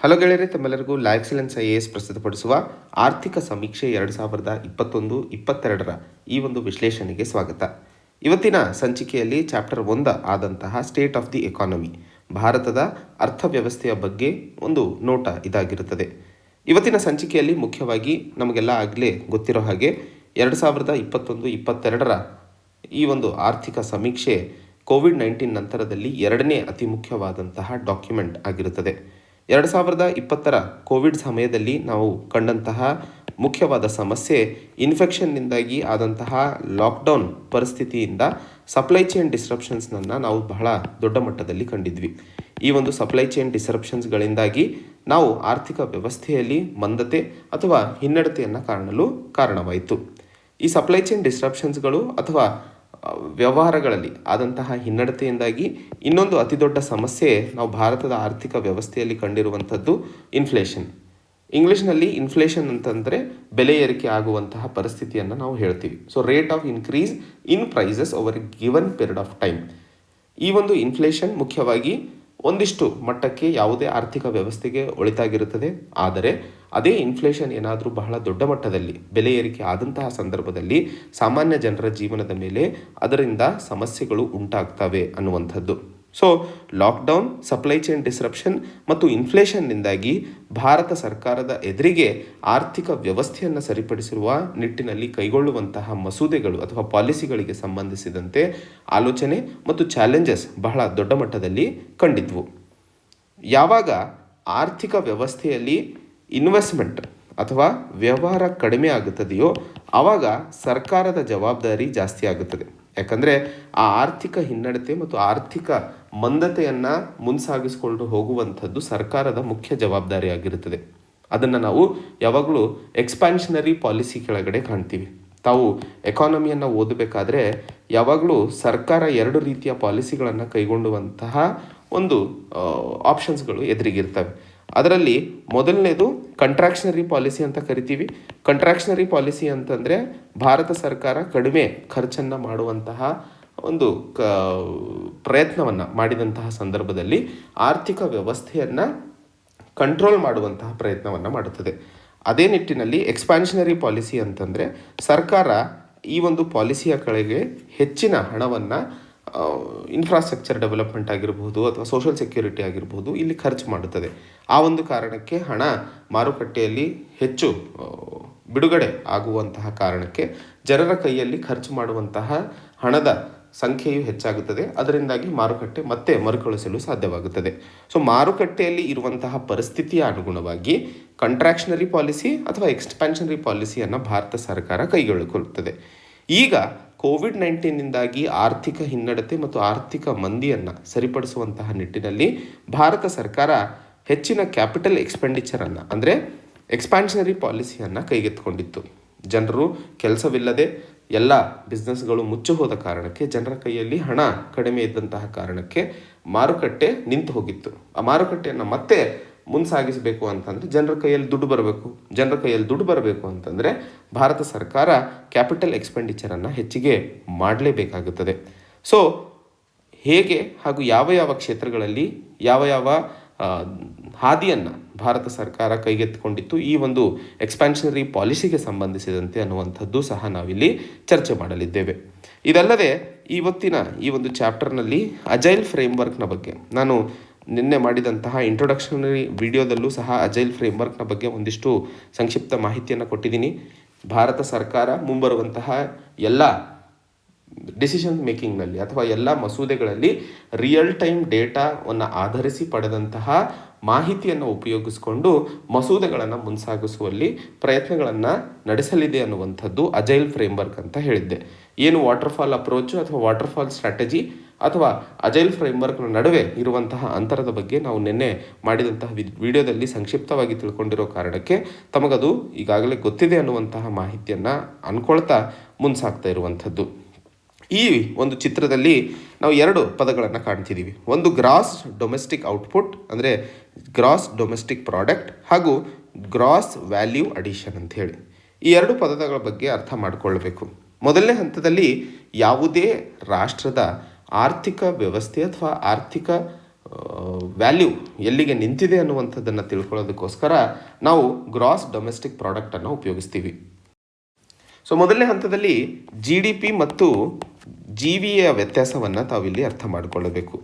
Hello ಗೆಳೆಯರೆ, ತಮ್ಮೆಲ್ಲರಿಗೂ ಲಾ excellence IAS ಪ್ರಸ್ತುತಪಡಿಸುವ ಆರ್ಥಿಕ ಸಮೀಕ್ಷೆ 2021-22ರ ಈ ಒಂದು ವಿಶ್ಲೇಷಣೆಗೆ ಸ್ವಾಗತ. ಇವತ್ತಿನ ಸಂಚಿಕೆಯಲ್ಲಿ ಚಾಪ್ಟರ್ 1 ಆದಂತಹ ಸ್ಟೇಟ್ ಆಫ್ ದಿ ಎಕಾನಮಿ, ಭಾರತದ ಅರ್ಥವ್ಯವಸ್ಥೆಯ ಬಗ್ಗೆ ಒಂದು ನೋಟ ಇದಾಗಿರುತ್ತದೆ. ಇವತ್ತಿನ ಸಂಚಿಕೆಯಲ್ಲಿ ಮುಖ್ಯವಾಗಿ ನಮಗೆಲ್ಲ ಆಗಲೇ ಗೊತ್ತಿರೋ ಹಾಗೆ 2021-22ರ ಈ ಒಂದು ಆರ್ಥಿಕ ಸಮೀಕ್ಷೆ ಕೋವಿಡ್-19 ನಂತರದಲ್ಲಿ ಎರಡನೇ ಅತಿ ಮುಖ್ಯವಾದಂತಹ ಡಾಕ್ಯುಮೆಂಟ್ ಆಗಿರುತ್ತದೆ. 2020ರ ಕೋವಿಡ್ ಸಮಯದಲ್ಲಿ ನಾವು ಕಂಡಂತಹ ಮುಖ್ಯವಾದ ಸಮಸ್ಯೆ ಇನ್ಫೆಕ್ಷನ್ನಿಂದಾಗಿ ಆದಂತಹ ಲಾಕ್ಡೌನ್ ಪರಿಸ್ಥಿತಿಯಿಂದ ಸಪ್ಲೈ ಚೈನ್ ಡಿಸ್ರಪ್ಷನ್ಸ್ನನ್ನು ನಾವು ಬಹಳ ದೊಡ್ಡ ಮಟ್ಟದಲ್ಲಿ ಕಂಡಿದ್ವಿ. ಈ ಒಂದು ಸಪ್ಲೈ ಚೈನ್ ಡಿಸ್ರಪ್ಷನ್ಸ್ಗಳಿಂದಾಗಿ ನಾವು ಆರ್ಥಿಕ ವ್ಯವಸ್ಥೆಯಲ್ಲಿ ಮಂದತೆ ಅಥವಾ ಹಿನ್ನಡತೆಯನ್ನು ಕಾಣಲು ಕಾರಣವಾಯಿತು. ಈ ಸಪ್ಲೈ ಚೈನ್ ಡಿಸ್ರಪ್ಷನ್ಸ್ಗಳು ಅಥವಾ ವ್ಯವಹಾರಗಳಲ್ಲಿ ಆದಂತಹ ಹಿನ್ನಡತೆಯಿಂದಾಗಿ ಇನ್ನೊಂದು ಅತಿ ದೊಡ್ಡ ಸಮಸ್ಯೆ ನಾವು ಭಾರತದ ಆರ್ಥಿಕ ವ್ಯವಸ್ಥೆಯಲ್ಲಿ ಕಂಡಿರುವಂಥದ್ದು ಇನ್ಫ್ಲೇಷನ್. ಇಂಗ್ಲೀಷ್ನಲ್ಲಿ ಇನ್ಫ್ಲೇಷನ್ ಅಂತಂದರೆ ಬೆಲೆ ಏರಿಕೆ ಆಗುವಂತಹ ಪರಿಸ್ಥಿತಿಯನ್ನು ನಾವು ಹೇಳ್ತೀವಿ. So rate of increase in prices over given period of time. ಈ ಒಂದು ಇನ್ಫ್ಲೇಷನ್ ಮುಖ್ಯವಾಗಿ ಒಂದಿಷ್ಟು ಮಟ್ಟಕ್ಕೆ ಯಾವುದೇ ಆರ್ಥಿಕ ವ್ಯವಸ್ಥೆಗೆ ಒಳಿತಾಗಿರುತ್ತದೆ. ಆದರೆ ಅದೇ ಇನ್ಫ್ಲೇಷನ್ ಏನಾದರೂ ಬಹಳ ದೊಡ್ಡ ಮಟ್ಟದಲ್ಲಿ ಬೆಲೆ ಏರಿಕೆ ಆದಂತಹ ಸಂದರ್ಭದಲ್ಲಿ ಸಾಮಾನ್ಯ ಜನರ ಜೀವನದ ಮೇಲೆ ಅದರಿಂದ ಸಮಸ್ಯೆಗಳು ಉಂಟಾಗ್ತವೆ ಅನ್ನುವಂಥದ್ದು. So lockdown, supply chain disruption ಮತ್ತು ಇನ್ಫ್ಲೇಷನ್ನಿಂದಾಗಿ ಭಾರತ ಸರ್ಕಾರದ ಎದುರಿಗೆ ಆರ್ಥಿಕ ವ್ಯವಸ್ಥೆಯನ್ನು ಸರಿಪಡಿಸಿರುವ ನಿಟ್ಟಿನಲ್ಲಿ ಕೈಗೊಳ್ಳುವಂತಹ ಮಸೂದೆಗಳು ಅಥವಾ ಪಾಲಿಸಿಗಳಿಗೆ ಸಂಬಂಧಿಸಿದಂತೆ ಆಲೋಚನೆ ಮತ್ತು ಚಾಲೆಂಜಸ್ ಬಹಳ ದೊಡ್ಡ ಮಟ್ಟದಲ್ಲಿ ಕಂಡಿದ್ವು. ಯಾವಾಗ ಆರ್ಥಿಕ ವ್ಯವಸ್ಥೆಯಲ್ಲಿ ಇನ್ವೆಸ್ಟ್ಮೆಂಟ್ ಅಥವಾ ವ್ಯವಹಾರ ಕಡಿಮೆ ಆಗುತ್ತದೆಯೋ ಆವಾಗ ಸರ್ಕಾರದ ಜವಾಬ್ದಾರಿ ಜಾಸ್ತಿ ಆಗುತ್ತದೆ. ಯಾಕಂದರೆ ಆ ಆರ್ಥಿಕ ಹಿನ್ನಡತೆ ಮತ್ತು ಆರ್ಥಿಕ ಮಂದತೆಯನ್ನು ಮುನ್ಸಾಗಿಸಿಕೊಂಡು ಹೋಗುವಂಥದ್ದು ಸರ್ಕಾರದ ಮುಖ್ಯ ಜವಾಬ್ದಾರಿಯಾಗಿರುತ್ತದೆ. ಅದನ್ನು ನಾವು ಯಾವಾಗಲೂ ಎಕ್ಸ್ಪ್ಯಾನ್ಷನರಿ ಪಾಲಿಸಿ ಕೆಳಗಡೆ ಕಾಣ್ತೀವಿ. ತಾವು ಎಕಾನಮಿಯನ್ನು ಓದಬೇಕಾದ್ರೆ ಯಾವಾಗಲೂ ಸರ್ಕಾರ ಎರಡು ರೀತಿಯ ಪಾಲಿಸಿಗಳನ್ನು ಕೈಗೊಳ್ಳುವಂತಹ ಒಂದು ಆಪ್ಷನ್ಸ್ಗಳು ಎದುರಿಗಿರ್ತವೆ. ಅದರಲ್ಲಿ ಮೊದಲನೇದು ಕಂಟ್ರಾಕ್ಷನರಿ ಪಾಲಿಸಿ ಅಂತ ಕರಿತೀವಿ. ಕಂಟ್ರಾಕ್ಷನರಿ ಪಾಲಿಸಿ ಅಂತಂದರೆ ಭಾರತ ಸರ್ಕಾರ ಕಡಿಮೆ ಖರ್ಚನ್ನು ಮಾಡುವಂತಹ ಒಂದು ಪ್ರಯತ್ನವನ್ನು ಮಾಡಿದಂತಹ ಸಂದರ್ಭದಲ್ಲಿ ಆರ್ಥಿಕ ವ್ಯವಸ್ಥೆಯನ್ನು ಕಂಟ್ರೋಲ್ ಮಾಡುವಂತಹ ಪ್ರಯತ್ನವನ್ನು ಮಾಡುತ್ತದೆ. ಅದೇ ನಿಟ್ಟಿನಲ್ಲಿ ಎಕ್ಸ್ಪ್ಯಾನ್ಷನರಿ ಪಾಲಿಸಿ ಅಂತಂದರೆ ಸರ್ಕಾರ ಈ ಒಂದು ಪಾಲಿಸಿಯ ಕೆಳಗೆ ಹೆಚ್ಚಿನ ಹಣವನ್ನು ಇನ್ಫ್ರಾಸ್ಟ್ರಕ್ಚರ್ ಡೆವಲಪ್ಮೆಂಟ್ ಆಗಿರ್ಬೋದು ಅಥವಾ ಸೋಷಲ್ ಸೆಕ್ಯೂರಿಟಿ ಆಗಿರ್ಬೋದು ಇಲ್ಲಿ ಖರ್ಚು ಮಾಡುತ್ತದೆ. ಆ ಒಂದು ಕಾರಣಕ್ಕೆ ಹಣ ಮಾರುಕಟ್ಟೆಯಲ್ಲಿ ಹೆಚ್ಚು ಬಿಡುಗಡೆ ಆಗುವಂತಹ ಕಾರಣಕ್ಕೆ ಜನರ ಕೈಯಲ್ಲಿ ಖರ್ಚು ಮಾಡುವಂತಹ ಹಣದ ಸಂಖ್ಯೆಯು ಹೆಚ್ಚಾಗುತ್ತದೆ. ಅದರಿಂದಾಗಿ ಮಾರುಕಟ್ಟೆ ಮತ್ತೆ ಮರುಕಳಿಸಲು ಸಾಧ್ಯವಾಗುತ್ತದೆ. ಸೊ ಮಾರುಕಟ್ಟೆಯಲ್ಲಿ ಇರುವಂತಹ ಪರಿಸ್ಥಿತಿಯ ಅನುಗುಣವಾಗಿ ಕಂಟ್ರಾಕ್ಷನರಿ ಪಾಲಿಸಿ ಅಥವಾ ಎಕ್ಸ್ಪ್ಯಾನ್ಷನರಿ ಪಾಲಿಸಿಯನ್ನು ಭಾರತ ಸರ್ಕಾರ ಕೈಗೊಳ್ಳುತ್ತದೆ. ಈಗ ಕೋವಿಡ್-19ನಿಂದಾಗಿ ಆರ್ಥಿಕ ಹಿನ್ನಡತೆ ಮತ್ತು ಆರ್ಥಿಕ ಮಂದಿಯನ್ನು ಸರಿಪಡಿಸುವಂತಹ ನಿಟ್ಟಿನಲ್ಲಿ ಭಾರತ ಸರ್ಕಾರ ಹೆಚ್ಚಿನ ಕ್ಯಾಪಿಟಲ್ ಎಕ್ಸ್ಪೆಂಡಿಚರನ್ನು ಅಂದರೆ ಎಕ್ಸ್ಪ್ಯಾನ್ಷನರಿ ಪಾಲಿಸಿಯನ್ನು ಕೈಗೆತ್ತಿಕೊಂಡಿತ್ತು. ಜನರು ಕೆಲಸವಿಲ್ಲದೆ ಎಲ್ಲ ಬಿಸ್ನೆಸ್ಗಳು ಮುಚ್ಚಿ ಹೋದ ಕಾರಣಕ್ಕೆ ಜನರ ಕೈಯಲ್ಲಿ ಹಣ ಕಡಿಮೆ ಇದ್ದಂತಹ ಕಾರಣಕ್ಕೆ ಮಾರುಕಟ್ಟೆ ನಿಂತು ಹೋಗಿತ್ತು. ಆ ಮಾರುಕಟ್ಟೆಯನ್ನು ಮತ್ತೆ ಮುಂಸಾಗಿಸಬೇಕು ಅಂತಂದರೆ ಜನರ ಕೈಯಲ್ಲಿ ದುಡ್ಡು ಬರಬೇಕು ಅಂತಂದರೆ ಭಾರತ ಸರ್ಕಾರ ಕ್ಯಾಪಿಟಲ್ ಎಕ್ಸ್ಪೆಂಡಿಚರನ್ನು ಹೆಚ್ಚಿಗೆ ಮಾಡಲೇಬೇಕಾಗುತ್ತದೆ. ಸೊ ಹೇಗೆ ಹಾಗೂ ಯಾವ ಕ್ಷೇತ್ರಗಳಲ್ಲಿ ಯಾವ ಹಾದಿಯನ್ನು ಭಾರತ ಸರ್ಕಾರ ಕೈಗೆತ್ತಿಕೊಂಡಿತ್ತು ಈ ಒಂದು ಎಕ್ಸ್ಪ್ಯಾನ್ಷನರಿ ಪಾಲಿಸಿಗೆ ಸಂಬಂಧಿಸಿದಂತೆ ಅನ್ನುವಂಥದ್ದು ಸಹ ನಾವಿಲ್ಲಿ ಚರ್ಚೆ ಮಾಡಲಿದ್ದೇವೆ. ಇದಲ್ಲದೆ ಇವತ್ತಿನ ಈ ಒಂದು ಚಾಪ್ಟರ್ನಲ್ಲಿ ಅಜೈಲ್ ಫ್ರೇಮ್ವರ್ಕ್ನ ಬಗ್ಗೆ ನಾನು ನಿನ್ನೆ ಮಾಡಿದಂತಹ ಇಂಟ್ರೊಡಕ್ಷನರಿ ವಿಡಿಯೋದಲ್ಲೂ ಸಹ ಅಜೈಲ್ ಫ್ರೇಮ್ವರ್ಕ್ನ ಬಗ್ಗೆ ಒಂದಿಷ್ಟು ಸಂಕ್ಷಿಪ್ತ ಮಾಹಿತಿಯನ್ನು ಕೊಟ್ಟಿದ್ದೀನಿ. ಭಾರತ ಸರ್ಕಾರ ಮುಂಬರುವಂತಹ ಎಲ್ಲ ಡಿಸಿಷನ್ ಮೇಕಿಂಗ್ನಲ್ಲಿ ಅಥವಾ ಎಲ್ಲ ಮಸೂದೆಗಳಲ್ಲಿ ರಿಯಲ್ ಟೈಮ್ ಡೇಟಾವನ್ನು ಆಧರಿಸಿ ಪಡೆದಂತಹ ಮಾಹಿತಿಯನ್ನು ಉಪಯೋಗಿಸಿಕೊಂಡು ಮಸೂದೆಗಳನ್ನು ಮುಂಸಾಗಿಸುವಲ್ಲಿ ಪ್ರಯತ್ನಗಳನ್ನು ನಡೆಸಲಿದೆ ಅನ್ನುವಂಥದ್ದು ಅಜೈಲ್ ಫ್ರೇಮ್ವರ್ಕ್ ಅಂತ ಹೇಳಿದ್ದೆ. ಏನು ವಾಟರ್ಫಾಲ್ ಅಪ್ರೋಚು ಅಥವಾ ವಾಟರ್ಫಾಲ್ ಸ್ಟ್ರಾಟಜಿ ಅಥವಾ ಅಜೈಲ್ ಫ್ರೇಮ್ವರ್ಕ್ನ ನಡುವೆ ಇರುವಂತಹ ಅಂತರದ ಬಗ್ಗೆ ನಾವು ನಿನ್ನೆ ಮಾಡಿದಂತಹ ವಿಡಿಯೋದಲ್ಲಿ ಸಂಕ್ಷಿಪ್ತವಾಗಿ ತಿಳ್ಕೊಂಡಿರೋ ಕಾರಣಕ್ಕೆ ತಮಗದು ಈಗಾಗಲೇ ಗೊತ್ತಿದೆ ಅನ್ನುವಂತಹ ಮಾಹಿತಿಯನ್ನು ಅಂದ್ಕೊಳ್ತಾ ಮುಂಸಾಗ್ತಾ ಇರುವಂಥದ್ದು. ಈ ಒಂದು ಚಿತ್ರದಲ್ಲಿ ನಾವು ಎರಡು ಪದಗಳನ್ನು ಕಾಣ್ತಿದ್ದೀವಿ. ಒಂದು ಗ್ರಾಸ್ ಡೊಮೆಸ್ಟಿಕ್ ಔಟ್ಪುಟ್ ಅಂದರೆ ಗ್ರಾಸ್ ಡೊಮೆಸ್ಟಿಕ್ ಪ್ರಾಡಕ್ಟ್ ಹಾಗೂ ಗ್ರಾಸ್ ವ್ಯಾಲ್ಯೂ ಅಡಿಷನ್ ಅಂತ ಹೇಳಿ ಈ ಎರಡು ಪದಗಳ ಬಗ್ಗೆ ಅರ್ಥ ಮಾಡಿಕೊಳ್ಳಬೇಕು. ಮೊದಲನೇ ಹಂತದಲ್ಲಿ ಯಾವುದೇ ರಾಷ್ಟ್ರದ ಆರ್ಥಿಕ ವ್ಯವಸ್ಥೆ ಅಥವಾ ಆರ್ಥಿಕ ವ್ಯಾಲ್ಯೂ ಎಲ್ಲಿಗೆ ನಿಂತಿದೆ ಅನ್ನುವಂಥದ್ದನ್ನು ತಿಳ್ಕೊಳ್ಳೋದಕ್ಕೋಸ್ಕರ ನಾವು ಗ್ರಾಸ್ ಡೊಮೆಸ್ಟಿಕ್ ಪ್ರಾಡಕ್ಟನ್ನು ಉಪಯೋಗಿಸ್ತೀವಿ. ಸೊ ಮೊದಲನೇ ಹಂತದಲ್ಲಿ ಜಿ ಡಿ ಪಿ ಮತ್ತು ಜಿ ವಿ ಎಯ ವ್ಯತ್ಯಾಸವನ್ನು ತಾವಿಲ್ಲಿ ಅರ್ಥ ಮಾಡಿಕೊಳ್ಳಬೇಕು.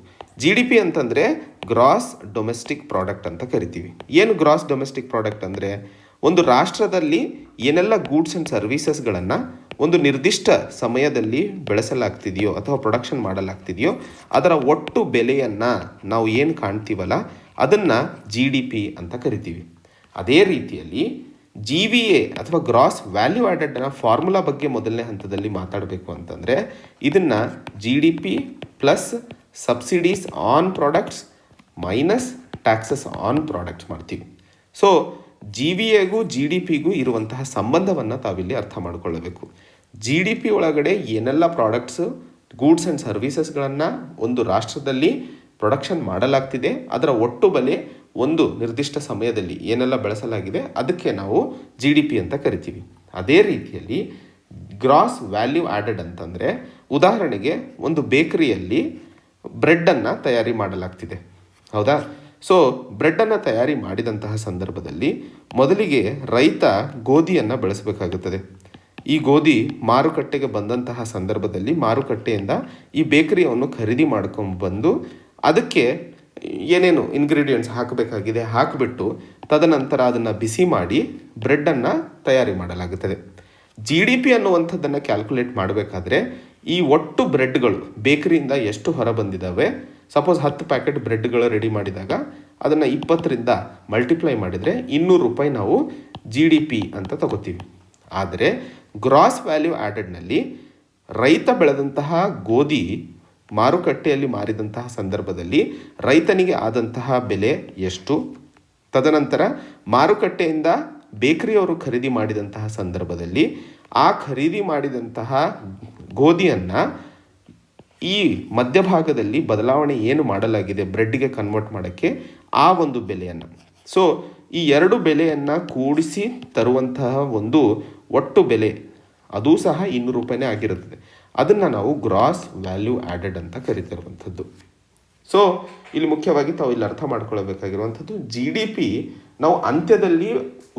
ಜಿ ಡಿ ಪಿ ಅಂತಂದರೆ ಗ್ರಾಸ್ ಡೊಮೆಸ್ಟಿಕ್ ಪ್ರಾಡಕ್ಟ್ ಅಂತ ಕರಿತೀವಿ. ಏನು ಗ್ರಾಸ್ ಡೊಮೆಸ್ಟಿಕ್ ಪ್ರಾಡಕ್ಟ್ ಅಂದರೆ ಒಂದು ರಾಷ್ಟ್ರದಲ್ಲಿ ಏನೆಲ್ಲ ಗೂಡ್ಸ್ ಆ್ಯಂಡ್ ಸರ್ವೀಸಸ್ಗಳನ್ನು ಒಂದು ನಿರ್ದಿಷ್ಟ ಸಮಯದಲ್ಲಿ ಬೆಳೆಸಲಾಗ್ತಿದೆಯೋ ಅಥವಾ ಪ್ರೊಡಕ್ಷನ್ ಮಾಡಲಾಗ್ತಿದೆಯೋ ಅದರ ಒಟ್ಟು ಬೆಲೆಯನ್ನು ನಾವು ಏನು ಕಾಣ್ತೀವಲ್ಲ ಅದನ್ನು ಜಿ ಡಿ ಪಿ ಅಂತ ಕರಿತೀವಿ. ಅದೇ ರೀತಿಯಲ್ಲಿ ಜಿ ವಿ ಎ ಅಥವಾ ಗ್ರಾಸ್ ವ್ಯಾಲ್ಯೂ ಆ್ಯಡೆಡ್ನ ಫಾರ್ಮುಲಾ ಬಗ್ಗೆ ಮೊದಲನೇ ಹಂತದಲ್ಲಿ ಮಾತಾಡಬೇಕು ಅಂತಂದರೆ ಇದನ್ನು G D P plus subsidies on products minus taxes on products ಮಾಡ್ತೀವಿ. ಸೊ ಜಿ ವಿ ಎಗೂ ಜಿ ಡಿ ಪಿಗೂ ಇರುವಂತಹ ಸಂಬಂಧವನ್ನು ತಾವಿಲ್ಲಿ ಅರ್ಥ ಮಾಡಿಕೊಳ್ಳಬೇಕು. ಜಿ ಡಿ ಪಿ ಒಳಗಡೆ ಏನೆಲ್ಲ ಪ್ರಾಡಕ್ಟ್ಸು ಗೂಡ್ಸ್ ಆ್ಯಂಡ್ ಸರ್ವೀಸಸ್ಗಳನ್ನು ಒಂದು ರಾಷ್ಟ್ರದಲ್ಲಿ ಪ್ರೊಡಕ್ಷನ್ ಮಾಡಲಾಗ್ತಿದೆ ಅದರ ಒಟ್ಟು ಬೆಲೆ ಒಂದು ನಿರ್ದಿಷ್ಟ ಸಮಯದಲ್ಲಿ ಏನೆಲ್ಲ ಬೆಳೆಸಲಾಗಿದೆ ಅದಕ್ಕೆ ನಾವು ಜಿ ಡಿ ಪಿ ಅಂತ ಕರಿತೀವಿ. ಅದೇ ರೀತಿಯಲ್ಲಿ ಗ್ರಾಸ್ ವ್ಯಾಲ್ಯೂ ಆ್ಯಡೆಡ್ ಅಂತಂದರೆ ಉದಾಹರಣೆಗೆ ಒಂದು ಬೇಕರಿಯಲ್ಲಿ ಬ್ರೆಡ್ಡನ್ನು ತಯಾರಿ ಮಾಡಲಾಗ್ತಿದೆ, ಹೌದಾ? ಸೊ ಬ್ರೆಡ್ಡನ್ನು ತಯಾರಿ ಮಾಡಿದಂತಹ ಸಂದರ್ಭದಲ್ಲಿ ಮೊದಲಿಗೆ ರೈತ ಗೋಧಿಯನ್ನು ಬೆಳೆಸಬೇಕಾಗುತ್ತದೆ. ಈ ಗೋಧಿ ಮಾರುಕಟ್ಟೆಗೆ ಬಂದಂತಹ ಸಂದರ್ಭದಲ್ಲಿ ಮಾರುಕಟ್ಟೆಯಿಂದ ಈ ಬೇಕರಿಯನ್ನು ಖರೀದಿ ಮಾಡ್ಕೊಂಡ್ಬಂದು ಅದಕ್ಕೆ ಏನೇನು ಇಂಗ್ರೀಡಿಯೆಂಟ್ಸ್ ಹಾಕಬೇಕಾಗಿದೆ ಹಾಕಿಬಿಟ್ಟು ತದನಂತರ ಅದನ್ನು ಬಿಸಿ ಮಾಡಿ ಬ್ರೆಡ್ಡನ್ನು ತಯಾರಿ ಮಾಡಲಾಗುತ್ತದೆ. ಜಿ ಡಿ ಪಿ ಅನ್ನುವಂಥದ್ದನ್ನು ಕ್ಯಾಲ್ಕುಲೇಟ್ ಮಾಡಬೇಕಾದ್ರೆ ಈ ಒಟ್ಟು ಬ್ರೆಡ್ಗಳು ಬೇಕರಿಯಿಂದ ಎಷ್ಟು ಹೊರ ಬಂದಿದ್ದಾವೆ, ಸಪೋಸ್ 10 ಪ್ಯಾಕೆಟ್ ಬ್ರೆಡ್ಗಳು ರೆಡಿ ಮಾಡಿದಾಗ ಅದನ್ನು 20ರಿಂದ ಮಲ್ಟಿಪ್ಲೈ ಮಾಡಿದರೆ 200 ರೂಪಾಯಿ ನಾವು ಜಿ ಡಿ ಪಿ ಅಂತ ತಗೋತೀವಿ. ಆದರೆ ಗ್ರಾಸ್ ವ್ಯಾಲ್ಯೂ ಆ್ಯಡೆಡ್ನಲ್ಲಿ ರೈತ ಬೆಳೆದಂತಹ ಗೋಧಿ ಮಾರುಕಟ್ಟೆಯಲ್ಲಿ ಮಾರಿದಂತಹ ಸಂದರ್ಭದಲ್ಲಿ ರೈತನಿಗೆ ಆದಂತಹ ಬೆಲೆ ಎಷ್ಟು, ತದನಂತರ ಮಾರುಕಟ್ಟೆಯಿಂದ ಬೇಕರಿಯವರು ಖರೀದಿ ಮಾಡಿದಂತಹ ಸಂದರ್ಭದಲ್ಲಿ ಆ ಖರೀದಿ ಮಾಡಿದಂತಹ ಗೋಧಿಯನ್ನು ಈ ಮಧ್ಯಭಾಗದಲ್ಲಿ ಬದಲಾವಣೆ ಏನು ಮಾಡಲಾಗಿದೆ ಬ್ರೆಡ್ಗೆ ಕನ್ವರ್ಟ್ ಮಾಡೋಕ್ಕೆ ಆ ಒಂದು ಬೆಲೆಯನ್ನು, ಸೊ ಈ ಎರಡು ಬೆಲೆಯನ್ನು ಕೂಡಿಸಿ ತರುವಂತಹ ಒಂದು ಒಟ್ಟು ಬೆಲೆ ಅದೂ ಸಹ 200 ರೂಪಾಯಿನೇ ಆಗಿರುತ್ತದೆ. ಅದನ್ನು ನಾವು ಗ್ರಾಸ್ ವ್ಯಾಲ್ಯೂ ಆ್ಯಡೆಡ್ ಅಂತ ಕರಿತಿರುವಂಥದ್ದು. ಸೊ ಇಲ್ಲಿ ಮುಖ್ಯವಾಗಿ ತಾವು ಇಲ್ಲಿ ಅರ್ಥ ಮಾಡ್ಕೊಳ್ಬೇಕಾಗಿರುವಂಥದ್ದು ಜಿ ಡಿ ಪಿ ನಾವು ಅಂತ್ಯದಲ್ಲಿ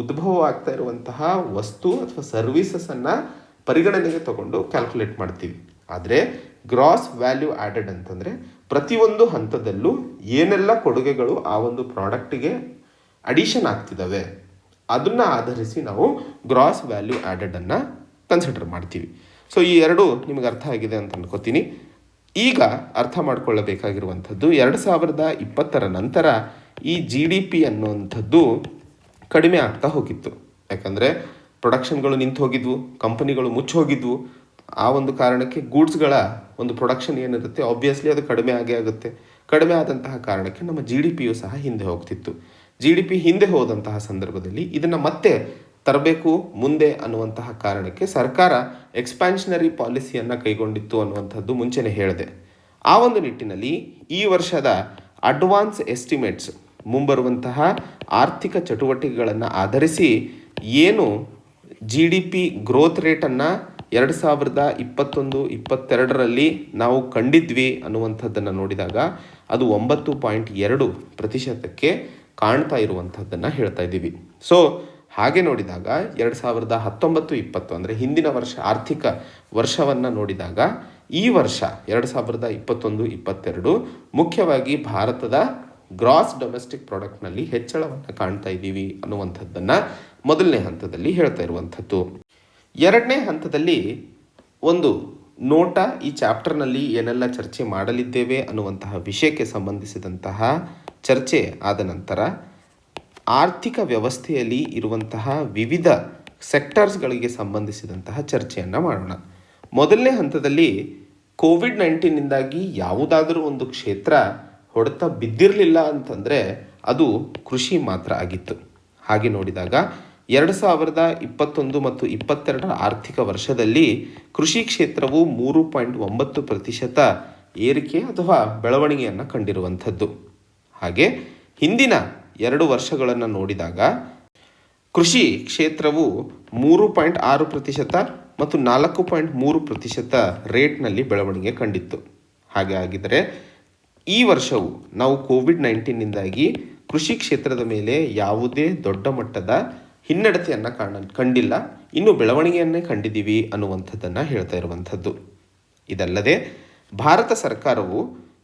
ಉದ್ಭವ ಆಗ್ತಾ ಇರುವಂತಹ ವಸ್ತು ಅಥವಾ ಸರ್ವೀಸಸನ್ನು ಪರಿಗಣನೆಗೆ ತಗೊಂಡು ಕ್ಯಾಲ್ಕುಲೇಟ್ ಮಾಡ್ತೀವಿ. ಆದರೆ ಗ್ರಾಸ್ ವ್ಯಾಲ್ಯೂ ಆ್ಯಡೆಡ್ ಅಂತಂದರೆ ಪ್ರತಿಯೊಂದು ಹಂತದಲ್ಲೂ ಏನೆಲ್ಲ ಕೊಡುಗೆಗಳು ಆ ಒಂದು ಪ್ರಾಡಕ್ಟಿಗೆ ಅಡಿಷನ್ ಆಗ್ತಿದ್ದಾವೆ ಅದನ್ನು ಆಧರಿಸಿ ನಾವು ಗ್ರಾಸ್ ವ್ಯಾಲ್ಯೂ ಆ್ಯಡೆಡನ್ನು ಕನ್ಸಿಡರ್ ಮಾಡ್ತೀವಿ. ಸೊ ಈ ಎರಡು ನಿಮಗೆ ಅರ್ಥ ಆಗಿದೆ ಅಂತ ಅನ್ಕೋತೀನಿ. ಈಗ ಅರ್ಥ ಮಾಡ್ಕೊಳ್ಳಬೇಕಾಗಿರುವಂಥದ್ದು 2020 ನಂತರ ಈ ಜಿ ಡಿ ಪಿ ಅನ್ನುವಂಥದ್ದು ಕಡಿಮೆ ಆಗ್ತಾ ಹೋಗಿತ್ತು. ಯಾಕಂದರೆ ಪ್ರೊಡಕ್ಷನ್ಗಳು ನಿಂತು ಹೋಗಿದ್ವು, ಕಂಪನಿಗಳು ಮುಚ್ಚಿ ಹೋಗಿದ್ವು. ಆ ಒಂದು ಕಾರಣಕ್ಕೆ ಗೂಡ್ಸ್ಗಳ ಒಂದು ಪ್ರೊಡಕ್ಷನ್ ಏನಿರುತ್ತೆ ಆಬ್ವಿಯಸ್ಲಿ ಅದು ಕಡಿಮೆ ಆಗೇ ಆಗುತ್ತೆ. ಕಡಿಮೆ ಆದಂತಹ ಕಾರಣಕ್ಕೆ ನಮ್ಮ ಜಿ ಡಿ ಪಿಯು ಸಹ ಹಿಂದೆ ಹೋಗ್ತಿತ್ತು. ಜಿ ಡಿ ಪಿ ಹಿಂದೆ ಹೋದಂತಹ ಸಂದರ್ಭದಲ್ಲಿ ಇದನ್ನು ಮತ್ತೆ ತರಬೇಕು ಮುಂದೆ ಅನ್ನುವಂತಹ ಕಾರಣಕ್ಕೆ ಸರ್ಕಾರ ಎಕ್ಸ್ಪ್ಯಾನ್ಷನರಿ ಪಾಲಿಸಿಯನ್ನು ಕೈಗೊಂಡಿತ್ತು ಅನ್ನುವಂಥದ್ದು ಮುಂಚೆನೇ ಹೇಳಿದೆ. ಆ ಒಂದು ನಿಟ್ಟಿನಲ್ಲಿ ಈ ವರ್ಷದ ಅಡ್ವಾನ್ಸ್ ಎಸ್ಟಿಮೇಟ್ಸ್ ಮುಂಬರುವಂತಹ ಆರ್ಥಿಕ ಚಟುವಟಿಕೆಗಳನ್ನು ಆಧರಿಸಿ ಏನು ಜಿ ಡಿ ಪಿ ಗ್ರೋತ್ ರೇಟನ್ನು 2021-22ರಲ್ಲಿ ನಾವು ಕಂಡಿದ್ವಿ ಅನ್ನುವಂಥದ್ದನ್ನು ನೋಡಿದಾಗ ಅದು 9.2% ಕಾಣ್ತಾ ಇರುವಂಥದ್ದನ್ನು ಹೇಳ್ತಾ ಇದ್ದೀವಿ. ಸೊ ಹಾಗೆ ನೋಡಿದಾಗ 2019-20 ಅಂದರೆ ಹಿಂದಿನ ವರ್ಷ ಆರ್ಥಿಕ ವರ್ಷವನ್ನು ನೋಡಿದಾಗ ಈ ವರ್ಷ 2021-22 ಮುಖ್ಯವಾಗಿ ಭಾರತದ ಗ್ರಾಸ್ ಡೊಮೆಸ್ಟಿಕ್ ಪ್ರಾಡಕ್ಟ್ನಲ್ಲಿ ಹೆಚ್ಚಳವನ್ನು ಕಾಣ್ತಾ ಇದ್ದೀವಿ ಅನ್ನುವಂಥದ್ದನ್ನು ಮೊದಲನೇ ಹಂತದಲ್ಲಿ ಹೇಳ್ತಾ ಇರುವಂಥದ್ದು. ಎರಡನೇ ಹಂತದಲ್ಲಿ ಒಂದು ನೋಟ ಈ ಚಾಪ್ಟರ್ನಲ್ಲಿ ಏನೆಲ್ಲ ಚರ್ಚೆ ಮಾಡಲಿದ್ದೇವೆ ಅನ್ನುವಂತಹ ವಿಷಯಕ್ಕೆ ಸಂಬಂಧಿಸಿದಂತಹ ಚರ್ಚೆ ಆದ ನಂತರ ಆರ್ಥಿಕ ವ್ಯವಸ್ಥೆಯಲ್ಲಿ ಇರುವಂತಹ ವಿವಿಧ ಸೆಕ್ಟರ್ಸ್ಗಳಿಗೆ ಸಂಬಂಧಿಸಿದಂತಹ ಚರ್ಚೆಯನ್ನು ಮಾಡೋಣ. ಮೊದಲನೇ ಹಂತದಲ್ಲಿ ಕೋವಿಡ್-19ನಿಂದಾಗಿ ಯಾವುದಾದರೂ ಒಂದು ಕ್ಷೇತ್ರ ಹೊಡೆತ ಬಿದ್ದಿರಲಿಲ್ಲ ಅಂತಂದರೆ ಅದು ಕೃಷಿ ಮಾತ್ರ ಆಗಿತ್ತು. ಹಾಗೆ ನೋಡಿದಾಗ 2021 ಮತ್ತು 2022 ಆರ್ಥಿಕ ವರ್ಷದಲ್ಲಿ ಕೃಷಿ ಕ್ಷೇತ್ರವು 3.9% ಏರಿಕೆ ಅಥವಾ ಬೆಳವಣಿಗೆಯನ್ನು ಕಂಡಿರುವಂಥದ್ದು. ಹಾಗೆ ಹಿಂದಿನ 2 ವರ್ಷಗಳನ್ನು ನೋಡಿದಾಗ ಕೃಷಿ ಕ್ಷೇತ್ರವು 3.6% ಮತ್ತು 4.3% ರೇಟ್ನಲ್ಲಿ ಬೆಳವಣಿಗೆ ಕಂಡಿತ್ತು. ಹಾಗೆ ಆಗಿದ್ದರೆ ಈ ವರ್ಷವು ನಾವು ಕೋವಿಡ್-19ನಿಂದಾಗಿ ಕೃಷಿ ಕ್ಷೇತ್ರದ ಮೇಲೆ ಯಾವುದೇ ದೊಡ್ಡ ಮಟ್ಟದ ಹಿನ್ನಡತೆಯನ್ನು ಕಂಡಿಲ್ಲ, ಇನ್ನು ಬೆಳವಣಿಗೆಯನ್ನೇ ಕಂಡಿದ್ದೀವಿ ಅನ್ನುವಂಥದ್ದನ್ನು ಹೇಳ್ತಾ ಇರುವಂಥದ್ದು. ಇದಲ್ಲದೆ ಭಾರತ ಸರ್ಕಾರವು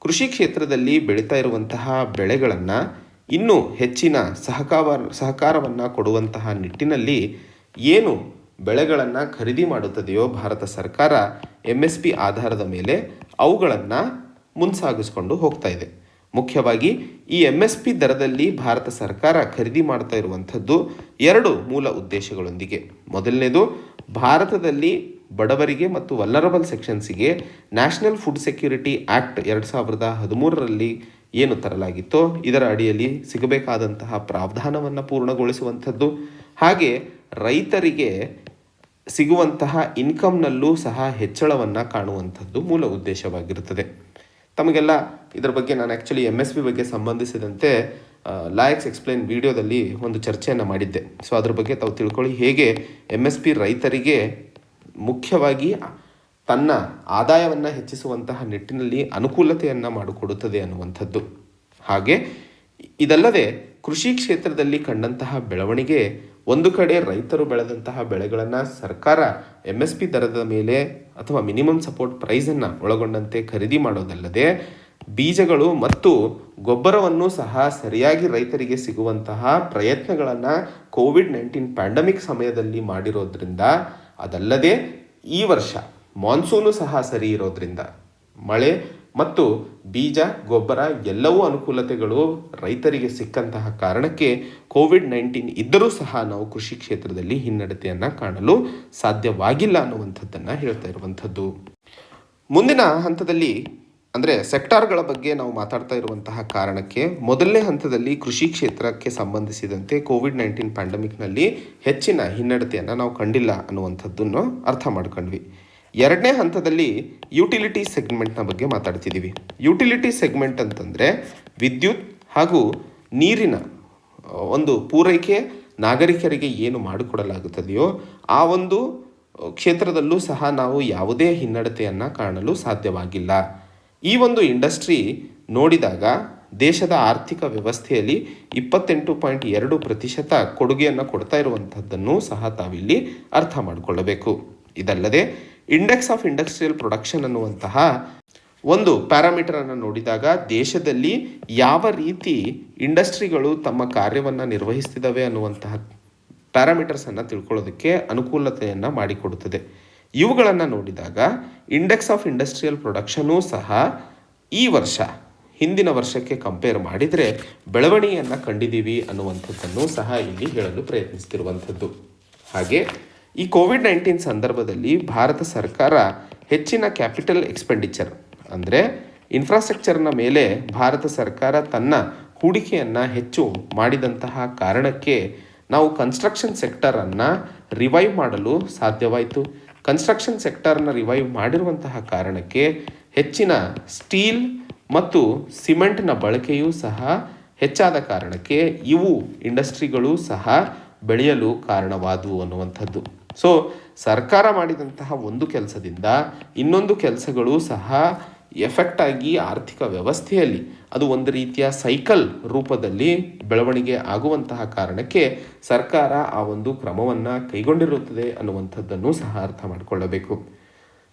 ಕೃಷಿ ಕ್ಷೇತ್ರದಲ್ಲಿ ಬೆಳೀತಾ ಇರುವಂತಹ ಬೆಳೆಗಳನ್ನು ಇನ್ನೂ ಹೆಚ್ಚಿನ ಸಹಕಾರವನ್ನು ಕೊಡುವಂತಹ ನಿಟ್ಟಿನಲ್ಲಿ ಏನು ಬೆಳೆಗಳನ್ನು ಖರೀದಿ ಮಾಡುತ್ತದೆಯೋ ಭಾರತ ಸರ್ಕಾರ MSP ಆಧಾರದ ಮೇಲೆ ಅವುಗಳನ್ನು ಮುಂಸಾಗಿಸ್ಕೊಂಡು ಹೋಗ್ತಾ ಇದೆ. ಮುಖ್ಯವಾಗಿ ಈ MSP ದರದಲ್ಲಿ ಭಾರತ ಸರ್ಕಾರ ಖರೀದಿ ಮಾಡ್ತಾ ಇರುವಂಥದ್ದು 2 ಮೂಲ ಉದ್ದೇಶಗಳೊಂದಿಗೆ. ಮೊದಲನೇದು, ಭಾರತದಲ್ಲಿ ಬಡವರಿಗೆ ಮತ್ತು ವಲ್ನರಬಲ್ ಸೆಕ್ಷನ್ಸಿಗೆ ನ್ಯಾಷನಲ್ ಫುಡ್ ಸೆಕ್ಯೂರಿಟಿ ಆ್ಯಕ್ಟ್ 2013ರಲ್ಲಿ ಏನು ತರಲಾಗಿತ್ತೋ ಇದರ ಅಡಿಯಲ್ಲಿ ಸಿಗಬೇಕಾದಂತಹ ಪ್ರಾವಧಾನವನ್ನು ಪೂರ್ಣಗೊಳಿಸುವಂಥದ್ದು, ಹಾಗೆ ರೈತರಿಗೆ ಸಿಗುವಂತಹ ಇನ್ಕಮ್ನಲ್ಲೂ ಸಹ ಹೆಚ್ಚಳವನ್ನು ಕಾಣುವಂಥದ್ದು ಮೂಲ ಉದ್ದೇಶವಾಗಿರುತ್ತದೆ. ತಮಗೆಲ್ಲ ಇದರ ಬಗ್ಗೆ ನಾನು ಆ್ಯಕ್ಚುಲಿ MSP ಬಗ್ಗೆ ಸಂಬಂಧಿಸಿದಂತೆ ಲಾಯಕ್ಸ್ ಎಕ್ಸ್ಪ್ಲೇನ್ ವಿಡಿಯೋದಲ್ಲಿ ಒಂದು ಚರ್ಚೆಯನ್ನು ಮಾಡಿದ್ದೆ. ಸೊ ಅದ್ರ ಬಗ್ಗೆ ತಾವು ತಿಳ್ಕೊಳ್ಳಿ, ಹೇಗೆ MSP ರೈತರಿಗೆ ಮುಖ್ಯವಾಗಿ ತನ್ನ ಆದಾಯವನ್ನು ಹೆಚ್ಚಿಸುವಂತಹ ನಿಟ್ಟಿನಲ್ಲಿ ಅನುಕೂಲತೆಯನ್ನು ಮಾಡಿಕೊಡುತ್ತದೆ ಅನ್ನುವಂಥದ್ದು. ಹಾಗೆ ಇದಲ್ಲದೆ ಕೃಷಿ ಕ್ಷೇತ್ರದಲ್ಲಿ ಕಂಡಂತಹ ಬೆಳವಣಿಗೆ, ಒಂದು ಕಡೆ ರೈತರು ಬೆಳೆದಂತಹ ಬೆಳೆಗಳನ್ನು ಸರ್ಕಾರ MSP ದರದ ಮೇಲೆ ಅಥವಾ ಮಿನಿಮಮ್ ಸಪೋರ್ಟ್ ಪ್ರೈಸನ್ನು ಒಳಗೊಂಡಂತೆ ಖರೀದಿ ಮಾಡೋದಲ್ಲದೆ ಬೀಜಗಳು ಮತ್ತು ಗೊಬ್ಬರವನ್ನು ಸಹ ಸರಿಯಾಗಿ ರೈತರಿಗೆ ಸಿಗುವಂತಹ ಪ್ರಯತ್ನಗಳನ್ನು ಕೋವಿಡ್-19 ಪ್ಯಾಂಡಮಿಕ್ ಸಮಯದಲ್ಲಿ ಮಾಡಿರೋದ್ರಿಂದ, ಅದಲ್ಲದೆ ಈ ವರ್ಷ ಮಾನ್ಸೂನು ಸಹ ಸರಿ ಇರೋದ್ರಿಂದ ಮಳೆ ಮತ್ತು ಬೀಜ ಗೊಬ್ಬರ ಎಲ್ಲವೂ ಅನುಕೂಲತೆಗಳು ರೈತರಿಗೆ ಸಿಕ್ಕಂತಹ ಕಾರಣಕ್ಕೆ ಕೋವಿಡ್-19 ಇದ್ದರೂ ಸಹ ನಾವು ಕೃಷಿ ಕ್ಷೇತ್ರದಲ್ಲಿ ಹಿನ್ನಡತೆಯನ್ನು ಕಾಣಲು ಸಾಧ್ಯವಾಗಿಲ್ಲ ಅನ್ನುವಂಥದ್ದನ್ನು ಹೇಳ್ತಾ ಇರುವಂಥದ್ದು. ಮುಂದಿನ ಹಂತದಲ್ಲಿ ಅಂದರೆ ಸೆಕ್ಟಾರ್ಗಳ ಬಗ್ಗೆ ನಾವು ಮಾತಾಡ್ತಾ ಇರುವಂತಹ ಕಾರಣಕ್ಕೆ ಮೊದಲನೇ ಹಂತದಲ್ಲಿ ಕೃಷಿ ಕ್ಷೇತ್ರಕ್ಕೆ ಸಂಬಂಧಿಸಿದಂತೆ ಕೋವಿಡ್-19 ಪ್ಯಾಂಡಮಿಕ್ನಲ್ಲಿ ಹೆಚ್ಚಿನ ಹಿನ್ನಡತೆಯನ್ನು ನಾವು ಕಂಡಿಲ್ಲ ಅನ್ನುವಂಥದ್ದನ್ನು ಅರ್ಥ ಮಾಡ್ಕೊಂಡ್ವಿ. ಎರಡನೇ ಹಂತದಲ್ಲಿ ಯುಟಿಲಿಟಿ ಸೆಗ್ಮೆಂಟ್ನ ಬಗ್ಗೆ ಮಾತಾಡ್ತಿದ್ದೀವಿ. ಯುಟಿಲಿಟಿ ಸೆಗ್ಮೆಂಟ್ ಅಂತಂದರೆ ವಿದ್ಯುತ್ ಹಾಗೂ ನೀರಿನ ಒಂದು ಪೂರೈಕೆ ನಾಗರಿಕರಿಗೆ ಏನು ಮಾಡಿಕೊಡಲಾಗುತ್ತದೆಯೋ ಆ ಒಂದು ಕ್ಷೇತ್ರದಲ್ಲೂ ಸಹ ನಾವು ಯಾವುದೇ ಹಿನ್ನಡತೆಯನ್ನು ಕಾಣಲು ಸಾಧ್ಯವಾಗಿಲ್ಲ. ಈ ಒಂದು ಇಂಡಸ್ಟ್ರಿ ನೋಡಿದಾಗ ದೇಶದ ಆರ್ಥಿಕ ವ್ಯವಸ್ಥೆಯಲ್ಲಿ 28.2% ಕೊಡುಗೆಯನ್ನು ಕೊಡ್ತಾ ಇರುವಂಥದ್ದನ್ನು ಸಹ ತಾವಿಲ್ಲಿ ಅರ್ಥ ಮಾಡಿಕೊಳ್ಳಬೇಕು. ಇದಲ್ಲದೆ ಇಂಡೆಕ್ಸ್ ಆಫ್ ಇಂಡಸ್ಟ್ರಿಯಲ್ ಪ್ರೊಡಕ್ಷನ್ ಅನ್ನುವಂತಹ ಒಂದು ಪ್ಯಾರಾಮೀಟರನ್ನು ನೋಡಿದಾಗ ದೇಶದಲ್ಲಿ ಯಾವ ರೀತಿ ಇಂಡಸ್ಟ್ರಿಗಳು ತಮ್ಮ ಕಾರ್ಯವನ್ನು ನಿರ್ವಹಿಸ್ತಿದ್ದಾವೆ ಅನ್ನುವಂತಹ ಪ್ಯಾರಾಮೀಟರ್ಸನ್ನು ತಿಳ್ಕೊಳ್ಳೋದಕ್ಕೆ ಅನುಕೂಲತೆಯನ್ನು ಮಾಡಿಕೊಡುತ್ತದೆ. ಇವುಗಳನ್ನು ನೋಡಿದಾಗ ಇಂಡೆಕ್ಸ್ ಆಫ್ ಇಂಡಸ್ಟ್ರಿಯಲ್ ಪ್ರೊಡಕ್ಷನೂ ಸಹ ಈ ವರ್ಷ ಹಿಂದಿನ ವರ್ಷಕ್ಕೆ ಕಂಪೇರ್ ಮಾಡಿದರೆ ಬೆಳವಣಿಗೆಯನ್ನು ಕಂಡಿದ್ದೀವಿ ಅನ್ನುವಂಥದ್ದನ್ನು ಸಹ ಇಲ್ಲಿ ಹೇಳಲು ಪ್ರಯತ್ನಿಸ್ತಿರುವಂಥದ್ದು. ಹಾಗೆ ಈ ಕೋವಿಡ್-19 ಸಂದರ್ಭದಲ್ಲಿ ಭಾರತ ಸರ್ಕಾರ ಹೆಚ್ಚಿನ ಕ್ಯಾಪಿಟಲ್ ಎಕ್ಸ್ಪೆಂಡಿಚರ್ ಅಂದರೆ ಇನ್ಫ್ರಾಸ್ಟ್ರಕ್ಚರ್ನ ಮೇಲೆ ಭಾರತ ಸರ್ಕಾರ ತನ್ನ ಹೂಡಿಕೆಯನ್ನು ಹೆಚ್ಚು ಮಾಡಿದಂತಹ ಕಾರಣಕ್ಕೆ ನಾವು ಕನ್ಸ್ಟ್ರಕ್ಷನ್ ಸೆಕ್ಟರನ್ನು ರಿವೈವ್ ಮಾಡಲು ಸಾಧ್ಯವಾಯಿತು. ಕನ್ಸ್ಟ್ರಕ್ಷನ್ ಸೆಕ್ಟರ್ನ ರಿವೈವ್ ಮಾಡಿರುವಂತಹ ಕಾರಣಕ್ಕೆ ಹೆಚ್ಚಿನ ಸ್ಟೀಲ್ ಮತ್ತು ಸಿಮೆಂಟ್ನ ಬಳಕೆಯೂ ಸಹ ಹೆಚ್ಚಾದ ಕಾರಣಕ್ಕೆ ಇವು ಇಂಡಸ್ಟ್ರಿಗಳು ಸಹ ಬೆಳೆಯಲು ಕಾರಣವಾದವು ಅನ್ನುವಂಥದ್ದು. ಸೊ ಸರ್ಕಾರ ಮಾಡಿದಂತಹ ಒಂದು ಕೆಲಸದಿಂದ ಇನ್ನೊಂದು ಕೆಲಸಗಳು ಸಹ ಎಫೆಕ್ಟ್ ಆಗಿ ಆರ್ಥಿಕ ವ್ಯವಸ್ಥೆಯಲ್ಲಿ ಅದು ಒಂದು ರೀತಿಯ ಸೈಕಲ್ ರೂಪದಲ್ಲಿ ಬೆಳವಣಿಗೆ ಆಗುವಂತಹ ಕಾರಣಕ್ಕೆ ಸರ್ಕಾರ ಆ ಒಂದು ಕ್ರಮವನ್ನು ಕೈಗೊಂಡಿರುತ್ತದೆ ಅನ್ನುವಂಥದ್ದನ್ನು ಸಹ ಅರ್ಥ ಮಾಡಿಕೊಳ್ಳಬೇಕು.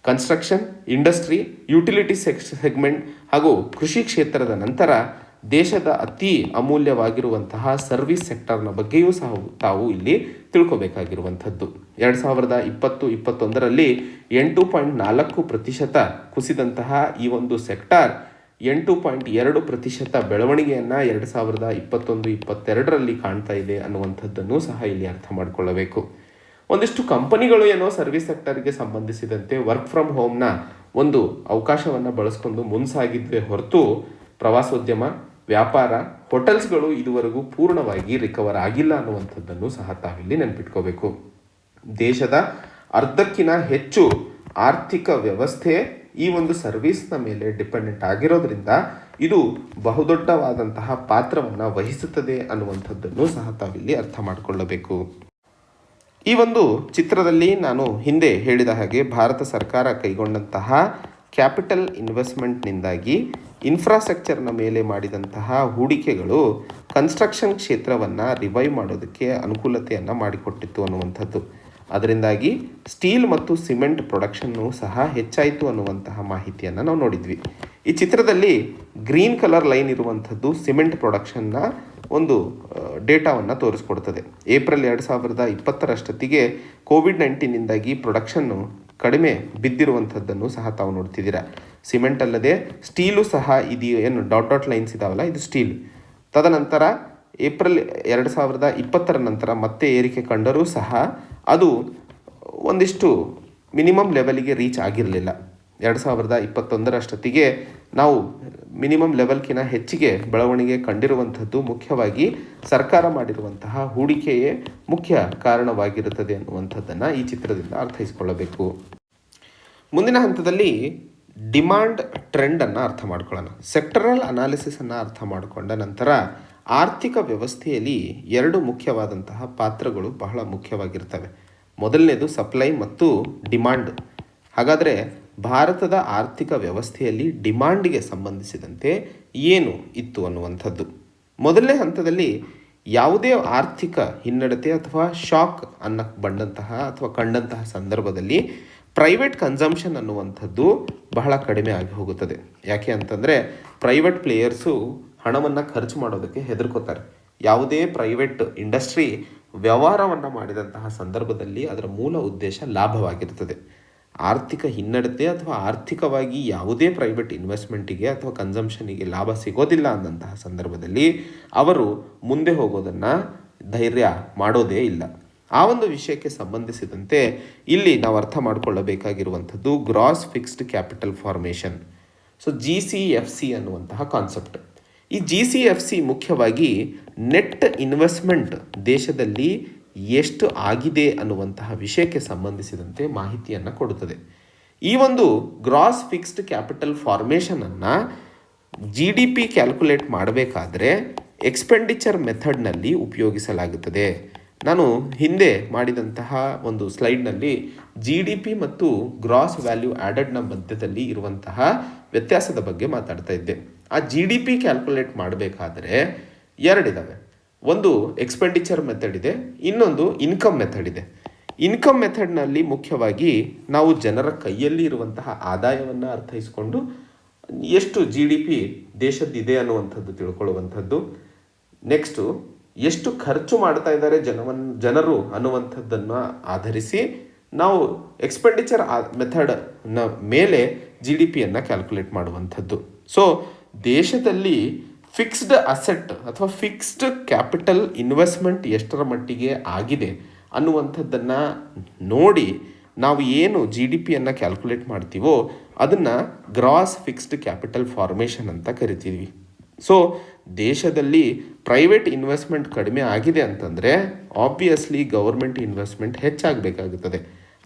ಕನ್ಸ್ಟ್ರಕ್ಷನ್, ಇಂಡಸ್ಟ್ರಿ, ಯುಟಿಲಿಟಿ ಸೆಗ್ಮೆಂಟ್ ಹಾಗೂ ಕೃಷಿ ಕ್ಷೇತ್ರದ ನಂತರ ದೇಶದ ಅತಿ ಅಮೂಲ್ಯವಾಗಿರುವಂತಹ ಸರ್ವಿಸ್ ಸೆಕ್ಟರ್ನ ಬಗ್ಗೆಯೂ ಸಹ ತಾವು ಇಲ್ಲಿ ತಿಳ್ಕೊಬೇಕಾಗಿರುವಂಥದ್ದು. 2020-21ರಲ್ಲಿ 8.4% ಕುಸಿದಂತಹ ಈ ಒಂದು ಸೆಕ್ಟಾರ್ 8.2% ಬೆಳವಣಿಗೆಯನ್ನು 2021-22ರಲ್ಲಿ ಕಾಣ್ತಾ ಇದೆ ಅನ್ನುವಂಥದ್ದನ್ನು ಸಹ ಇಲ್ಲಿ ಅರ್ಥ ಮಾಡಿಕೊಳ್ಳಬೇಕು. ಒಂದಿಷ್ಟು ಕಂಪನಿಗಳು ಏನೋ ಸರ್ವಿಸ್ ಸೆಕ್ಟರ್ಗೆ ಸಂಬಂಧಿಸಿದಂತೆ ವರ್ಕ್ ಫ್ರಮ್ ಹೋಮ್ನ ಒಂದು ಅವಕಾಶವನ್ನು ಬಳಸ್ಕೊಂಡು ಮುಂಸಾಗಿದ್ವೇ ಹೊರತು ಪ್ರವಾಸೋದ್ಯಮ, ವ್ಯಾಪಾರ, ಹೋಟೆಲ್ಸ್ಗಳು ಇದುವರೆಗೂ ಪೂರ್ಣವಾಗಿ ರಿಕವರ್ ಆಗಿಲ್ಲ ಅನ್ನುವಂಥದ್ದನ್ನು ಸಹ ತಾವಿಲ್ಲಿ ನೆನಪಿಟ್ಕೋಬೇಕು. ದೇಶದ ಅರ್ಧಕ್ಕಿಂತ ಹೆಚ್ಚು ಆರ್ಥಿಕ ವ್ಯವಸ್ಥೆ ಈ ಒಂದು ಸರ್ವಿಸ್ನ ಮೇಲೆ ಡಿಪೆಂಡೆಂಟ್ ಆಗಿರೋದ್ರಿಂದ ಇದು ಬಹುದೊಡ್ಡವಾದಂತಹ ಪಾತ್ರವನ್ನು ವಹಿಸುತ್ತದೆ ಅನ್ನುವಂಥದ್ದನ್ನು ಸಹ ತಾವಿಲ್ಲಿ ಅರ್ಥ ಮಾಡಿಕೊಳ್ಳಬೇಕು. ಈ ಒಂದು ಚಿತ್ರದಲ್ಲಿ ನಾನು ಹಿಂದೆ ಹೇಳಿದ ಹಾಗೆ ಭಾರತ ಸರ್ಕಾರ ಕೈಗೊಂಡಂತಹ ಕ್ಯಾಪಿಟಲ್ ಇನ್ವೆಸ್ಟ್ಮೆಂಟ್ನಿಂದಾಗಿ ಇನ್ಫ್ರಾಸ್ಟ್ರಕ್ಚರ್ನ ಮೇಲೆ ಮಾಡಿದಂತಹ ಹೂಡಿಕೆಗಳು ಕನ್ಸ್ಟ್ರಕ್ಷನ್ ಕ್ಷೇತ್ರವನ್ನು ರಿವೈವ್ ಮಾಡೋದಕ್ಕೆ ಅನುಕೂಲತೆಯನ್ನು ಮಾಡಿಕೊಟ್ಟಿತ್ತು ಅನ್ನುವಂಥದ್ದು. ಅದರಿಂದಾಗಿ ಸ್ಟೀಲ್ ಮತ್ತು ಸಿಮೆಂಟ್ ಪ್ರೊಡಕ್ಷನ್ನು ಸಹ ಹೆಚ್ಚಾಯಿತು ಅನ್ನುವಂತಹ ಮಾಹಿತಿಯನ್ನು ನಾವು ನೋಡಿದ್ವಿ. ಈ ಚಿತ್ರದಲ್ಲಿ ಗ್ರೀನ್ ಕಲರ್ ಲೈನ್ ಇರುವಂಥದ್ದು ಸಿಮೆಂಟ್ ಪ್ರೊಡಕ್ಷನ್ನ ಒಂದು ಡೇಟಾವನ್ನು ತೋರಿಸ್ಕೊಡ್ತದೆ. ಏಪ್ರಿಲ್ 2020 ಕೋವಿಡ್-19 ಪ್ರೊಡಕ್ಷನ್ನು ಕಡಿಮೆ ಬಿದ್ದಿರುವಂಥದ್ದನ್ನು ಸಹ ತಾವು ನೋಡ್ತಿದ್ದೀರಾ. ಸಿಮೆಂಟ್ ಅಲ್ಲದೆ ಸ್ಟೀಲು ಸಹ ಇದು ಏನು ಡಾಟ್ ಲೈನ್ಸ್ ಇದಾವಲ್ಲ, ಇದು ಸ್ಟೀಲ್. ತದನಂತರ ಏಪ್ರಿಲ್ 2020 ನಂತರ ಮತ್ತೆ ಏರಿಕೆ ಕಂಡರೂ ಸಹ ಅದು ಒಂದಿಷ್ಟು ಮಿನಿಮಮ್ ಲೆವೆಲಿಗೆ ರೀಚ್ ಆಗಿರಲಿಲ್ಲ. 2021 ನಾವು ಮಿನಿಮಮ್ ಲೆವೆಲ್ಕಿಂತ ಹೆಚ್ಚಿಗೆ ಬೆಳವಣಿಗೆ ಕಂಡಿರುವಂಥದ್ದು ಮುಖ್ಯವಾಗಿ ಸರ್ಕಾರ ಮಾಡಿರುವಂತಹ ಹೂಡಿಕೆಯೇ ಮುಖ್ಯ ಕಾರಣವಾಗಿರುತ್ತದೆ ಅನ್ನುವಂಥದ್ದನ್ನು ಈ ಚಿತ್ರದಿಂದ ಅರ್ಥೈಸಿಕೊಳ್ಳಬೇಕು. ಮುಂದಿನ ಹಂತದಲ್ಲಿ ಡಿಮಾಂಡ್ ಟ್ರೆಂಡನ್ನು ಅರ್ಥ ಮಾಡ್ಕೊಳ್ಳೋಣ. ಸೆಕ್ಟರಲ್ ಅನಾಲಿಸಿಸನ್ನು ಅರ್ಥ ಮಾಡಿಕೊಂಡ ನಂತರ ಆರ್ಥಿಕ ವ್ಯವಸ್ಥೆಯಲ್ಲಿ ಎರಡು ಮುಖ್ಯವಾದಂತಹ ಪಾತ್ರಗಳು ಬಹಳ ಮುಖ್ಯವಾಗಿರ್ತವೆ. ಮೊದಲನೇದು ಸಪ್ಲೈ ಮತ್ತು ಡಿಮಾಂಡ್. ಹಾಗಾದರೆ ಭಾರತದ ಆರ್ಥಿಕ ವ್ಯವಸ್ಥೆಯಲ್ಲಿ ಡಿಮಾಂಡಿಗೆ ಸಂಬಂಧಿಸಿದಂತೆ ಏನು ಇತ್ತು ಅನ್ನುವಂಥದ್ದು. ಮೊದಲನೇ ಹಂತದಲ್ಲಿ ಯಾವುದೇ ಆರ್ಥಿಕ ಹಿನ್ನಡತೆ ಅಥವಾ ಶಾಕ್ ಬಂದಂತಹ ಅಥವಾ ಕಂಡಂತಹ ಸಂದರ್ಭದಲ್ಲಿ ಪ್ರೈವೇಟ್ ಕನ್ಸಂಪ್ಷನ್ ಅನ್ನುವಂಥದ್ದು ಬಹಳ ಕಡಿಮೆ ಆಗಿ ಹೋಗುತ್ತದೆ. ಯಾಕೆ ಅಂತಂದರೆ ಪ್ರೈವೇಟ್ ಪ್ಲೇಯರ್ಸು ಹಣವನ್ನು ಖರ್ಚು ಮಾಡೋದಕ್ಕೆ ಹೆದರ್ಕೋತಾರೆ. ಯಾವುದೇ ಪ್ರೈವೇಟ್ ಇಂಡಸ್ಟ್ರಿ ವ್ಯವಹಾರವನ್ನು ಮಾಡಿದಂತಹ ಸಂದರ್ಭದಲ್ಲಿ ಅದರ ಮೂಲ ಉದ್ದೇಶ ಲಾಭವಾಗಿರ್ತದೆ. ಆರ್ಥಿಕ ಹಿನ್ನಡತೆ ಅಥವಾ ಆರ್ಥಿಕವಾಗಿ ಯಾವುದೇ ಪ್ರೈವೇಟ್ ಇನ್ವೆಸ್ಟ್ಮೆಂಟಿಗೆ ಅಥವಾ ಕನ್ಸಂಪ್ಷನಿಗೆ ಲಾಭ ಸಿಗೋದಿಲ್ಲ ಅಂದಂತಹ ಸಂದರ್ಭದಲ್ಲಿ ಅವರು ಮುಂದೆ ಹೋಗೋದನ್ನು ಧೈರ್ಯ ಮಾಡೋದೇ ಇಲ್ಲ. ಆ ಒಂದು ವಿಷಯಕ್ಕೆ ಸಂಬಂಧಿಸಿದಂತೆ ಇಲ್ಲಿ ನಾವು ಅರ್ಥ ಮಾಡಿಕೊಳ್ಳಬೇಕಾಗಿರುವಂಥದ್ದು gross fixed capital formation. So GCFC ಅನ್ನುವಂತಹ ಕಾನ್ಸೆಪ್ಟ್. ಈ GCFC ಮುಖ್ಯವಾಗಿ ನೆಟ್ ಇನ್ವೆಸ್ಟ್ಮೆಂಟ್ ದೇಶದಲ್ಲಿ ಎಷ್ಟು ಆಗಿದೆ ಅನ್ನುವಂತಹ ವಿಷಯಕ್ಕೆ ಸಂಬಂಧಿಸಿದಂತೆ ಮಾಹಿತಿಯನ್ನು ಕೊಡುತ್ತದೆ. ಈ ಒಂದು ಗ್ರಾಸ್ ಫಿಕ್ಸ್ಡ್ ಕ್ಯಾಪಿಟಲ್ ಫಾರ್ಮೇಷನನ್ನು GDP ಕ್ಯಾಲ್ಕುಲೇಟ್ ಮಾಡಬೇಕಾದ್ರೆ ಎಕ್ಸ್ಪೆಂಡಿಚರ್ ಮೆಥಡ್ನಲ್ಲಿ ಉಪಯೋಗಿಸಲಾಗುತ್ತದೆ. ನಾನು ಹಿಂದೆ ಮಾಡಿದಂತಹ ಒಂದು ಸ್ಲೈಡ್ನಲ್ಲಿ GDP ಮತ್ತು ಗ್ರಾಸ್ ವ್ಯಾಲ್ಯೂ ಆ್ಯಡೆಡ್ನ ಮಧ್ಯದಲ್ಲಿ ಇರುವಂತಹ ವ್ಯತ್ಯಾಸದ ಬಗ್ಗೆ ಮಾತಾಡ್ತಾ ಇದ್ದೆ. ಆ GDP ಕ್ಯಾಲ್ಕುಲೇಟ್ ಮಾಡಬೇಕಾದ್ರೆ ಎರಡಿದ್ದಾವೆ. ಒಂದು ಎಕ್ಸ್ಪೆಂಡಿಚರ್ ಮೆಥಡ್ ಇದೆ, ಇನ್ನೊಂದು ಇನ್ಕಮ್ ಮೆಥಡ್ ಇದೆ. ಇನ್ಕಮ್ ಮೆಥಡ್ನಲ್ಲಿ ಮುಖ್ಯವಾಗಿ ನಾವು ಜನರ ಕೈಯಲ್ಲಿ ಇರುವಂತಹ ಆದಾಯವನ್ನು ಅರ್ಥೈಸಿಕೊಂಡು ಎಷ್ಟು GDP ದೇಶದ್ದಿದೆ ಅನ್ನುವಂಥದ್ದು ತಿಳ್ಕೊಳ್ಳುವಂಥದ್ದು. ನೆಕ್ಸ್ಟು ಎಷ್ಟು ಖರ್ಚು ಮಾಡ್ತಾ ಇದ್ದಾರೆ ಜನರು ಅನ್ನುವಂಥದ್ದನ್ನು ಆಧರಿಸಿ ನಾವು ಎಕ್ಸ್ಪೆಂಡಿಚರ್ ಮೆಥಡ್ನ ಮೇಲೆ GDPಯನ್ನು ಕ್ಯಾಲ್ಕುಲೇಟ್ ಮಾಡುವಂಥದ್ದು. ಸೊ ದೇಶದಲ್ಲಿ ಫಿಕ್ಸ್ಡ್ ಅಸೆಟ್ ಅಥವಾ ಫಿಕ್ಸ್ಡ್ ಕ್ಯಾಪಿಟಲ್ ಇನ್ವೆಸ್ಟ್ಮೆಂಟ್ ಎಷ್ಟರ ಮಟ್ಟಿಗೆ ಆಗಿದೆ ಅನ್ನುವಂಥದ್ದನ್ನು ನೋಡಿ ನಾವು ಏನು GDPಯನ್ನು ಕ್ಯಾಲ್ಕುಲೇಟ್ ಮಾಡ್ತೀವೋ ಅದನ್ನು ಗ್ರಾಸ್ ಫಿಕ್ಸ್ಡ್ ಕ್ಯಾಪಿಟಲ್ ಫಾರ್ಮೇಷನ್ ಅಂತ ಕರಿತೀವಿ. ಸೊ ದೇಶದಲ್ಲಿ ಪ್ರೈವೇಟ್ ಇನ್ವೆಸ್ಟ್ಮೆಂಟ್ ಕಡಿಮೆ ಆಗಿದೆ ಅಂತಂದರೆ ಆಬ್ವಿಯಸ್ಲಿ ಗೌರ್ಮೆಂಟ್ ಇನ್ವೆಸ್ಟ್ಮೆಂಟ್ ಹೆಚ್ಚಾಗಬೇಕಾಗುತ್ತದೆ.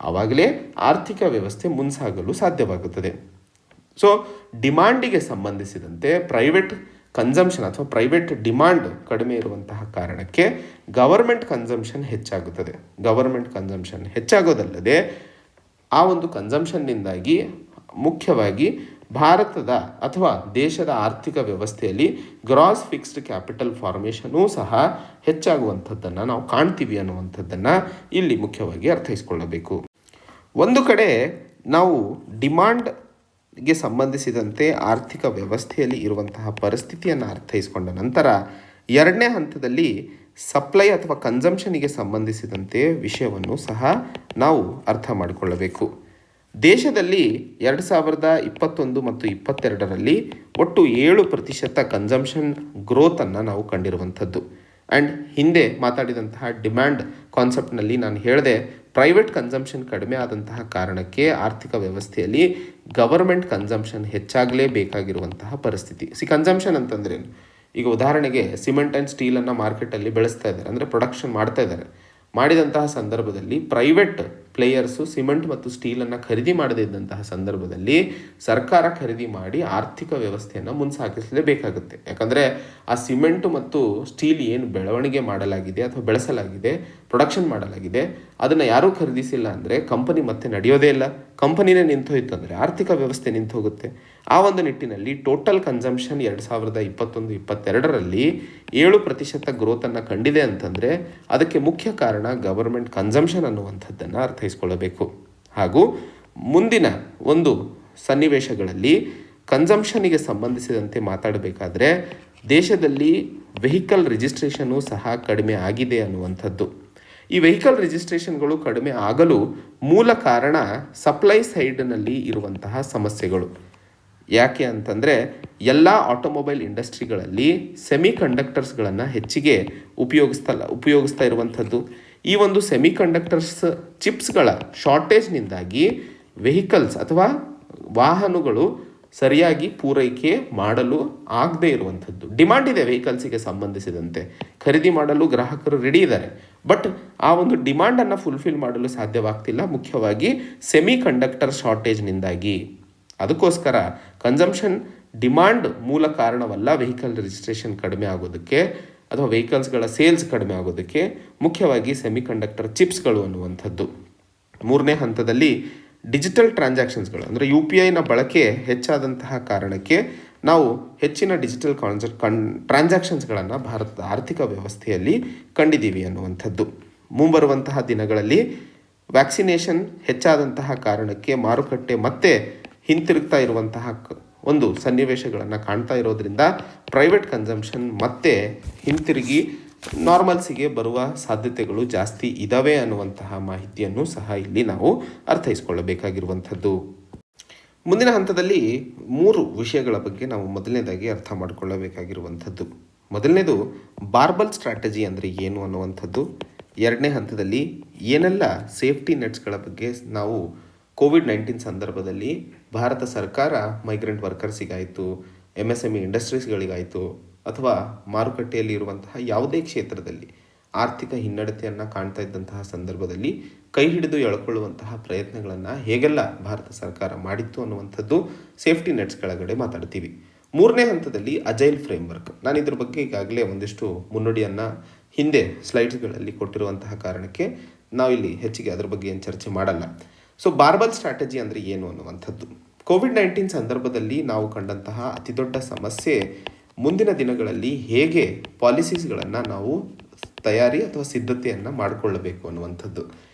ಆವಾಗಲೇ ಆರ್ಥಿಕ ವ್ಯವಸ್ಥೆ ಮುನ್ಸಾಗಲು ಸಾಧ್ಯವಾಗುತ್ತದೆ. ಸೊ ಡಿಮಾಂಡಿಗೆ ಸಂಬಂಧಿಸಿದಂತೆ ಪ್ರೈವೇಟ್ ಕನ್ಸಂಪ್ಷನ್ ಅಥವಾ ಪ್ರೈವೇಟ್ ಡಿಮಾಂಡ್ ಕಡಿಮೆ ಇರುವಂತಹ ಕಾರಣಕ್ಕೆ ಗವರ್ಮೆಂಟ್ ಕನ್ಸಂಪ್ಷನ್ ಹೆಚ್ಚಾಗುತ್ತದೆ. ಗವರ್ಮೆಂಟ್ ಕನ್ಸಂಪ್ಷನ್ ಹೆಚ್ಚಾಗೋದಲ್ಲದೆ ಆ ಒಂದು ಕನ್ಸಂಪ್ಷನ್ನಿಂದಾಗಿ ಮುಖ್ಯವಾಗಿ ಭಾರತದ ಅಥವಾ ದೇಶದ ಆರ್ಥಿಕ ವ್ಯವಸ್ಥೆಯಲ್ಲಿ ಗ್ರಾಸ್ ಫಿಕ್ಸ್ಡ್ ಕ್ಯಾಪಿಟಲ್ ಫಾರ್ಮೇಷನೂ ಸಹ ಹೆಚ್ಚಾಗುವಂಥದ್ದನ್ನು ನಾವು ಕಾಣ್ತೀವಿ ಅನ್ನುವಂಥದ್ದನ್ನು ಇಲ್ಲಿ ಮುಖ್ಯವಾಗಿ ಅರ್ಥೈಸಿಕೊಳ್ಳಬೇಕು. ಒಂದು ಕಡೆ ನಾವು ಡಿಮಾಂಡ್ಗೆ ಸಂಬಂಧಿಸಿದಂತೆ ಆರ್ಥಿಕ ವ್ಯವಸ್ಥೆಯಲ್ಲಿ ಇರುವಂತಹ ಪರಿಸ್ಥಿತಿಯನ್ನು ಅರ್ಥೈಸಿಕೊಂಡ ನಂತರ ಎರಡನೇ ಹಂತದಲ್ಲಿ ಸಪ್ಲೈ ಅಥವಾ ಕನ್ಸಂಪ್ಷನಿಗೆ ಸಂಬಂಧಿಸಿದಂತೆ ವಿಷಯವನ್ನು ಸಹ ನಾವು ಅರ್ಥ ಮಾಡಿಕೊಳ್ಳಬೇಕು. ದೇಶದಲ್ಲಿ 2021 ಮತ್ತು 2022 ಒಟ್ಟು 7% ಕನ್ಸಂಪ್ಷನ್ ಗ್ರೋತನ್ನು ನಾವು ಕಂಡಿರುವಂಥದ್ದು. ಆ್ಯಂಡ್ ಹಿಂದೆ ಮಾತಾಡಿದಂತಹ ಡಿಮ್ಯಾಂಡ್ ಕಾನ್ಸೆಪ್ಟ್ನಲ್ಲಿ ನಾನು ಹೇಳಿದೆ ಪ್ರೈವೇಟ್ ಕನ್ಸಂಪ್ಷನ್ ಕಡಿಮೆ ಆದಂತಹ ಕಾರಣಕ್ಕೆ ಆರ್ಥಿಕ ವ್ಯವಸ್ಥೆಯಲ್ಲಿ ಗವರ್ಮೆಂಟ್ ಕನ್ಸಂಪ್ಷನ್ ಹೆಚ್ಚಾಗಲೇಬೇಕಾಗಿರುವಂತಹ ಪರಿಸ್ಥಿತಿ. ಕನ್ಸಂಪ್ಷನ್ ಅಂತಂದ್ರೆ ಈಗ ಉದಾಹರಣೆಗೆ ಸಿಮೆಂಟ್ ಆ್ಯಂಡ್ ಸ್ಟೀಲನ್ನು ಮಾರ್ಕೆಟಲ್ಲಿ ಬೆಳೆಸ್ತಾ ಇದ್ದಾರೆ, ಅಂದರೆ ಪ್ರೊಡಕ್ಷನ್ ಮಾಡ್ತಾ ಇದ್ದಾರೆ. ಮಾಡಿದಂತಹ ಸಂದರ್ಭದಲ್ಲಿ ಪ್ರೈವೇಟ್ ಪ್ಲೇಯರ್ಸು ಸಿಮೆಂಟ್ ಮತ್ತು ಸ್ಟೀಲನ್ನು ಖರೀದಿ ಮಾಡದೇ ಇದ್ದಂತಹ ಸಂದರ್ಭದಲ್ಲಿ ಸರ್ಕಾರ ಖರೀದಿ ಮಾಡಿ ಆರ್ಥಿಕ ವ್ಯವಸ್ಥೆಯನ್ನು ಮುಂಸಾಗಿಸಲೇಬೇಕಾಗುತ್ತೆ. ಯಾಕಂದರೆ ಆ ಸಿಮೆಂಟು ಮತ್ತು ಸ್ಟೀಲ್ ಏನು ಬೆಳವಣಿಗೆ ಮಾಡಲಾಗಿದೆ ಅಥವಾ ಬೆಳೆಸಲಾಗಿದೆ, ಪ್ರೊಡಕ್ಷನ್ ಮಾಡಲಾಗಿದೆ, ಅದನ್ನು ಯಾರೂ ಖರೀದಿಸಿಲ್ಲ ಅಂದರೆ ಕಂಪನಿ ಮತ್ತೆ ನಡೆಯೋದೇ ಇಲ್ಲ. ಕಂಪನಿನೇ ನಿಂತೋಯ್ತು ಅಂದರೆ ಆರ್ಥಿಕ ವ್ಯವಸ್ಥೆ ನಿಂತು ಹೋಗುತ್ತೆ. ಆ ಒಂದು ನಿಟ್ಟಿನಲ್ಲಿ ಟೋಟಲ್ ಕನ್ಸಂಪ್ಷನ್ 2021-22ರಲ್ಲಿ 7% ಗ್ರೋತನ್ನು ಕಂಡಿದೆ ಅಂತಂದರೆ ಅದಕ್ಕೆ ಮುಖ್ಯ ಕಾರಣ ಗವರ್ಮೆಂಟ್ ಕನ್ಸಂಪ್ಷನ್ ಅನ್ನುವಂಥದ್ದನ್ನು ಅರ್ಥೈಸ್ಕೊಳ್ಳಬೇಕು. ಹಾಗೂ ಮುಂದಿನ ಒಂದು ಸನ್ನಿವೇಶಗಳಲ್ಲಿ ಕನ್ಸಂಪ್ಷನಿಗೆ ಸಂಬಂಧಿಸಿದಂತೆ ಮಾತಾಡಬೇಕಾದ್ರೆ ದೇಶದಲ್ಲಿ ವೆಹಿಕಲ್ ರಿಜಿಸ್ಟ್ರೇಷನು ಸಹ ಕಡಿಮೆ ಆಗಿದೆ ಅನ್ನುವಂಥದ್ದು. ಈ ವೆಹಿಕಲ್ ರಿಜಿಸ್ಟ್ರೇಷನ್ಗಳು ಕಡಿಮೆ ಆಗಲು ಮೂಲ ಕಾರಣ ಸಪ್ಲೈ ಸೈಡ್ನಲ್ಲಿ ಇರುವಂತಹ ಸಮಸ್ಯೆಗಳು. ಯಾಕೆ ಅಂತಂದರೆ ಎಲ್ಲ ಆಟೋಮೊಬೈಲ್ ಇಂಡಸ್ಟ್ರಿಗಳಲ್ಲಿ ಸೆಮಿ ಕಂಡಕ್ಟರ್ಸ್ಗಳನ್ನು ಹೆಚ್ಚಿಗೆ ಉಪಯೋಗಿಸ್ತಾ ಇರುವಂಥದ್ದು. ಈ ಒಂದು ಸೆಮಿ ಕಂಡಕ್ಟರ್ಸ್ ಚಿಪ್ಸ್ಗಳ ಶಾರ್ಟೇಜ್ನಿಂದಾಗಿ ವೆಹಿಕಲ್ಸ್ ಅಥವಾ ವಾಹನಗಳು ಸರಿಯಾಗಿ ಪೂರೈಕೆ ಮಾಡಲು ಆಗದೇ ಇರುವಂಥದ್ದು. ಡಿಮಾಂಡ್ ಇದೆ ವೆಹಿಕಲ್ಸಿಗೆ ಸಂಬಂಧಿಸಿದಂತೆ, ಖರೀದಿ ಮಾಡಲು ಗ್ರಾಹಕರು ರೆಡಿ ಇದ್ದಾರೆ, ಬಟ್ ಆ ಒಂದು ಡಿಮಾಂಡನ್ನು ಫುಲ್ಫಿಲ್ ಮಾಡಲು ಸಾಧ್ಯವಾಗ್ತಿಲ್ಲ, ಮುಖ್ಯವಾಗಿ ಸೆಮಿ ಕಂಡಕ್ಟರ್ ಶಾರ್ಟೇಜ್ನಿಂದಾಗಿ. ಅದಕ್ಕೋಸ್ಕರ ಕನ್ಸಂಪ್ಷನ್ ಡಿಮಾಂಡ್ ಮೂಲ ಕಾರಣವಲ್ಲ ವೆಹಿಕಲ್ ರಿಜಿಸ್ಟ್ರೇಷನ್ ಕಡಿಮೆ ಆಗೋದಕ್ಕೆ ಅಥವಾ ವೆಹಿಕಲ್ಸ್ಗಳ ಸೇಲ್ಸ್ ಕಡಿಮೆ ಆಗೋದಕ್ಕೆ, ಮುಖ್ಯವಾಗಿ ಸೆಮಿ ಕಂಡಕ್ಟರ್ ಚಿಪ್ಸ್ಗಳು ಅನ್ನುವಂಥದ್ದು. ಮೂರನೇ ಹಂತದಲ್ಲಿ ಡಿಜಿಟಲ್ ಟ್ರಾನ್ಸಾಕ್ಷನ್ಸ್ಗಳು ಅಂದರೆ UPIನ ಬಳಕೆ ಹೆಚ್ಚಾದಂತಹ ಕಾರಣಕ್ಕೆ ನಾವು ಹೆಚ್ಚಿನ ಡಿಜಿಟಲ್ ಟ್ರಾನ್ಸಾಕ್ಷನ್ಸ್ಗಳನ್ನು ಭಾರತದ ಆರ್ಥಿಕ ವ್ಯವಸ್ಥೆಯಲ್ಲಿ ಕಂಡಿದ್ದೀವಿ ಅನ್ನುವಂಥದ್ದು. ಮುಂಬರುವಂತಹ ದಿನಗಳಲ್ಲಿ ವ್ಯಾಕ್ಸಿನೇಷನ್ ಹೆಚ್ಚಾದಂತಹ ಕಾರಣಕ್ಕೆ ಮಾರುಕಟ್ಟೆ ಮತ್ತೆ ಹಿಂತಿರುಗ್ತಾ ಇರುವಂತಹ ಒಂದು ಸನ್ನಿವೇಶಗಳನ್ನು ಕಾಣ್ತಾ ಇರೋದ್ರಿಂದ ಪ್ರೈವೇಟ್ ಕನ್ಸಂಪ್ಷನ್ ಮತ್ತೆ ಹಿಂತಿರುಗಿ ನಾರ್ಮಲ್ಸಿಗೆ ಬರುವ ಸಾಧ್ಯತೆಗಳು ಜಾಸ್ತಿ ಇದ್ದಾವೆ ಅನ್ನುವಂತಹ ಮಾಹಿತಿಯನ್ನು ಸಹ ಇಲ್ಲಿ ನಾವು ಅರ್ಥೈಸ್ಕೊಳ್ಳಬೇಕಾಗಿರುವಂಥದ್ದು. ಮುಂದಿನ ಹಂತದಲ್ಲಿ 3 ವಿಷಯಗಳ ಬಗ್ಗೆ ನಾವು ಮೊದಲನೇದಾಗಿ ಅರ್ಥ ಮಾಡಿಕೊಳ್ಳಬೇಕಾಗಿರುವಂಥದ್ದು. ಮೊದಲನೇದು ಬಾರ್ಬಲ್ ಸ್ಟ್ರಾಟಜಿ ಅಂದರೆ ಏನು ಅನ್ನುವಂಥದ್ದು. ಎರಡನೇ ಹಂತದಲ್ಲಿ ಏನೆಲ್ಲ ಸೇಫ್ಟಿ ನೆಟ್ಸ್ಗಳ ಬಗ್ಗೆ ನಾವು COVID-19 ಸಂದರ್ಭದಲ್ಲಿ ಭಾರತ ಸರ್ಕಾರ ಮೈಗ್ರೆಂಟ್ ವರ್ಕರ್ಸಿಗಾಯಿತು, MSME ಇಂಡಸ್ಟ್ರೀಸ್ಗಳಿಗಾಯಿತು ಅಥವಾ ಮಾರುಕಟ್ಟೆಯಲ್ಲಿ ಇರುವಂತಹ ಯಾವುದೇ ಕ್ಷೇತ್ರದಲ್ಲಿ ಆರ್ಥಿಕ ಹಿನ್ನಡೆತೆಯನ್ನು ಕಾಣ್ತಾ ಇದ್ದಂತಹ ಸಂದರ್ಭದಲ್ಲಿ ಕೈ ಹಿಡಿದು ಎಳ್ಕೊಳ್ಳುವಂತಹ ಪ್ರಯತ್ನಗಳನ್ನು ಹೇಗೆಲ್ಲ ಭಾರತ ಸರ್ಕಾರ ಮಾಡಿತ್ತು ಅನ್ನುವಂಥದ್ದು ಸೇಫ್ಟಿ ನೆಟ್ಸ್ ಕೆಳಗಡೆ ಮಾತಾಡ್ತೀವಿ. ಮೂರನೇ ಹಂತದಲ್ಲಿ ಅಜೈಲ್ ಫ್ರೇಮ್ವರ್ಕ್. ನಾನು ಇದ್ರ ಬಗ್ಗೆ ಈಗಾಗಲೇ ಒಂದಿಷ್ಟು ಮುನ್ನುಡಿಯನ್ನು ಹಿಂದೆ ಸ್ಲೈಡ್ಸ್ಗಳಲ್ಲಿ ಕೊಟ್ಟಿರುವಂತಹ ಕಾರಣಕ್ಕೆ ನಾವಿಲ್ಲಿ ಹೆಚ್ಚಿಗೆ ಅದ್ರ ಬಗ್ಗೆ ಏನು ಚರ್ಚೆ ಮಾಡಲ್ಲ. ಸೊ ಬಾರ್ಬಲ್ ಸ್ಟ್ರಾಟಜಿ ಅಂದರೆ ಏನು ಅನ್ನುವಂಥದ್ದು. COVID-19 ಸಂದರ್ಭದಲ್ಲಿ ನಾವು ಕಂಡಂತಹ ಅತಿ ದೊಡ್ಡ ಸಮಸ್ಯೆ ಮುಂದಿನ ದಿನಗಳಲ್ಲಿ ಹೇಗೆ ಪಾಲಿಸೀಸ್ಗಳನ್ನು ನಾವು ತಯಾರಿ ಅಥವಾ ಸಿದ್ಧತೆಯನ್ನು ಮಾಡಿಕೊಳ್ಳಬೇಕು ಅನ್ನುವಂಥದ್ದು.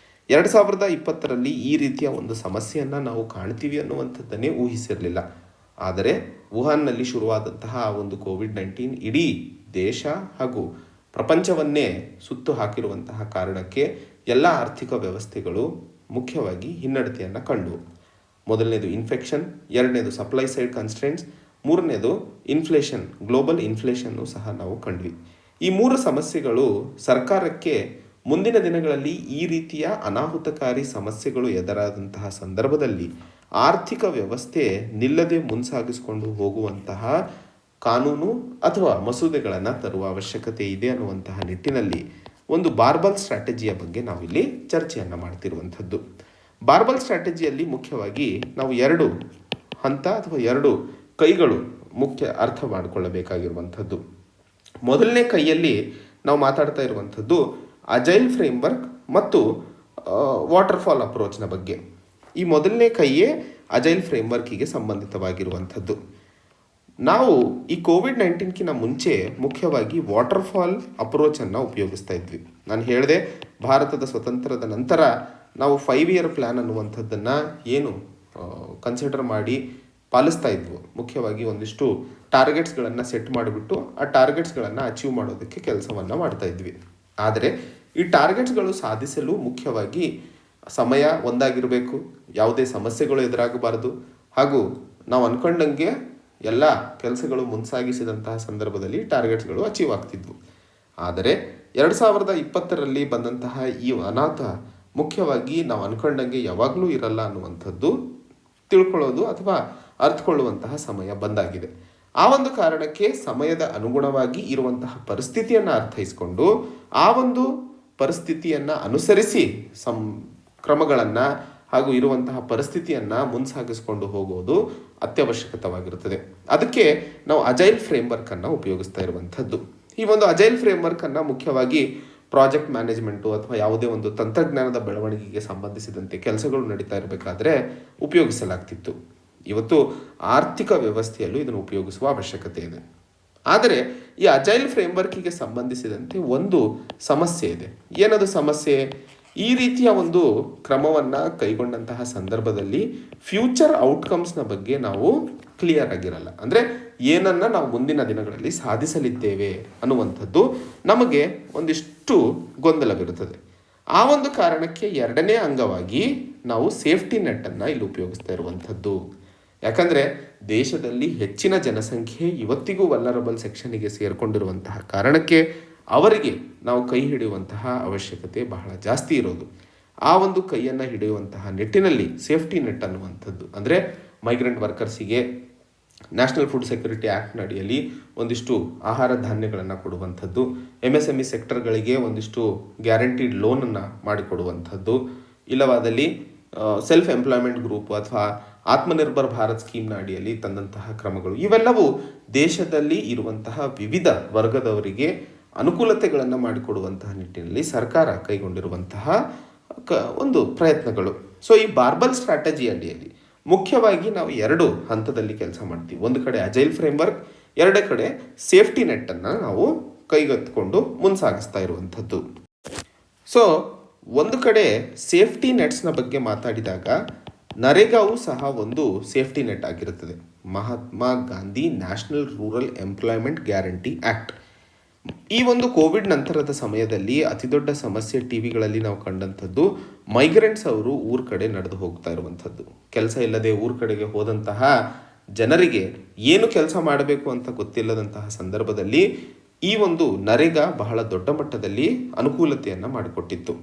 2020ರಲ್ಲಿ ಈ ರೀತಿಯ ಒಂದು ಸಮಸ್ಯೆಯನ್ನು ನಾವು ಕಾಣ್ತೀವಿ ಅನ್ನುವಂಥದ್ದನ್ನೇ ಊಹಿಸಿರಲಿಲ್ಲ. ಆದರೆ ವುಹಾನ್ನಲ್ಲಿ ಶುರುವಾದಂತಹ ಒಂದು COVID-19 ಇಡೀ ದೇಶ ಹಾಗೂ ಪ್ರಪಂಚವನ್ನೇ ಸುತ್ತು ಹಾಕಿರುವಂತಹ ಕಾರಣಕ್ಕೆ ಎಲ್ಲ ಆರ್ಥಿಕ ವ್ಯವಸ್ಥೆಗಳು ಮುಖ್ಯವಾಗಿ ಹಿನ್ನಡೆತೆಯನ್ನು ಕಂಡವು. ಮೊದಲನೇದು ಇನ್ಫೆಕ್ಷನ್, ಎರಡನೇದು ಸಪ್ಲೈ ಸೈಡ್ ಕನ್ಸ್ಟ್ರೆಂಟ್ಸ್, ಮೂರನೇದು ಇನ್ಫ್ಲೇಷನ್, ಗ್ಲೋಬಲ್ ಇನ್ಫ್ಲೇಷನ್ನು ಸಹ ನಾವು ಕಂಡ್ವಿ. ಈ 3 ಸಮಸ್ಯೆಗಳು ಸರ್ಕಾರಕ್ಕೆ ಮುಂದಿನ ದಿನಗಳಲ್ಲಿ ಈ ರೀತಿಯ ಅನಾಹುತಕಾರಿ ಸಮಸ್ಯೆಗಳು ಎದುರಾದಂತಹ ಸಂದರ್ಭದಲ್ಲಿ ಆರ್ಥಿಕ ವ್ಯವಸ್ಥೆ ನಿಲ್ಲದೆ ಮುನ್ಸಾಗಿಸಿಕೊಂಡು ಹೋಗುವಂತಹ ಕಾನೂನು ಅಥವಾ ಮಸೂದೆಗಳನ್ನು ತರುವ ಅವಶ್ಯಕತೆ ಇದೆ ಅನ್ನುವಂತಹ ನಿಟ್ಟಿನಲ್ಲಿ ಒಂದು ಬಾರ್ಬಲ್ ಸ್ಟ್ರಾಟಜಿಯ ಬಗ್ಗೆ ನಾವಿಲ್ಲಿ ಚರ್ಚೆಯನ್ನು ಮಾಡ್ತಿರುವಂಥದ್ದು. ಬಾರ್ಬಲ್ ಸ್ಟ್ರಾಟಜಿಯಲ್ಲಿ ಮುಖ್ಯವಾಗಿ ನಾವು 2 ಹಂತ ಅಥವಾ 2 ಕೈಗಳು ಮುಖ್ಯ ಅರ್ಥ ಮಾಡಿಕೊಳ್ಳಬೇಕಾಗಿರುವಂಥದ್ದು. ಮೊದಲನೇ ಕೈಯಲ್ಲಿ ನಾವು ಮಾತಾಡ್ತಾ ಇರುವಂಥದ್ದು ಅಜೈಲ್ ಫ್ರೇಮ್ವರ್ಕ್ ಮತ್ತು ವಾಟರ್ಫಾಲ್ ಅಪ್ರೋಚ್ನ ಬಗ್ಗೆ. ಈ ಮೊದಲನೇ ಕೈಯೇ ಅಜೈಲ್ ಫ್ರೇಮ್ವರ್ಕಿಗೆ ಸಂಬಂಧಿತವಾಗಿರುವಂಥದ್ದು. ನಾವು ಈ COVID-19ಕಿಂತ ಮುಂಚೆ ಮುಖ್ಯವಾಗಿ ವಾಟರ್ಫಾಲ್ ಅಪ್ರೋಚನ್ನು ಉಪಯೋಗಿಸ್ತಾ ಇದ್ವಿ. ನಾನು ಹೇಳಿದೆ, ಭಾರತದ ಸ್ವತಂತ್ರದ ನಂತರ ನಾವು 5 ಇಯರ್ ಪ್ಲ್ಯಾನ್ ಅನ್ನುವಂಥದ್ದನ್ನು ಏನು ಕನ್ಸಿಡರ್ ಮಾಡಿ ಪಾಲಿಸ್ತಾ ಇದ್ವು. ಮುಖ್ಯವಾಗಿ ಒಂದಿಷ್ಟು ಟಾರ್ಗೆಟ್ಸ್ಗಳನ್ನು ಸೆಟ್ ಮಾಡಿಬಿಟ್ಟು ಆ ಟಾರ್ಗೆಟ್ಸ್ಗಳನ್ನು ಅಚೀವ್ ಮಾಡೋದಕ್ಕೆ ಕೆಲಸವನ್ನು ಮಾಡ್ತಾ ಇದ್ವಿ. ಆದರೆ ಈ ಟಾರ್ಗೆಟ್ಸ್ಗಳು ಸಾಧಿಸಲು ಮುಖ್ಯವಾಗಿ ಸಮಯ ಒಂದಾಗಿರಬೇಕು, ಯಾವುದೇ ಸಮಸ್ಯೆಗಳು ಎದುರಾಗಬಾರದು, ಹಾಗೂ ನಾವು ಅಂದ್ಕೊಂಡಂಗೆ ಎಲ್ಲ ಕೆಲಸಗಳು ಮುನ್ಸಾಗಿಸಿದಂತಹ ಸಂದರ್ಭದಲ್ಲಿ ಟಾರ್ಗೆಟ್ಸ್ಗಳು ಅಚೀವ್ ಆಗ್ತಿದ್ವು. ಆದರೆ 2020ರಲ್ಲಿ ಬಂದಂತಹ ಈ ಅನಾಥ ಮುಖ್ಯವಾಗಿ ನಾವು ಅಂದ್ಕೊಂಡಂಗೆ ಯಾವಾಗಲೂ ಇರಲ್ಲ ಅನ್ನುವಂಥದ್ದು ತಿಳ್ಕೊಳ್ಳೋದು ಅಥವಾ ಅರ್ಥಕೊಳ್ಳುವಂತಹ ಸಮಯ ಬಂದಾಗಿದೆ. ಆ ಒಂದು ಕಾರಣಕ್ಕೆ ಸಮಯದ ಅನುಗುಣವಾಗಿ ಇರುವಂತಹ ಪರಿಸ್ಥಿತಿಯನ್ನು ಅರ್ಥೈಸಿಕೊಂಡು ಆ ಒಂದು ಪರಿಸ್ಥಿತಿಯನ್ನು ಅನುಸರಿಸಿ ಕ್ರಮಗಳನ್ನು ಹಾಗೂ ಇರುವಂತಹ ಪರಿಸ್ಥಿತಿಯನ್ನು ಮುನ್ಸಾಗಿಸ್ಕೊಂಡು ಹೋಗೋದು ಅತ್ಯವಶ್ಯಕವಾಗಿರುತ್ತದೆ. ಅದಕ್ಕೆ ನಾವು ಅಜೈಲ್ ಫ್ರೇಮ್ವರ್ಕನ್ನು ಉಪಯೋಗಿಸ್ತಾ ಇರುವಂಥದ್ದು. ಈ ಒಂದು ಅಜೈಲ್ ಫ್ರೇಮ್ವರ್ಕನ್ನು ಮುಖ್ಯವಾಗಿ ಪ್ರಾಜೆಕ್ಟ್ ಮ್ಯಾನೇಜ್ಮೆಂಟು ಅಥವಾ ಯಾವುದೇ ಒಂದು ತಂತ್ರಜ್ಞಾನದ ಬೆಳವಣಿಗೆಗೆ ಸಂಬಂಧಿಸಿದಂತೆ ಕೆಲಸಗಳು ನಡೀತಾ ಇರಬೇಕಾದ್ರೆ ಉಪಯೋಗಿಸಲಾಗ್ತಿತ್ತು. ಇವತ್ತು ಆರ್ಥಿಕ ವ್ಯವಸ್ಥೆಯಲ್ಲೂ ಇದನ್ನು ಉಪಯೋಗಿಸುವ ಅವಶ್ಯಕತೆ ಇದೆ. ಆದರೆ ಈ ಅಜೈಲ್ ಫ್ರೇಮ್ವರ್ಕಿಗೆ ಸಂಬಂಧಿಸಿದಂತೆ ಒಂದು ಸಮಸ್ಯೆ ಇದೆ. ಏನದು ಸಮಸ್ಯೆ? ಈ ರೀತಿಯ ಒಂದು ಕ್ರಮವನ್ನು ಕೈಗೊಂಡಂತಹ ಸಂದರ್ಭದಲ್ಲಿ ಫ್ಯೂಚರ್ ಔಟ್ಕಮ್ಸ್ನ ಬಗ್ಗೆ ನಾವು ಕ್ಲಿಯರ್ ಆಗಿರಲ್ಲ. ಅಂದರೆ ಏನನ್ನು ನಾವು ಮುಂದಿನ ದಿನಗಳಲ್ಲಿ ಸಾಧಿಸಲಿದ್ದೇವೆ ಅನ್ನುವಂಥದ್ದು ನಮಗೆ ಒಂದಿಷ್ಟು ಗೊಂದಲವಿರುತ್ತದೆ. ಆ ಒಂದು ಕಾರಣಕ್ಕೆ ಎರಡನೇ ಅಂಗವಾಗಿ ನಾವು ಸೇಫ್ಟಿ ನೆಟ್ಟನ್ನು ಇಲ್ಲಿ ಉಪಯೋಗಿಸ್ತಾ ಇರುವಂಥದ್ದು. ಯಾಕಂದರೆ ದೇಶದಲ್ಲಿ ಹೆಚ್ಚಿನ ಜನಸಂಖ್ಯೆ ಇವತ್ತಿಗೂ ವಲ್ನರಬಲ್ ಸೆಕ್ಷನ್ನಿಗೆ ಸೇರಿಕೊಂಡಿರುವಂತಹ ಕಾರಣಕ್ಕೆ ಅವರಿಗೆ ನಾವು ಕೈ ಹಿಡಿಯುವಂತಹ ಅವಶ್ಯಕತೆ ಬಹಳ ಜಾಸ್ತಿ ಇರೋದು. ಆ ಒಂದು ಕೈಯನ್ನು ಹಿಡಿಯುವಂತಹ ನಿಟ್ಟಿನಲ್ಲಿ ಸೇಫ್ಟಿ ನೆಟ್ ಅನ್ನುವಂಥದ್ದು ಅಂದರೆ ಮೈಗ್ರೆಂಟ್ ವರ್ಕರ್ಸಿಗೆ ನ್ಯಾಷನಲ್ ಫುಡ್ ಸೆಕ್ಯೂರಿಟಿ ಆ್ಯಕ್ಟ್ನ ಅಡಿಯಲ್ಲಿ ಒಂದಿಷ್ಟು ಆಹಾರ ಧಾನ್ಯಗಳನ್ನು ಕೊಡುವಂಥದ್ದು, MSME ಸೆಕ್ಟರ್ಗಳಿಗೆ ಒಂದಿಷ್ಟು ಗ್ಯಾರಂಟಿಡ್ ಲೋನನ್ನು ಮಾಡಿಕೊಡುವಂಥದ್ದು, ಇಲ್ಲವಾದಲ್ಲಿ ಸೆಲ್ಫ್ ಎಂಪ್ಲಾಯ್ಮೆಂಟ್ ಗ್ರೂಪ್ ಅಥವಾ ಆತ್ಮನಿರ್ಭರ್ ಭಾರತ್ ಸ್ಕೀಮ್ನ ಅಡಿಯಲ್ಲಿ ತಂದಂತಹ ಕ್ರಮಗಳು ಇವೆಲ್ಲವೂ ದೇಶದಲ್ಲಿ ಇರುವಂತಹ ವಿವಿಧ ವರ್ಗದವರಿಗೆ ಅನುಕೂಲತೆಗಳನ್ನು ಮಾಡಿಕೊಡುವಂತಹ ನಿಟ್ಟಿನಲ್ಲಿ ಸರ್ಕಾರ ಕೈಗೊಂಡಿರುವಂತಹ ಒಂದು ಪ್ರಯತ್ನಗಳು. ಸೊ ಈ ಬಾರ್ಬಲ್ ಸ್ಟ್ರಾಟಜಿ ಅಡಿಯಲ್ಲಿ ಮುಖ್ಯವಾಗಿ ನಾವು ಎರಡು ಹಂತದಲ್ಲಿ ಕೆಲಸ ಮಾಡ್ತೀವಿ. ಒಂದು ಕಡೆ ಅಜೈಲ್ ಫ್ರೇಮ್ವರ್ಕ್, ಎರಡೇ ಕಡೆ ಸೇಫ್ಟಿ ನೆಟ್ಟನ್ನು ನಾವು ಕೈಗೆತ್ತಿಕೊಂಡು ಮುನ್ಸಾಗಿಸ್ತಾ ಇರುವಂಥದ್ದು. ಸೊ ಒಂದು ಕಡೆ ಸೇಫ್ಟಿ ನೆಟ್ಸ್ನ ಬಗ್ಗೆ ಮಾತಾಡಿದಾಗ ನರೇಗಾವು ಸಹ ಒಂದು ಸೇಫ್ಟಿ ನೆಟ್ ಆಗಿರುತ್ತದೆ. Mahatma Gandhi national rural employment guarantee act. ಈ ಒಂದು ಕೋವಿಡ್ ನಂತರದ ಸಮಯದಲ್ಲಿ ಅತಿ ದೊಡ್ಡ ಸಮಸ್ಯೆ ಟಿವಿಗಳಲ್ಲಿ ನಾವು ಕಂಡಂಥದ್ದು ಮೈಗ್ರೆಂಟ್ಸ್ ಅವರು ಊರ ಕಡೆ ನಡೆದು ಹೋಗ್ತಾ ಇರುವಂಥದ್ದು. ಕೆಲಸ ಇಲ್ಲದೆ ಊರ ಕಡೆಗೆ ಹೋದಂತಹ ಜನರಿಗೆ ಏನು ಕೆಲಸ ಮಾಡಬೇಕು ಅಂತ ಗೊತ್ತಿಲ್ಲದಂತಹ ಸಂದರ್ಭದಲ್ಲಿ ಈ ಒಂದು ನರೇಗಾ ಬಹಳ ದೊಡ್ಡ ಮಟ್ಟದಲ್ಲಿ ಅನುಕೂಲತೆಯನ್ನು ಮಾಡಿಕೊಟ್ಟಿತ್ತು.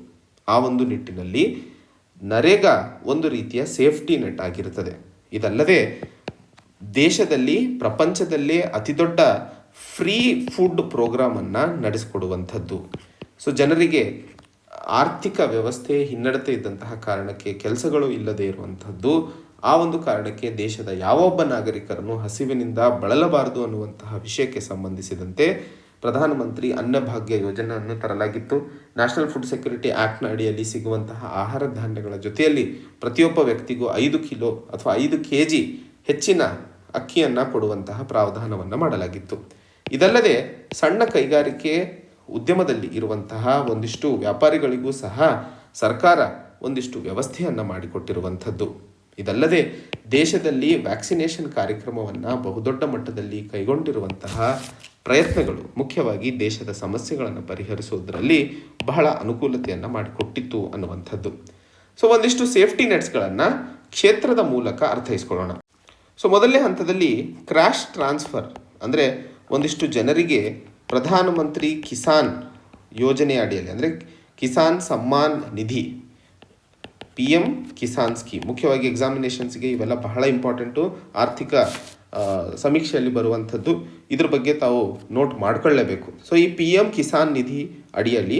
ಆ ಒಂದು ನಿಟ್ಟಿನಲ್ಲಿ ನರೇಗಾ ಒಂದು ರೀತಿಯ ಸೇಫ್ಟಿ ನೆಟ್ ಆಗಿರುತ್ತದೆ. ಇದಲ್ಲದೆ ದೇಶದಲ್ಲಿ ಪ್ರಪಂಚದಲ್ಲೇ ಅತಿ ದೊಡ್ಡ ಫ್ರೀ ಫುಡ್ ಪ್ರೋಗ್ರಾಮನ್ನು ನಡೆಸಿಕೊಡುವಂಥದ್ದು. ಸೊ ಜನರಿಗೆ ಆರ್ಥಿಕ ವ್ಯವಸ್ಥೆ ಹಿನ್ನಡತೆ ಇದ್ದಂತಹ ಕಾರಣಕ್ಕೆ ಕೆಲಸಗಳು ಇಲ್ಲದೆ ಇರುವಂಥದ್ದು, ಆ ಒಂದು ಕಾರಣಕ್ಕೆ ದೇಶದ ಯಾವೊಬ್ಬ ನಾಗರಿಕರನ್ನು ಹಸಿವಿನಿಂದ ಬಳಲಬಾರದು ಅನ್ನುವಂತಹ ವಿಷಯಕ್ಕೆ ಸಂಬಂಧಿಸಿದಂತೆ ಪ್ರಧಾನಮಂತ್ರಿ ಅನ್ನಭಾಗ್ಯ ಯೋಜನೆಯನ್ನು ತರಲಾಗಿತ್ತು. ನ್ಯಾಷನಲ್ ಫುಡ್ ಸೆಕ್ಯೂರಿಟಿ ಆ್ಯಕ್ಟ್ನ ಅಡಿಯಲ್ಲಿ ಸಿಗುವಂತಹ ಆಹಾರ ಧಾನ್ಯಗಳ ಜೊತೆಯಲ್ಲಿ ಪ್ರತಿಯೊಬ್ಬ ವ್ಯಕ್ತಿಗೂ 5 ಕಿಲೋ ಅಥವಾ 5 kg ಹೆಚ್ಚಿನ ಅಕ್ಕಿಯನ್ನು ಕೊಡುವಂತಹ ಪ್ರಾವಧಾನವನ್ನು ಮಾಡಲಾಗಿತ್ತು. ಇದಲ್ಲದೆ ಸಣ್ಣ ಕೈಗಾರಿಕೆ ಉದ್ಯಮದಲ್ಲಿ ಇರುವಂತಹ ಒಂದಿಷ್ಟು ವ್ಯಾಪಾರಿಗಳಿಗೂ ಸಹ ಸರ್ಕಾರ ಒಂದಿಷ್ಟು ವ್ಯವಸ್ಥೆಯನ್ನು ಮಾಡಿಕೊಟ್ಟಿರುವಂಥದ್ದು. ಇದಲ್ಲದೆ ದೇಶದಲ್ಲಿ ವ್ಯಾಕ್ಸಿನೇಷನ್ ಕಾರ್ಯಕ್ರಮವನ್ನು ಬಹುದೊಡ್ಡ ಮಟ್ಟದಲ್ಲಿ ಕೈಗೊಂಡಿರುವಂತಹ ಪ್ರಯತ್ನಗಳು ಮುಖ್ಯವಾಗಿ ದೇಶದ ಸಮಸ್ಯೆಗಳನ್ನು ಪರಿಹರಿಸುವುದರಲ್ಲಿ ಬಹಳ ಅನುಕೂಲತೆಯನ್ನು ಮಾಡಿಕೊಟ್ಟಿತ್ತು ಅನ್ನುವಂಥದ್ದು. ಸೊ ಒಂದಿಷ್ಟು ಸೇಫ್ಟಿ ನೆಟ್ಸ್ಗಳನ್ನು ಕ್ಷೇತ್ರದ ಮೂಲಕ ಅರ್ಥೈಸ್ಕೊಳ್ಳೋಣ. ಸೊ ಮೊದಲನೇ ಹಂತದಲ್ಲಿ ಕ್ರಾಶ್ ಟ್ರಾನ್ಸ್ಫರ್ ಅಂದರೆ ಒಂದಿಷ್ಟು ಜನರಿಗೆ ಪ್ರಧಾನಮಂತ್ರಿ ಕಿಸಾನ್ ಯೋಜನೆ ಅಡಿಯಲ್ಲಿ ಅಂದರೆ ಕಿಸಾನ್ ಸಮ್ಮಾನ್ ನಿಧಿ PM ಕಿಸಾನ್ ಸ್ಕೀಮ್, ಮುಖ್ಯವಾಗಿ ಎಕ್ಸಾಮಿನೇಷನ್ಸ್ಗೆ ಇವೆಲ್ಲ ಬಹಳ ಇಂಪಾರ್ಟೆಂಟು, ಆರ್ಥಿಕ ಸಮೀಕ್ಷೆಯಲ್ಲಿ ಬರುವಂಥದ್ದು. ಇದ್ರ ಬಗ್ಗೆ ತಾವು ನೋಟ್ ಮಾಡಿಕೊಳ್ಳಲೇಬೇಕು. ಸೊ ಈ PM ಕಿಸಾನ್ ನಿಧಿ ಅಡಿಯಲ್ಲಿ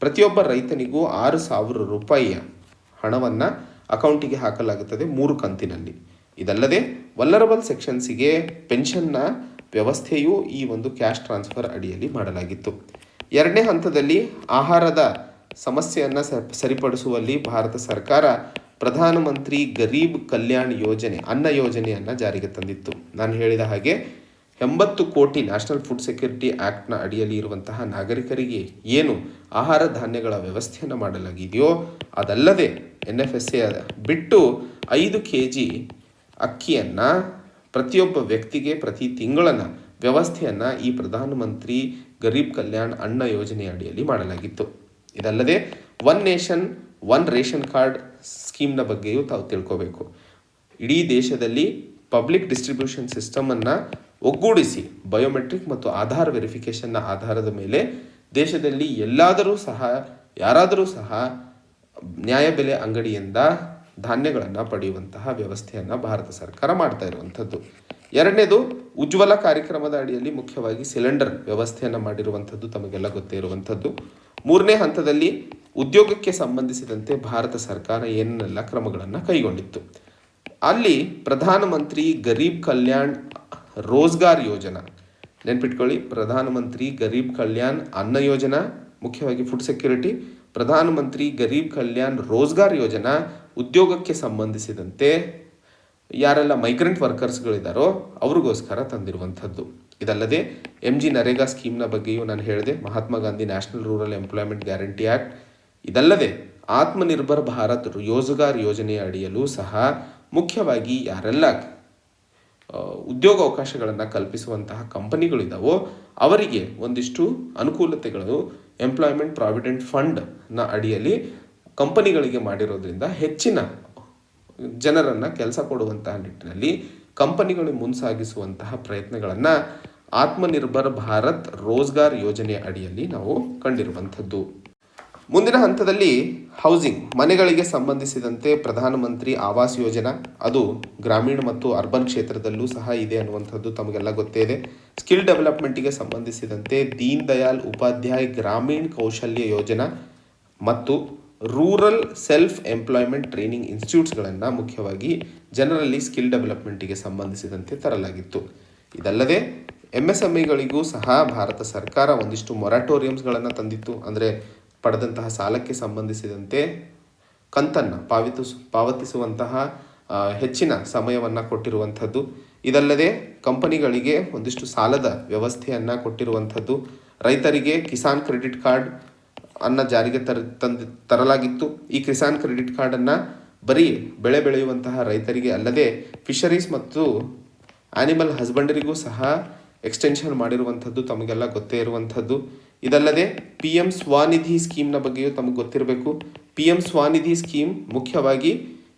ಪ್ರತಿಯೊಬ್ಬ ರೈತನಿಗೂ 6,000 ರೂಪಾಯಿಯ ಹಣವನ್ನು ಅಕೌಂಟಿಗೆ ಹಾಕಲಾಗುತ್ತದೆ 3 ಕಂತಿನಲ್ಲಿ. ಇದಲ್ಲದೆ ವಲ್ನರಬಲ್ ಸೆಕ್ಷನ್ಸಿಗೆ ಪೆನ್ಷನ್ನ ವ್ಯವಸ್ಥೆಯೂ ಈ ಒಂದು ಕ್ಯಾಶ್ ಟ್ರಾನ್ಸ್ಫರ್ ಅಡಿಯಲ್ಲಿ ಮಾಡಲಾಗಿತ್ತು. ಎರಡನೇ ಹಂತದಲ್ಲಿ ಆಹಾರದ ಸಮಸ್ಯೆಯನ್ನು ಸರಿಪಡಿಸುವಲ್ಲಿ ಭಾರತ ಸರ್ಕಾರ ಪ್ರಧಾನಮಂತ್ರಿ ಗರೀಬ್ ಕಲ್ಯಾಣ್ ಯೋಜನೆ ಅನ್ನ ಯೋಜನೆಯನ್ನು ಜಾರಿಗೆ ತಂದಿತ್ತು. ನಾನು ಹೇಳಿದ ಹಾಗೆ 80 ಕೋಟಿ ನ್ಯಾಷನಲ್ ಫುಡ್ ಸೆಕ್ಯೂರಿಟಿ ಆ್ಯಕ್ಟ್ನ ಅಡಿಯಲ್ಲಿ ಇರುವಂತಹ ನಾಗರಿಕರಿಗೆ ಏನು ಆಹಾರ ಧಾನ್ಯಗಳ ವ್ಯವಸ್ಥೆಯನ್ನು ಮಾಡಲಾಗಿದೆಯೋ ಅದಲ್ಲದೆ NFSA ಬಿಟ್ಟು 5 kg ಅಕ್ಕಿಯನ್ನು ಪ್ರತಿಯೊಬ್ಬ ವ್ಯಕ್ತಿಗೆ ಪ್ರತಿ ತಿಂಗಳನ ವ್ಯವಸ್ಥೆಯನ್ನು ಈ ಪ್ರಧಾನಮಂತ್ರಿ ಗರೀಬ್ ಕಲ್ಯಾಣ್ ಅನ್ನ ಯೋಜನೆಯ ಅಡಿಯಲ್ಲಿ ಮಾಡಲಾಗಿತ್ತು. ಇದಲ್ಲದೆ 1 ನೇಷನ್ 1 ರೇಷನ್ ಕಾರ್ಡ್ ಸ್ಕೀಮ್ನ ಬಗ್ಗೆಯೂ ತಾವು ತಿಳ್ಕೋಬೇಕು. ಇಡೀ ದೇಶದಲ್ಲಿ ಪಬ್ಲಿಕ್ ಡಿಸ್ಟ್ರಿಬ್ಯೂಷನ್ ಸಿಸ್ಟಮನ್ನು ಒಗ್ಗೂಡಿಸಿ ಬಯೋಮೆಟ್ರಿಕ್ ಮತ್ತು ಆಧಾರ್ ವೆರಿಫಿಕೇಷನ್ನ ಆಧಾರದ ಮೇಲೆ ದೇಶದಲ್ಲಿ ಯಾರಾದರೂ ಸಹ ನ್ಯಾಯಬೆಲೆ ಅಂಗಡಿಯಿಂದ ಧಾನ್ಯಗಳನ್ನು ಪಡೆಯುವಂತಹ ವ್ಯವಸ್ಥೆಯನ್ನು ಭಾರತ ಸರ್ಕಾರ ಮಾಡ್ತಾ ಇರುವಂಥದ್ದು. ಎರಡನೇದು ಉಜ್ವಲ ಕಾರ್ಯಕ್ರಮದ ಅಡಿಯಲ್ಲಿ ಮುಖ್ಯವಾಗಿ ಸಿಲಿಂಡರ್ ವ್ಯವಸ್ಥೆಯನ್ನು ಮಾಡಿರುವಂಥದ್ದು ತಮಗೆಲ್ಲ ಗೊತ್ತೇ ಇರುವಂಥದ್ದು. ಮೂರನೇ ಹಂತದಲ್ಲಿ ಉದ್ಯೋಗಕ್ಕೆ ಸಂಬಂಧಿಸಿದಂತೆ ಭಾರತ ಸರ್ಕಾರ ಏನೆಲ್ಲ ಕ್ರಮಗಳನ್ನು ಕೈಗೊಂಡಿತ್ತು. ಅಲ್ಲಿ ಪ್ರಧಾನಮಂತ್ರಿ ಗರೀಬ್ ಕಲ್ಯಾಣ್ ರೋಜ್ಗಾರ್ ಯೋಜನಾ, ನೆನ್ಪಿಟ್ಕೊಳ್ಳಿ, ಪ್ರಧಾನಮಂತ್ರಿ ಗರೀಬ್ ಕಲ್ಯಾಣ್ ಅನ್ನ ಯೋಜನಾ, ಮುಖ್ಯವಾಗಿ ಫುಡ್ ಸೆಕ್ಯೂರಿಟಿ, ಪ್ರಧಾನಮಂತ್ರಿ ಗರೀಬ್ ಕಲ್ಯಾಣ್ ರೋಜ್ಗಾರ್ ಯೋಜನಾ ಉದ್ಯೋಗಕ್ಕೆ ಸಂಬಂಧಿಸಿದಂತೆ ಯಾರೆಲ್ಲ ಮೈಗ್ರೆಂಟ್ ವರ್ಕರ್ಸ್ಗಳಿದ್ದಾರೋ ಅವ್ರಿಗೋಸ್ಕರ ತಂದಿರುವಂಥದ್ದು. ಇದಲ್ಲದೆ MG ನರೇಗಾ ಸ್ಕೀಮ್ನ ಬಗ್ಗೆಯೂ ನಾನು ಹೇಳಿದೆ, Mahatma Gandhi national rural employment guarantee act. ಇದಲ್ಲದೆ ಆತ್ಮನಿರ್ಭರ್ ಭಾರತ್ ರೋಜ್ಗಾರ್ ಯೋಜನೆಯ ಅಡಿಯಲ್ಲೂ ಸಹ ಮುಖ್ಯವಾಗಿ ಯಾರೆಲ್ಲ ಉದ್ಯೋಗಾವಕಾಶಗಳನ್ನು ಕಲ್ಪಿಸುವಂತಹ ಕಂಪನಿಗಳಿದ್ದಾವೋ ಅವರಿಗೆ ಒಂದಿಷ್ಟು ಅನುಕೂಲತೆಗಳು ಎಂಪ್ಲಾಯ್ಮೆಂಟ್ ಪ್ರಾವಿಡೆಂಟ್ ಫಂಡ್ನ ಅಡಿಯಲ್ಲಿ ಕಂಪನಿಗಳಿಗೆ ಮಾಡಿರೋದ್ರಿಂದ ಹೆಚ್ಚಿನ ಜನರನ್ನು ಕೆಲಸ ಕೊಡುವಂತಹ ನಿಟ್ಟಿನಲ್ಲಿ ಕಂಪನಿಗಳು ಮುಂಸಾಗಿಸುವಂತಹ ಪ್ರಯತ್ನಗಳನ್ನು ಆತ್ಮನಿರ್ಭರ್ ಭಾರತ್ ರೋಜ್ಗಾರ್ ಯೋಜನೆಯ ಅಡಿಯಲ್ಲಿ ನಾವು ಕಂಡಿರುವಂಥದ್ದು. ಮುಂದಿನ ಹಂತದಲ್ಲಿ ಹೌಸಿಂಗ್, ಮನೆಗಳಿಗೆ ಸಂಬಂಧಿಸಿದಂತೆ ಪ್ರಧಾನಮಂತ್ರಿ ಆವಾಸ್ ಯೋಜನಾ, ಅದು ಗ್ರಾಮೀಣ ಮತ್ತು ಅರ್ಬನ್ ಕ್ಷೇತ್ರದಲ್ಲೂ ಸಹ ಇದೆ ಅನ್ನುವಂಥದ್ದು ತಮಗೆಲ್ಲ ಗೊತ್ತೇ ಇದೆ. ಸ್ಕಿಲ್ ಡೆವಲಪ್ಮೆಂಟಿಗೆ ಸಂಬಂಧಿಸಿದಂತೆ ದೀನ್ ದಯಾಳ್ ಉಪಾಧ್ಯಾಯ ಗ್ರಾಮೀಣ ಕೌಶಲ್ಯ ಯೋಜನಾ ಮತ್ತು ರೂರಲ್ ಸೆಲ್ಫ್ ಎಂಪ್ಲಾಯ್ಮೆಂಟ್ ಟ್ರೈನಿಂಗ್ ಇನ್ಸ್ಟಿಟ್ಯೂಟ್ಸ್ಗಳನ್ನು ಮುಖ್ಯವಾಗಿ ಜನರಲ್ಲಿ ಸ್ಕಿಲ್ ಡೆವಲಪ್ಮೆಂಟಿಗೆ ಸಂಬಂಧಿಸಿದಂತೆ ತರಲಾಗಿತ್ತು. ಇದಲ್ಲದೆ MSMEಗಳಿಗೂ ಸಹ ಭಾರತ ಸರ್ಕಾರ ಒಂದಿಷ್ಟು ಮೊರಾಟೋರಿಯಮ್ಸ್ಗಳನ್ನು ತಂದಿತ್ತು. ಅಂದರೆ ಪಡೆದಂತಹ ಸಾಲಕ್ಕೆ ಸಂಬಂಧಿಸಿದಂತೆ ಕಂತನ್ನು ಪಾವತಿಸುವಂತಹ ಹೆಚ್ಚಿನ ಸಮಯವನ್ನು ಕೊಟ್ಟಿರುವಂಥದ್ದು. ಇದಲ್ಲದೆ ಕಂಪನಿಗಳಿಗೆ ಒಂದಿಷ್ಟು ಸಾಲದ ವ್ಯವಸ್ಥೆಯನ್ನು ಕೊಟ್ಟಿರುವಂಥದ್ದು. ರೈತರಿಗೆ ಕಿಸಾನ್ ಕ್ರೆಡಿಟ್ ಕಾರ್ಡ್ ಅನ್ನು ಜಾರಿಗೆ ತರಲಾಗಿತ್ತು. ಈ ಕಿಸಾನ್ ಕ್ರೆಡಿಟ್ ಕಾರ್ಡನ್ನು ಬರೀ ಬೆಳೆ ಬೆಳೆಯುವಂತಹ ರೈತರಿಗೆ ಅಲ್ಲದೆ ಫಿಶರೀಸ್ ಮತ್ತು ಆನಿಮಲ್ ಹಸ್ಬೆಂಡರಿಗೂ ಸಹ ಎಕ್ಸ್ಟೆನ್ಷನ್ ಮಾಡಿರುವಂಥದ್ದು ತಮಗೆಲ್ಲ ಗೊತ್ತೇ ಇರುವಂಥದ್ದು. ಇದಲ್ಲದೆ PM ಸ್ವನಿಧಿ ಸ್ಕೀಮ್ನ ಬಗ್ಗೆಯೂ ತಮಗೆ ಗೊತ್ತಿರಬೇಕು. PM ಸ್ವನಿಧಿ ಸ್ಕೀಮ್ ಮುಖ್ಯವಾಗಿ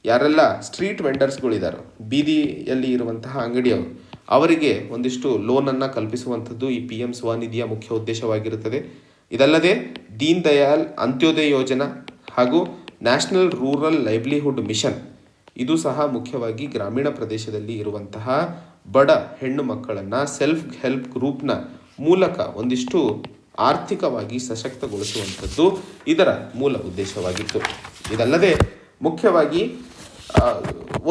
ಯಾರೆಲ್ಲ ಸ್ಟ್ರೀಟ್ ವೆಂಡರ್ಸ್ಗಳಿದ್ದಾರೋ, ಬೀದಿಯಲ್ಲಿ ಇರುವಂತಹ ಅಂಗಡಿಯವರು, ಅವರಿಗೆ ಒಂದಿಷ್ಟು ಲೋನನ್ನು ಕಲ್ಪಿಸುವಂಥದ್ದು ಈ PM ಸ್ವನಿಧಿಯ ಮುಖ್ಯ ಉದ್ದೇಶವಾಗಿರುತ್ತದೆ. ಇದಲ್ಲದೆ ದೀನ್ ದಯಾಳ್ ಅಂತ್ಯೋದಯ ಯೋಜನಾ ಹಾಗೂ ನ್ಯಾಷನಲ್ ರೂರಲ್ ಲೈವ್ಲಿಹುಡ್ ಮಿಷನ್, ಇದು ಸಹ ಮುಖ್ಯವಾಗಿ ಗ್ರಾಮೀಣ ಪ್ರದೇಶದಲ್ಲಿ ಇರುವಂತಹ ಬಡ ಹೆಣ್ಣು ಮಕ್ಕಳನ್ನು ಸೆಲ್ಫ್ ಹೆಲ್ಪ್ ಗ್ರೂಪ್ನ ಮೂಲಕ ಒಂದಿಷ್ಟು ಆರ್ಥಿಕವಾಗಿ ಸಶಕ್ತಗೊಳಿಸುವಂಥದ್ದು ಇದರ ಮೂಲ ಉದ್ದೇಶವಾಗಿತ್ತು. ಇದಲ್ಲದೆ ಮುಖ್ಯವಾಗಿ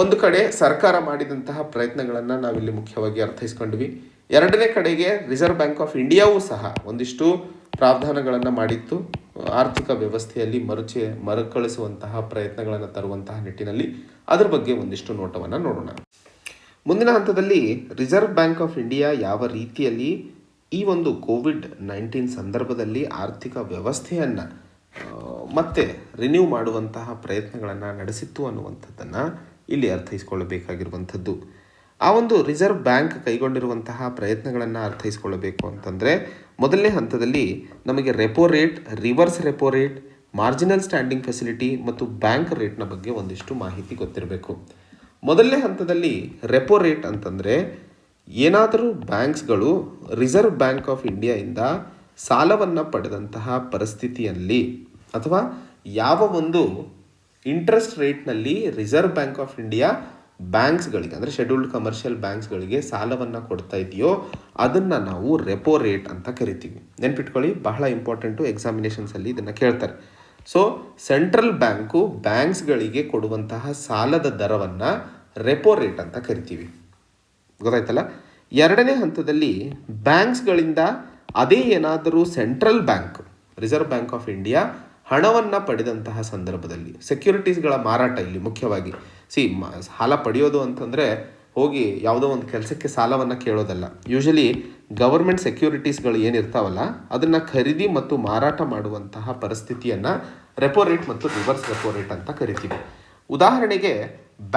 ಒಂದು ಕಡೆ ಸರ್ಕಾರ ಮಾಡಿದಂತಹ ಪ್ರಯತ್ನಗಳನ್ನು ನಾವಿಲ್ಲಿ ಮುಖ್ಯವಾಗಿ ಅರ್ಥೈಸ್ಕೊಂಡ್ವಿ. ಎರಡನೇ ಕಡೆಗೆ ರಿಸರ್ವ್ ಬ್ಯಾಂಕ್ ಆಫ್ ಇಂಡಿಯಾವೂ ಸಹ ಒಂದಿಷ್ಟು ಪ್ರಾವಧಾನಗಳನ್ನು ಮಾಡಿತ್ತು. ಆರ್ಥಿಕ ವ್ಯವಸ್ಥೆಯಲ್ಲಿ ಮರುಕಳಿಸುವಂತಹ ಪ್ರಯತ್ನಗಳನ್ನು ತರುವಂತಹ ನಿಟ್ಟಿನಲ್ಲಿ ಅದರ ಬಗ್ಗೆ ಒಂದಿಷ್ಟು ನೋಟವನ್ನು ನೋಡೋಣ. ಮುಂದಿನ ಹಂತದಲ್ಲಿ ರಿಸರ್ವ್ ಬ್ಯಾಂಕ್ ಆಫ್ ಇಂಡಿಯಾ ಯಾವ ರೀತಿಯಲ್ಲಿ ಈ ಒಂದು COVID-19 ಸಂದರ್ಭದಲ್ಲಿ ಆರ್ಥಿಕ ವ್ಯವಸ್ಥೆಯನ್ನು ಮತ್ತೆ ರಿನ್ಯೂ ಮಾಡುವಂತಹ ಪ್ರಯತ್ನಗಳನ್ನು ನಡೆಸಿತ್ತು ಅನ್ನುವಂಥದ್ದನ್ನು ಇಲ್ಲಿ ಅರ್ಥೈಸ್ಕೊಳ್ಳಬೇಕಾಗಿರುವಂಥದ್ದು. ಆ ಒಂದು ರಿಸರ್ವ್ ಬ್ಯಾಂಕ್ ಕೈಗೊಂಡಿರುವಂತಹ ಪ್ರಯತ್ನಗಳನ್ನು ಅರ್ಥೈಸ್ಕೊಳ್ಳಬೇಕು ಅಂತಂದರೆ ಮೊದಲನೇ ಹಂತದಲ್ಲಿ ನಮಗೆ repo rate, reverse repo rate, marginal standing facility ಮತ್ತು ಬ್ಯಾಂಕ್ ರೇಟ್ನ ಬಗ್ಗೆ ಒಂದಿಷ್ಟು ಮಾಹಿತಿ ಗೊತ್ತಿರಬೇಕು. ಮೊದಲನೇ ಹಂತದಲ್ಲಿ ರೆಪೋ ರೇಟ್ ಅಂತಂದರೆ ಏನಾದರೂ ಬ್ಯಾಂಕ್ಸ್ಗಳು ರಿಸರ್ವ್ ಬ್ಯಾಂಕ್ ಆಫ್ ಇಂಡಿಯಾದಿಂದ ಸಾಲವನ್ನು ಪಡೆದಂತಹ ಪರಿಸ್ಥಿತಿಯಲ್ಲಿ ಅಥವಾ ಯಾವ ಒಂದು ಇಂಟ್ರೆಸ್ಟ್ ರೇಟ್ನಲ್ಲಿ ರಿಸರ್ವ್ ಬ್ಯಾಂಕ್ ಆಫ್ ಇಂಡಿಯಾ ಬ್ಯಾಂಕ್ಸ್ಗಳಿಗೆ ಅಂದರೆ ಶೆಡ್ಯೂಲ್ಡ್ ಕಮರ್ಷಿಯಲ್ ಬ್ಯಾಂಕ್ಸ್ಗಳಿಗೆ ಸಾಲವನ್ನು ಕೊಡ್ತಾ ಇದೆಯೋ ಅದನ್ನು ನಾವು ರೆಪೋ ರೇಟ್ ಅಂತ ಕರಿತೀವಿ. ನೆನ್ಪಿಟ್ಕೊಳ್ಳಿ, ಬಹಳ ಇಂಪಾರ್ಟೆಂಟು, ಎಕ್ಸಾಮಿನೇಷನ್ಸಲ್ಲಿ ಇದನ್ನು ಕೇಳ್ತಾರೆ. ಸೊ ಸೆಂಟ್ರಲ್ ಬ್ಯಾಂಕು ಬ್ಯಾಂಕ್ಸ್ಗಳಿಗೆ ಕೊಡುವಂತಹ ಸಾಲದ ದರವನ್ನು ರೆಪೋ ರೇಟ್ ಅಂತ ಕರಿತೀವಿ. ಗೊತ್ತಾಯ್ತಲ್ಲ. ಎರಡನೇ ಹಂತದಲ್ಲಿ ಬ್ಯಾಂಕ್ಸ್ಗಳಿಂದ ಅದೇ ಏನಾದರೂ central bank, reserve bank of India ಹಣವನ್ನು ಪಡೆದಂತಹ ಸಂದರ್ಭದಲ್ಲಿ ಸೆಕ್ಯೂರಿಟೀಸ್ಗಳ ಮಾರಾಟ, ಇಲ್ಲಿ ಮುಖ್ಯವಾಗಿ ಸಾಲ ಪಡೆಯೋದು ಅಂತಂದರೆ ಹೋಗಿ ಯಾವುದೋ ಒಂದು ಕೆಲಸಕ್ಕೆ ಸಾಲವನ್ನು ಕೇಳೋದಲ್ಲ. ಯೂಶಲಿ ಗವರ್ಮೆಂಟ್ ಸೆಕ್ಯೂರಿಟೀಸ್ಗಳು ಏನಿರ್ತಾವಲ್ಲ ಅದನ್ನು ಖರೀದಿ ಮತ್ತು ಮಾರಾಟ ಮಾಡುವಂತಹ ಪರಿಸ್ಥಿತಿಯನ್ನು ರೆಪೋ ರೇಟ್ ಮತ್ತು ರಿವರ್ಸ್ ರೆಪೋ ರೇಟ್ ಅಂತ ಕರಿತೀವಿ. ಉದಾಹರಣೆಗೆ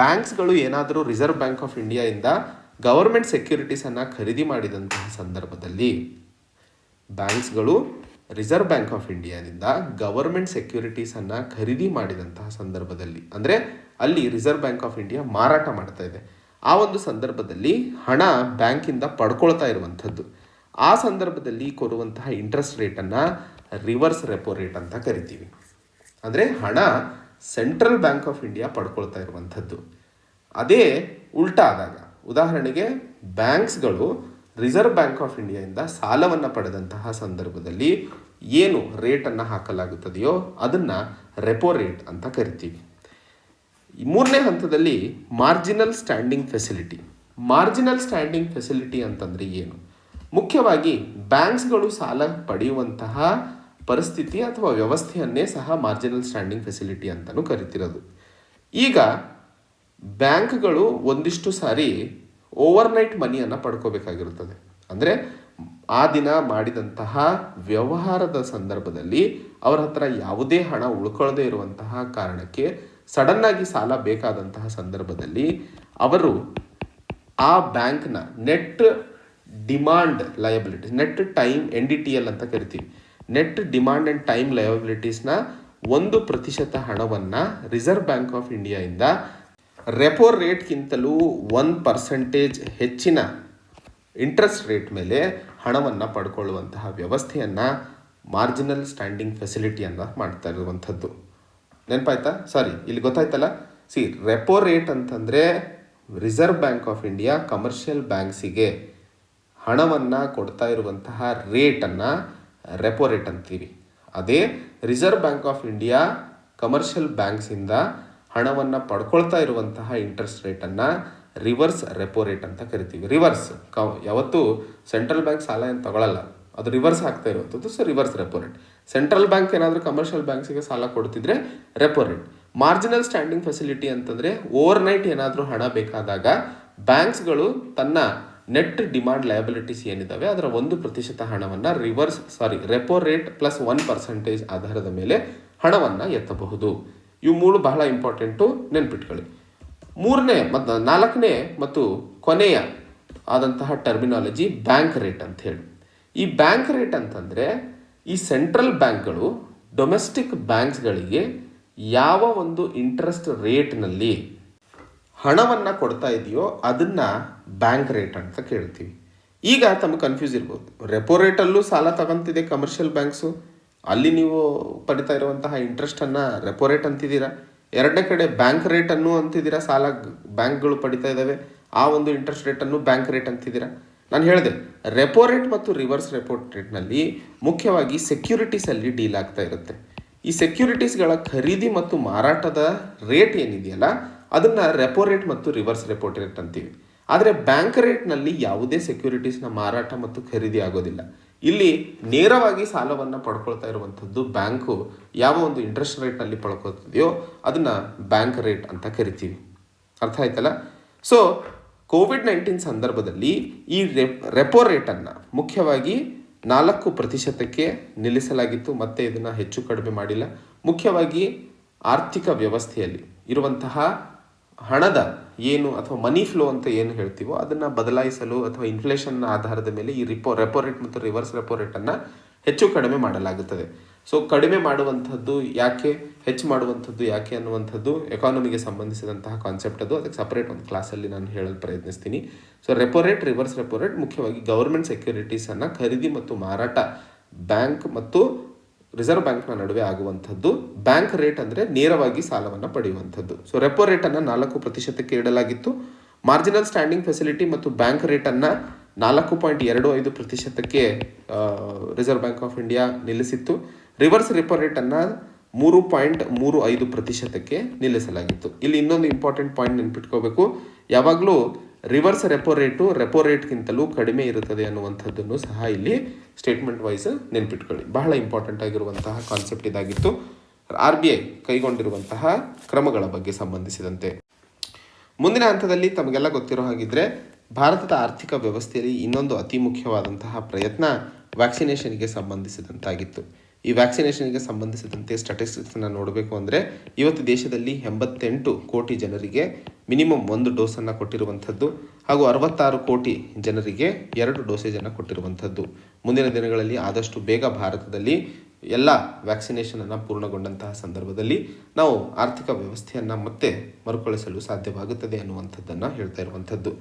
ಬ್ಯಾಂಕ್ಸ್ಗಳು ಏನಾದರೂ ರಿಸರ್ವ್ ಬ್ಯಾಂಕ್ ಆಫ್ ಇಂಡಿಯಾದಿಂದ ಗವರ್ಮೆಂಟ್ ಸೆಕ್ಯೂರಿಟೀಸನ್ನು ಖರೀದಿ ಮಾಡಿದಂತಹ ಸಂದರ್ಭದಲ್ಲಿ ಬ್ಯಾಂಕ್ಸ್ಗಳು ರಿಸರ್ವ್ ಬ್ಯಾಂಕ್ ಆಫ್ ಇಂಡಿಯಾದಿಂದ ಗವರ್ಮೆಂಟ್ ಸೆಕ್ಯೂರಿಟೀಸನ್ನು ಖರೀದಿ ಮಾಡಿದಂತಹ ಸಂದರ್ಭದಲ್ಲಿ, ಅಂದರೆ ಅಲ್ಲಿ ರಿಸರ್ವ್ ಬ್ಯಾಂಕ್ ಆಫ್ ಇಂಡಿಯಾ ಮಾರಾಟ ಮಾಡ್ತಾ ಇದೆ, ಆ ಒಂದು ಸಂದರ್ಭದಲ್ಲಿ ಹಣ ಬ್ಯಾಂಕಿಂದ ಪಡ್ಕೊಳ್ತಾ ಇರುವಂಥದ್ದು, ಆ ಸಂದರ್ಭದಲ್ಲಿ ಕೊಡುವಂತಹ ಇಂಟ್ರೆಸ್ಟ್ ರೇಟನ್ನು ರಿವರ್ಸ್ ರೆಪೋ ರೇಟ್ ಅಂತ ಕರಿತೀವಿ. ಅಂದರೆ ಹಣ ಸೆಂಟ್ರಲ್ ಬ್ಯಾಂಕ್ ಆಫ್ ಇಂಡಿಯಾ ಪಡ್ಕೊಳ್ತಾ ಇರುವಂಥದ್ದು. ಅದೇ ಉಲ್ಟಾ ಆದಾಗ, ಉದಾಹರಣೆಗೆ ಬ್ಯಾಂಕ್ಸ್ಗಳು ರಿಸರ್ವ್ ಬ್ಯಾಂಕ್ ಆಫ್ ಇಂಡಿಯಾದಿಂದ ಸಾಲವನ್ನು ಪಡೆದಂತಹ ಸಂದರ್ಭದಲ್ಲಿ ಏನು ರೇಟನ್ನು ಹಾಕಲಾಗುತ್ತದೆಯೋ ಅದನ್ನು ರೆಪೋ ರೇಟ್ ಅಂತ ಕರಿತೀವಿ. ಮೂರನೇ ಹಂತದಲ್ಲಿ marginal standing facility. Marginal standing facility ಅಂತಂದರೆ ಏನು? ಮುಖ್ಯವಾಗಿ ಬ್ಯಾಂಕ್ಸ್ಗಳು ಸಾಲ ಪಡೆಯುವಂತಹ ಪರಿಸ್ಥಿತಿ ಅಥವಾ ವ್ಯವಸ್ಥೆಯನ್ನೇ ಸಹ ಮಾರ್ಜಿನಲ್ ಸ್ಟ್ಯಾಂಡಿಂಗ್ ಫೆಸಿಲಿಟಿ ಅಂತಲೂ ಕರಿತಿರೋದು. ಈಗ ಬ್ಯಾಂಕ್ಗಳು ಒಂದಿಷ್ಟು ಸಾರಿ ಓವರ್ನೈಟ್ ಮನಿಯನ್ನು ಪಡ್ಕೋಬೇಕಾಗಿರುತ್ತದೆ. ಅಂದರೆ ಆ ದಿನ ಮಾಡಿದಂತಹ ವ್ಯವಹಾರದ ಸಂದರ್ಭದಲ್ಲಿ ಅವರ ಹತ್ರ ಯಾವುದೇ ಹಣ ಉಳ್ಕೊಳ್ಳದೇ ಇರುವಂತಹ ಕಾರಣಕ್ಕೆ ಸಡನ್ನಾಗಿ ಸಾಲ ಬೇಕಾದಂತಹ ಸಂದರ್ಭದಲ್ಲಿ ಅವರು ಆ ಬ್ಯಾಂಕ್ನ net demand liabilities, net time NDTL ಅಂತ ಕರಿತೀವಿ, ನೆಟ್ ಡಿಮಾಂಡ್ ಆ್ಯಂಡ್ ಟೈಮ್ ಲಯಬಿಲಿಟೀಸ್ನ 1% ಹಣವನ್ನು ರಿಸರ್ವ್ ಬ್ಯಾಂಕ್ ಆಫ್ ಇಂಡಿಯಾದಿಂದ ರೆಪೋ ರೇಟ್ಗಿಂತಲೂ 1% ಹೆಚ್ಚಿನ ಇಂಟ್ರೆಸ್ಟ್ ರೇಟ್ ಮೇಲೆ ಹಣವನ್ನು ಪಡ್ಕೊಳ್ಳುವಂತಹ ವ್ಯವಸ್ಥೆಯನ್ನು ಮಾರ್ಜಿನಲ್ ಸ್ಟ್ಯಾಂಡಿಂಗ್ ಫೆಸಿಲಿಟಿಯನ್ನು ಮಾಡ್ತಾ ಇರುವಂಥದ್ದು. ನೆನಪಾಯ್ತಾ? ಇಲ್ಲಿ ಗೊತ್ತಾಯ್ತಲ್ಲ. ರೆಪೋ ರೇಟ್ ಅಂತಂದರೆ reserve bank of India commercial ಬ್ಯಾಂಕ್ಸಿಗೆ ಹಣವನ್ನು ಕೊಡ್ತಾ ಇರುವಂತಹ ರೇಟನ್ನು ರೆಪೋ ರೇಟ್ ಅಂತೀವಿ. ಅದೇ reserve bank of India commercial ಬ್ಯಾಂಕ್ಸಿಂದ ಹಣವನ್ನು ಪಡ್ಕೊಳ್ತಾ ಇರುವಂತಹ ಇಂಟ್ರೆಸ್ಟ್ ರೇಟನ್ನು ರಿವರ್ಸ್ ರೆಪೋ ರೇಟ್ ಅಂತ ಕರಿತೀವಿ. ರಿವರ್ಸ್ ಯಾವತ್ತೂ ಸೆಂಟ್ರಲ್ ಬ್ಯಾಂಕ್ ಸಾಲ ಏನು ತಗೊಳ್ಳಲ್ಲ, ಅದು ರಿವರ್ಸ್ ಆಗ್ತಾ ಇರುವಂಥದ್ದು. Reverse repo rate. Central bank ಏನಾದರೂ ಕಮರ್ಷಿಯಲ್ ಬ್ಯಾಂಕ್ಸಿಗೆ ಸಾಲ ಕೊಡ್ತಿದ್ರೆ repo rate. Marginal standing facility ಅಂತಂದರೆ ಓವರ್ನೈಟ್ ಏನಾದರೂ ಹಣ ಬೇಕಾದಾಗ ಬ್ಯಾಂಕ್ಸ್ಗಳು ತನ್ನ ನೆಟ್ ಡಿಮಾಂಡ್ ಲಯಬಿಲಿಟೀಸ್ ಏನಿದ್ದಾವೆ ಅದರ 1% ಹಣವನ್ನು ರೆಪೋ ರೇಟ್ ಪ್ಲಸ್ 1% ಆಧಾರದ ಮೇಲೆ ಹಣವನ್ನು ಎತ್ತಬಹುದು. ಇವು 3 ಬಹಳ ಇಂಪಾರ್ಟೆಂಟು, ನೆನ್ಪಿಟ್ಕೊಳ್ಳಿ. ಮೂರನೇ ಮತ್ತು 4ನೇ ಮತ್ತು ಕೊನೆಯ ಆದಂತಹ ಟರ್ಮಿನಾಲಜಿ ಬ್ಯಾಂಕ್ ರೇಟ್ ಅಂತ ಹೇಳಿ. ಈ ಬ್ಯಾಂಕ್ ರೇಟ್ ಅಂತಂದರೆ ಈ ಸೆಂಟ್ರಲ್ ಬ್ಯಾಂಕ್ಗಳು ಡೊಮೆಸ್ಟಿಕ್ ಬ್ಯಾಂಕ್ಸ್ಗಳಿಗೆ ಯಾವ ಒಂದು ಇಂಟ್ರೆಸ್ಟ್ ರೇಟ್ನಲ್ಲಿ ಹಣವನ್ನು ಕೊಡ್ತಾ ಇದೆಯೋ ಅದನ್ನು ಬ್ಯಾಂಕ್ ರೇಟ್ ಅಂತ ಕೇಳ್ತೀವಿ. ಈಗ ತಮಗೆ ಕನ್ಫ್ಯೂಸ್ ಇರ್ಬೋದು, ರೆಪೋ ರೇಟಲ್ಲೂ ಸಾಲ ತಗೊಂತಿದೆ ಕಮರ್ಷಿಯಲ್ ಬ್ಯಾಂಕ್ಸು, ಅಲ್ಲಿ ನೀವು ಪಡಿತಾ ಇರುವಂತಹ ಇಂಟ್ರೆಸ್ಟನ್ನು ರೆಪೋ ರೇಟ್ ಅಂತಿದ್ದೀರಾ. ಎರಡನೇ ಕಡೆ ಬ್ಯಾಂಕ್ ರೇಟನ್ನು ಅಂತಿದ್ದೀರಾ, ಸಾಲ ಬ್ಯಾಂಕ್ಗಳು ಪಡಿತಾ ಇದ್ದಾವೆ, ಆ ಒಂದು ಇಂಟ್ರೆಸ್ಟ್ ರೇಟನ್ನು ಬ್ಯಾಂಕ್ ರೇಟ್ ಅಂತಿದ್ದೀರಾ. ನಾನು ಹೇಳಿದೆ ರೆಪೋ ರೇಟ್ ಮತ್ತು ರಿವರ್ಸ್ ರೆಪೋ ರೇಟ್ನಲ್ಲಿ ಮುಖ್ಯವಾಗಿ ಸೆಕ್ಯೂರಿಟೀಸಲ್ಲಿ ಡೀಲ್ ಆಗ್ತಾ ಇರುತ್ತೆ. ಈ ಸೆಕ್ಯೂರಿಟೀಸ್ಗಳ ಖರೀದಿ ಮತ್ತು ಮಾರಾಟದ ರೇಟ್ ಏನಿದೆಯಲ್ಲ ಅದನ್ನು ರೆಪೋ ರೇಟ್ ಮತ್ತು ರಿವರ್ಸ್ ರೆಪೋ ರೇಟ್ ಅಂತೀವಿ. ಆದರೆ ಬ್ಯಾಂಕ್ ರೇಟ್ನಲ್ಲಿ ಯಾವುದೇ ಸೆಕ್ಯೂರಿಟೀಸ್ನ ಮಾರಾಟ ಮತ್ತು ಖರೀದಿ ಆಗೋದಿಲ್ಲ. ಇಲ್ಲಿ ನೇರವಾಗಿ ಸಾಲವನ್ನು ಪಡ್ಕೊಳ್ತಾ ಇರುವಂಥದ್ದು ಬ್ಯಾಂಕು ಯಾವ ಒಂದು ಇಂಟ್ರೆಸ್ಟ್ ರೇಟ್ನಲ್ಲಿ ಪಡ್ಕೊಳ್ತಿದೆಯೋ ಅದನ್ನು ಬ್ಯಾಂಕ್ ರೇಟ್ ಅಂತ ಕರಿತೀವಿ. ಅರ್ಥ ಆಯ್ತಲ್ಲ? ಕೋವಿಡ್-19 ಸಂದರ್ಭದಲ್ಲಿ ಈ ರೆಪೋ ರೇಟನ್ನು ಮುಖ್ಯವಾಗಿ 4% ನಿಲ್ಲಿಸಲಾಗಿತ್ತು. ಮತ್ತೆ ಇದನ್ನು ಹೆಚ್ಚು ಕಡಿಮೆ ಮಾಡಿಲ್ಲ. ಮುಖ್ಯವಾಗಿ ಆರ್ಥಿಕ ವ್ಯವಸ್ಥೆಯಲ್ಲಿ ಇರುವಂತಹ ಹಣದ ಏನು ಅಥವಾ ಮನಿ ಫ್ಲೋ ಅಂತ ಏನು ಹೇಳ್ತೀವೋ ಅದನ್ನು ಬದಲಾಯಿಸಲು ಅಥವಾ ಇನ್ಫ್ಲೇಷನ್ನ ಆಧಾರದ ಮೇಲೆ ಈ ರೆಪೋ ರೇಟ್ ಮತ್ತು ರಿವರ್ಸ್ ರೆಪೋ ರೇಟನ್ನು ಹೆಚ್ಚು ಕಡಿಮೆ ಮಾಡಲಾಗುತ್ತದೆ. ಕಡಿಮೆ ಮಾಡುವಂಥದ್ದು ಯಾಕೆ, ಹೆಚ್ಚು ಮಾಡುವಂಥದ್ದು ಯಾಕೆ ಅನ್ನುವಂಥದ್ದು ಎಕಾನಮಿಗೆ ಸಂಬಂಧಿಸಿದಂತಹ ಕಾನ್ಸೆಪ್ಟ್ ಅದು. ಅದಕ್ಕೆ ಸಪರೇಟ್ ಒಂದು ಕ್ಲಾಸಲ್ಲಿ ನಾನು ಹೇಳಲು ಪ್ರಯತ್ನಿಸ್ತೀನಿ. Repo rate, reverse repo rate ಮುಖ್ಯವಾಗಿ ಗವರ್ಮೆಂಟ್ ಸೆಕ್ಯೂರಿಟೀಸನ್ನು ಖರೀದಿ ಮತ್ತು ಮಾರಾಟ ಬ್ಯಾಂಕ್ ಮತ್ತು ರಿಸರ್ವ್ ಬ್ಯಾಂಕ್ನ ನಡುವೆ ಆಗುವಂಥದ್ದು. ಬ್ಯಾಂಕ್ ರೇಟ್ ಅಂದರೆ ನೇರವಾಗಿ ಸಾಲವನ್ನು ಪಡೆಯುವಂಥದ್ದು. ರೆಪೋ ರೇಟನ್ನು 4% ಇಡಲಾಗಿತ್ತು. ಮಾರ್ಜಿನಲ್ ಸ್ಟ್ಯಾಂಡಿಂಗ್ ಫೆಸಿಲಿಟಿ ಮತ್ತು ಬ್ಯಾಂಕ್ ರೇಟನ್ನು 4.25% ರಿಸರ್ವ್ ಬ್ಯಾಂಕ್ ಆಫ್ ಇಂಡಿಯಾ ನಿಲ್ಲಿಸಿತ್ತು. ರಿವರ್ಸ್ ರೆಪೋ ರೇಟನ್ನು 3.35% ನಿಲ್ಲಿಸಲಾಗಿತ್ತು. ಇಲ್ಲಿ ಇನ್ನೊಂದು ಇಂಪಾರ್ಟೆಂಟ್ ಪಾಯಿಂಟ್ ನೆನ್ಪಿಟ್ಕೋಬೇಕು, ಯಾವಾಗಲೂ ರಿವರ್ಸ್ ರೆಪೋ ರೇಟ್ಗಿಂತಲೂ ಕಡಿಮೆ ಇರುತ್ತದೆ ಅನ್ನುವಂಥದ್ದನ್ನು ಸಹ ಇಲ್ಲಿ ಸ್ಟೇಟ್ಮೆಂಟ್ ವೈಸ್ ನೆನ್ಪಿಟ್ಕೊಳ್ಳಿ. ಬಹಳ ಇಂಪಾರ್ಟೆಂಟ್ ಆಗಿರುವಂತಹ ಕಾನ್ಸೆಪ್ಟ್ ಇದಾಗಿತ್ತು RBI ಕೈಗೊಂಡಿರುವಂತಹ ಕ್ರಮಗಳ ಬಗ್ಗೆ ಸಂಬಂಧಿಸಿದಂತೆ. ಮುಂದಿನ ಹಂತದಲ್ಲಿ ತಮಗೆಲ್ಲ ಗೊತ್ತಿರೋ ಹಾಗಿದ್ರೆ ಭಾರತದ ಆರ್ಥಿಕ ವ್ಯವಸ್ಥೆಯಲ್ಲಿ ಇನ್ನೊಂದು ಅತಿ ಮುಖ್ಯವಾದಂತಹ ಪ್ರಯತ್ನ ವ್ಯಾಕ್ಸಿನೇಷನ್ಗೆ ಸಂಬಂಧಿಸಿದಂತಾಗಿತ್ತು. ಈ ವ್ಯಾಕ್ಸಿನೇಷನ್ಗೆ ಸಂಬಂಧಿಸಿದಂತೆ ಸ್ಟ್ಯಾಟಿಸ್ಟಿಕ್ಸನ್ನು ನೋಡಬೇಕು ಅಂದರೆ ಇವತ್ತು ದೇಶದಲ್ಲಿ 88 ಕೋಟಿ ಜನರಿಗೆ ಮಿನಿಮಮ್ 1 ಡೋಸನ್ನು ಕೊಟ್ಟಿರುವಂಥದ್ದು ಹಾಗೂ 66 ಕೋಟಿ ಜನರಿಗೆ 2 ಡೋಸೇಜನ್ನು ಕೊಟ್ಟಿರುವಂಥದ್ದು. ಮುಂದಿನ ದಿನಗಳಲ್ಲಿ ಆದಷ್ಟು ಬೇಗ ಭಾರತದಲ್ಲಿ ಎಲ್ಲ ವ್ಯಾಕ್ಸಿನೇಷನನ್ನು ಪೂರ್ಣಗೊಂಡಂತಹ ಸಂದರ್ಭದಲ್ಲಿ ನಾವು ಆರ್ಥಿಕ ವ್ಯವಸ್ಥೆಯನ್ನು ಮತ್ತೆ ಮರುಕಳಿಸಲು ಸಾಧ್ಯವಾಗುತ್ತದೆ ಅನ್ನುವಂಥದ್ದನ್ನು ಹೇಳ್ತಾ ಇರುವಂಥದ್ದು.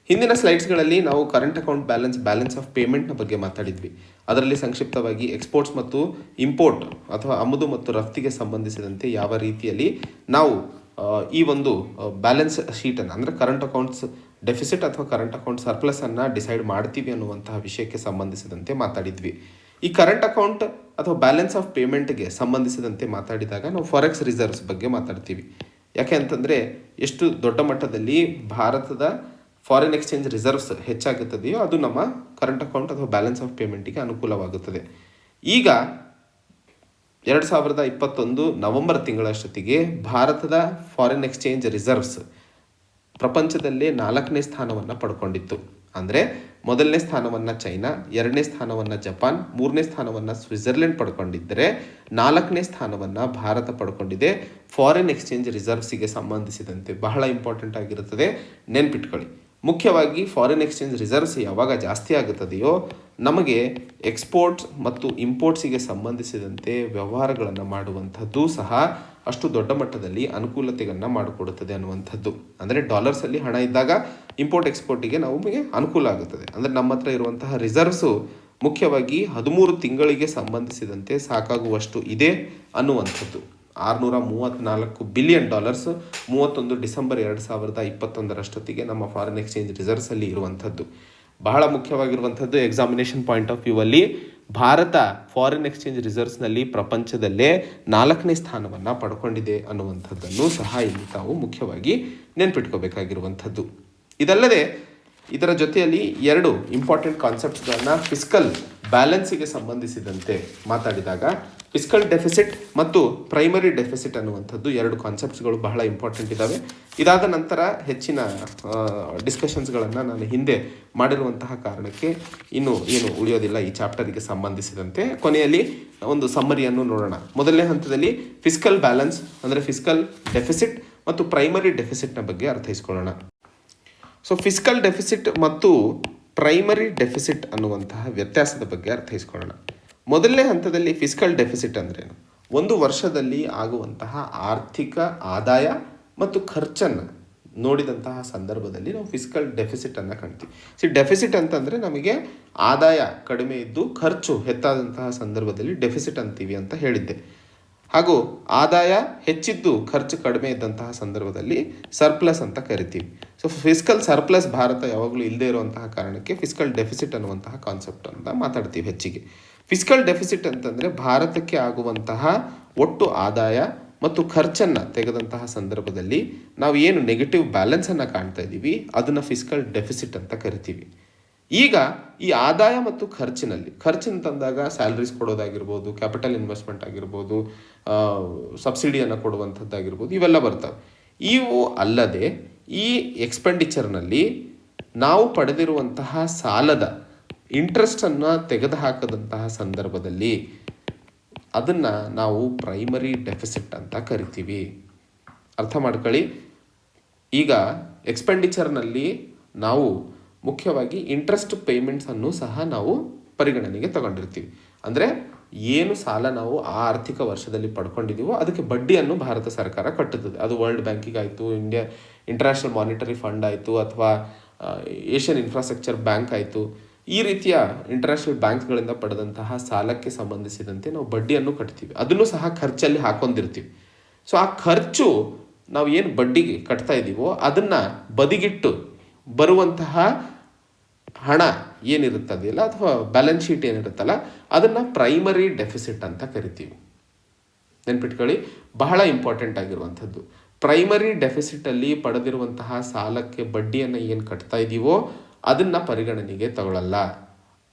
ಹಿಂದಿನ ಸ್ಲೈಡ್ಸ್ಗಳಲ್ಲಿ ನಾವು ಕರೆಂಟ್ ಅಕೌಂಟ್ ಬ್ಯಾಲೆನ್ಸ್ ಆಫ್ ಪೇಮೆಂಟ್ನ ಬಗ್ಗೆ ಮಾತಾಡಿದ್ವಿ. ಅದರಲ್ಲಿ ಸಂಕ್ಷಿಪ್ತವಾಗಿ ಎಕ್ಸ್ಪೋರ್ಟ್ಸ್ ಮತ್ತು ಇಂಪೋರ್ಟ್ ಅಥವಾ ಆಮದು ಮತ್ತು ರಫ್ತಿಗೆ ಸಂಬಂಧಿಸಿದಂತೆ ಯಾವ ರೀತಿಯಲ್ಲಿ ನಾವು ಈ ಒಂದು ಬ್ಯಾಲೆನ್ಸ್ ಶೀಟನ್ನು ಅಂದರೆ ಕರೆಂಟ್ ಅಕೌಂಟ್ಸ್ ಡೆಫಿಸಿಟ್ ಅಥವಾ ಕರೆಂಟ್ ಅಕೌಂಟ್ ಸರ್ಪ್ಲಸನ್ನು ಡಿಸೈಡ್ ಮಾಡ್ತೀವಿ ಅನ್ನುವಂತಹ ವಿಷಯಕ್ಕೆ ಸಂಬಂಧಿಸಿದಂತೆ ಮಾತಾಡಿದ್ವಿ. ಈ ಕರೆಂಟ್ ಅಕೌಂಟ್ ಅಥವಾ ಬ್ಯಾಲೆನ್ಸ್ ಆಫ್ ಪೇಮೆಂಟ್ಗೆ ಸಂಬಂಧಿಸಿದಂತೆ ಮಾತಾಡಿದಾಗ ನಾವು ಫಾರೆಕ್ಸ್ ರಿಸರ್ವ್ಸ್ ಬಗ್ಗೆ ಮಾತಾಡ್ತೀವಿ. ಯಾಕೆ ಅಂತಂದರೆ ಎಷ್ಟು ದೊಡ್ಡ ಮಟ್ಟದಲ್ಲಿ ಭಾರತದ ಫಾರಿನ್ ಎಕ್ಸ್ಚೇಂಜ್ ರಿಸರ್ವ್ಸ್ ಹೆಚ್ಚಾಗುತ್ತದೆಯೋ ಅದು ನಮ್ಮ ಕರೆಂಟ್ ಅಕೌಂಟ್ ಅಥವಾ ಬ್ಯಾಲೆನ್ಸ್ ಆಫ್ ಪೇಮೆಂಟಿಗೆ ಅನುಕೂಲವಾಗುತ್ತದೆ. ಈಗ 2021 ನವೆಂಬರ್ ತಿಂಗಳಷ್ಟೊತ್ತಿಗೆ ಭಾರತದ ಫಾರಿನ್ ಎಕ್ಸ್ಚೇಂಜ್ ರಿಸರ್ವ್ಸ್ ಪ್ರಪಂಚದಲ್ಲೇ 4ನೇ ಸ್ಥಾನವನ್ನು ಪಡ್ಕೊಂಡಿತ್ತು. ಅಂದರೆ ಮೊದಲನೇ ಸ್ಥಾನವನ್ನು ಚೈನಾ, 2ನೇ ಸ್ಥಾನವನ್ನು ಜಪಾನ್, 3ನೇ ಸ್ಥಾನವನ್ನು ಸ್ವಿಟ್ಜರ್ಲೆಂಡ್ ಪಡ್ಕೊಂಡಿದ್ದರೆ 4ನೇ ಸ್ಥಾನವನ್ನು ಭಾರತ ಪಡ್ಕೊಂಡಿದೆ ಫಾರಿನ್ ಎಕ್ಸ್ಚೇಂಜ್ ರಿಸರ್ವ್ಸಿಗೆ ಸಂಬಂಧಿಸಿದಂತೆ. ಬಹಳ ಇಂಪಾರ್ಟೆಂಟ್ ಆಗಿರುತ್ತದೆ, ನೆನ್ಪಿಟ್ಕೊಳ್ಳಿ. ಮುಖ್ಯವಾಗಿ ಫಾರಿನ್ ಎಕ್ಸ್ಚೇಂಜ್ ರಿಸರ್ವ್ಸ್ ಯಾವಾಗ ಜಾಸ್ತಿ ಆಗುತ್ತದೆಯೋ ನಮಗೆ ಎಕ್ಸ್ಪೋರ್ಟ್ಸ್ ಮತ್ತು ಇಂಪೋರ್ಟ್ಸಿಗೆ ಸಂಬಂಧಿಸಿದಂತೆ ವ್ಯವಹಾರಗಳನ್ನು ಮಾಡುವಂಥದ್ದು ಸಹ ಅಷ್ಟು ದೊಡ್ಡ ಮಟ್ಟದಲ್ಲಿ ಅನುಕೂಲತೆಯನ್ನು ಮಾಡಿಕೊಡುತ್ತದೆ ಅನ್ನುವಂಥದ್ದು. ಅಂದರೆ ಡಾಲರ್ಸಲ್ಲಿ ಹಣ ಇದ್ದಾಗ ಇಂಪೋರ್ಟ್ ಎಕ್ಸ್ಪೋರ್ಟಿಗೆ ನಮಗೆ ಅನುಕೂಲ ಆಗುತ್ತದೆ. ಅಂದರೆ ನಮ್ಮ ಹತ್ರ ಇರುವಂತಹ ರಿಸರ್ವ್ಸು ಮುಖ್ಯವಾಗಿ 13 ತಿಂಗಳಿಗೆ ಸಂಬಂಧಿಸಿದಂತೆ ಸಾಕಾಗುವಷ್ಟು ಇದೆ ಅನ್ನುವಂಥದ್ದು. $634 ಬಿಲಿಯನ್ 31 ಡಿಸೆಂಬರ್ 2021 ನಮ್ಮ ಫಾರಿನ್ ಎಕ್ಸ್ಚೇಂಜ್ ರಿಸರ್ವ್ಸಲ್ಲಿ ಇರುವಂಥದ್ದು. ಬಹಳ ಮುಖ್ಯವಾಗಿರುವಂಥದ್ದು ಎಕ್ಸಾಮಿನೇಷನ್ ಪಾಯಿಂಟ್ ಆಫ್ ವ್ಯೂ ಅಲ್ಲಿ ಭಾರತ ಫಾರಿನ್ ಎಕ್ಸ್ಚೇಂಜ್ ರಿಸರ್ವ್ಸ್ನಲ್ಲಿ ಪ್ರಪಂಚದಲ್ಲೇ 4ನೇ ಸ್ಥಾನವನ್ನು ಪಡ್ಕೊಂಡಿದೆ ಅನ್ನುವಂಥದ್ದನ್ನು ಸಹ ಇಲ್ಲಿ ತಾವು ಮುಖ್ಯವಾಗಿ ನೆನ್ಪಿಟ್ಕೋಬೇಕಾಗಿರುವಂಥದ್ದು. ಇದಲ್ಲದೆ ಇದರ ಜೊತೆಯಲ್ಲಿ 2 ಇಂಪಾರ್ಟೆಂಟ್ ಕಾನ್ಸೆಪ್ಟ್ಸ್ಗಳನ್ನು ಫಿಸ್ಕಲ್ ಬ್ಯಾಲೆನ್ಸಿಗೆ ಸಂಬಂಧಿಸಿದಂತೆ ಮಾತಾಡಿದಾಗ ಫಿಸ್ಕಲ್ ಡೆಫಿಸಿಟ್ ಮತ್ತು ಪ್ರೈಮರಿ ಡೆಫಿಸಿಟ್ ಅನ್ನುವಂಥದ್ದು 2 ಕಾನ್ಸೆಪ್ಟ್ಸ್ಗಳು ಬಹಳ ಇಂಪಾರ್ಟೆಂಟ್ ಇದ್ದಾವೆ. ಇದಾದ ನಂತರ ಹೆಚ್ಚಿನ ಡಿಸ್ಕಷನ್ಸ್ಗಳನ್ನು ನಾನು ಹಿಂದೆ ಮಾಡಿರುವಂತಹ ಕಾರಣಕ್ಕೆ ಇನ್ನು ಏನು ಉಳಿಯೋದಿಲ್ಲ ಈ ಚಾಪ್ಟರಿಗೆ ಸಂಬಂಧಿಸಿದಂತೆ. ಕೊನೆಯಲ್ಲಿ ಒಂದು ಸಮ್ಮರಿಯನ್ನು ನೋಡೋಣ. ಮೊದಲನೇ ಹಂತದಲ್ಲಿ ಫಿಸ್ಕಲ್ ಬ್ಯಾಲೆನ್ಸ್ ಅಂದರೆ ಫಿಸ್ಕಲ್ ಡೆಫಿಸಿಟ್ ಮತ್ತು ಪ್ರೈಮರಿ ಡೆಫಿಸಿಟ್ನ ಬಗ್ಗೆ ಅರ್ಥೈಸ್ಕೊಳ್ಳೋಣ. ಸೊ ಫಿಸ್ಕಲ್ ಡೆಫಿಸಿಟ್ ಮತ್ತು ಪ್ರೈಮರಿ ಡೆಫಿಸಿಟ್ ಅನ್ನುವಂತಹ ವ್ಯತ್ಯಾಸದ ಬಗ್ಗೆ ಅರ್ಥೈಸ್ಕೊಳ್ಳೋಣ. ಮೊದಲನೇ ಹಂತದಲ್ಲಿ ಫಿಸ್ಕಲ್ ಡೆಫಿಸಿಟ್ ಅಂದ್ರೇನು? ಒಂದು ವರ್ಷದಲ್ಲಿ ಆಗುವಂತಹ ಆರ್ಥಿಕ ಆದಾಯ ಮತ್ತು ಖರ್ಚನ್ನು ನೋಡಿದಂತಹ ಸಂದರ್ಭದಲ್ಲಿ ನಾವು ಫಿಸ್ಕಲ್ ಡೆಫಿಸಿಟನ್ನು ಕಾಣ್ತೀವಿ. ಡೆಫಿಸಿಟ್ ಅಂತಂದರೆ ನಮಗೆ ಆದಾಯ ಕಡಿಮೆ ಇದ್ದು ಖರ್ಚು ಹೆಚ್ಚಾದಂತಹ ಸಂದರ್ಭದಲ್ಲಿ ಡೆಫಿಸಿಟ್ ಅಂತೀವಿ ಅಂತ ಹೇಳಿದ್ದೆ. ಹಾಗೂ ಆದಾಯ ಹೆಚ್ಚಿದ್ದು ಖರ್ಚು ಕಡಿಮೆ ಇದ್ದಂತಹ ಸಂದರ್ಭದಲ್ಲಿ ಸರ್ಪ್ಲಸ್ ಅಂತ ಕರಿತೀವಿ. ಸೊ ಫಿಸ್ಕಲ್ ಸರ್ಪ್ಲಸ್ ಭಾರತ ಯಾವಾಗಲೂ ಇಲ್ಲದೆ ಇರುವಂತಹ ಕಾರಣಕ್ಕೆ ಫಿಸ್ಕಲ್ ಡೆಫಿಸಿಟ್ ಅನ್ನುವಂತಹ ಕಾನ್ಸೆಪ್ಟ್ ಅಂತ ಮಾತಾಡ್ತೀವಿ ಹೆಚ್ಚಿಗೆ. ಫಿಸ್ಕಲ್ ಡೆಫಿಸಿಟ್ ಅಂತಂದರೆ ಭಾರತಕ್ಕೆ ಆಗುವಂತಹ ಒಟ್ಟು ಆದಾಯ ಮತ್ತು ಖರ್ಚನ್ನು ತೆಗೆದಂತಹ ಸಂದರ್ಭದಲ್ಲಿ ನಾವು ಏನು ನೆಗೆಟಿವ್ ಬ್ಯಾಲೆನ್ಸನ್ನು ಕಾಣ್ತಾ ಇದ್ದೀವಿ ಅದನ್ನು ಫಿಸ್ಕಲ್ ಡೆಫಿಸಿಟ್ ಅಂತ ಕರಿತೀವಿ. ಈಗ ಈ ಆದಾಯ ಮತ್ತು ಖರ್ಚಿನ ತಂದಾಗ ಸ್ಯಾಲ್ರೀಸ್ ಕೊಡೋದಾಗಿರ್ಬೋದು, ಕ್ಯಾಪಿಟಲ್ ಇನ್ವೆಸ್ಟ್ಮೆಂಟ್ ಆಗಿರ್ಬೋದು, ಸಬ್ಸಿಡಿಯನ್ನು ಕೊಡುವಂಥದ್ದಾಗಿರ್ಬೋದು, ಇವೆಲ್ಲ ಬರ್ತವೆ. ಇವು ಅಲ್ಲದೆ ಈ ಎಕ್ಸ್ಪೆಂಡಿಚರ್ನಲ್ಲಿ ನಾವು ಪಡೆದಿರುವಂತಹ ಸಾಲದ ಇಂಟ್ರೆಸ್ಟನ್ನು ತೆಗೆದುಹಾಕದಂತಹ ಸಂದರ್ಭದಲ್ಲಿ ಅದನ್ನು ನಾವು ಪ್ರೈಮರಿ ಡೆಫಿಸಿಟ್ ಅಂತ ಕರಿತೀವಿ. ಅರ್ಥ ಮಾಡ್ಕೊಳ್ಳಿ. ಈಗ ಎಕ್ಸ್ಪೆಂಡಿಚರ್ನಲ್ಲಿ ನಾವು ಮುಖ್ಯವಾಗಿ ಇಂಟ್ರೆಸ್ಟ್ ಪೇಮೆಂಟ್ಸನ್ನು ಸಹ ನಾವು ಪರಿಗಣನೆಗೆ ತಗೊಂಡಿರ್ತೀವಿ. ಅಂದರೆ ಏನು ಸಾಲ ನಾವು ಆ ಆರ್ಥಿಕ ವರ್ಷದಲ್ಲಿ ಪಡ್ಕೊಂಡಿದ್ದೀವೋ ಅದಕ್ಕೆ ಬಡ್ಡಿಯನ್ನು ಭಾರತ ಸರ್ಕಾರ ಕಟ್ಟುತ್ತದೆ. ಅದು ವರ್ಲ್ಡ್ ಬ್ಯಾಂಕಿಗೆ ಆಯಿತು, ಇಂಟರ್ನ್ಯಾಷನಲ್ ಮಾನಿಟರಿ ಫಂಡ್ ಆಯಿತು, ಅಥವಾ ಏಷ್ಯನ್ ಇನ್ಫ್ರಾಸ್ಟ್ರಕ್ಚರ್ ಬ್ಯಾಂಕ್ ಆಯಿತು. ಈ ರೀತಿಯ ಇಂಟರ್ನ್ಯಾಷನಲ್ ಬ್ಯಾಂಕ್ಗಳಿಂದ ಪಡೆದಂತಹ ಸಾಲಕ್ಕೆ ಸಂಬಂಧಿಸಿದಂತೆ ನಾವು ಬಡ್ಡಿಯನ್ನು ಕಟ್ತೀವಿ. ಅದನ್ನು ಸಹ ಖರ್ಚಲ್ಲಿ ಹಾಕೊಂಡಿರ್ತೀವಿ. ಸೊ ಆ ಖರ್ಚು ನಾವು ಏನು ಬಡ್ಡಿಗೆ ಕಟ್ತಾ ಇದ್ದೀವೋ ಅದನ್ನು ಬದಿಗಿಟ್ಟು ಬರುವಂತಹ ಹಣ ಏನಿರುತ್ತದೆಯಲ್ಲ ಅಥವಾ ಬ್ಯಾಲೆನ್ಸ್ ಶೀಟ್ ಏನಿರುತ್ತಲ್ಲ ಅದನ್ನು ಪ್ರೈಮರಿ ಡೆಫಿಸಿಟ್ ಅಂತ ಕರಿತೀವಿ. ನೆನ್ಪಿಟ್ಕೊಳ್ಳಿ, ಬಹಳ ಇಂಪಾರ್ಟೆಂಟ್ ಆಗಿರುವಂಥದ್ದು. ಪ್ರೈಮರಿ ಡೆಫಿಸಿಟಲ್ಲಿ ಪಡೆದಿರುವಂತಹ ಸಾಲಕ್ಕೆ ಬಡ್ಡಿಯನ್ನು ಏನು ಕಟ್ತಾ ಇದ್ದೀವೋ ಅದನ್ನು ಪರಿಗಣನೆಗೆ ತಗೊಳ್ಳಲ್ಲ.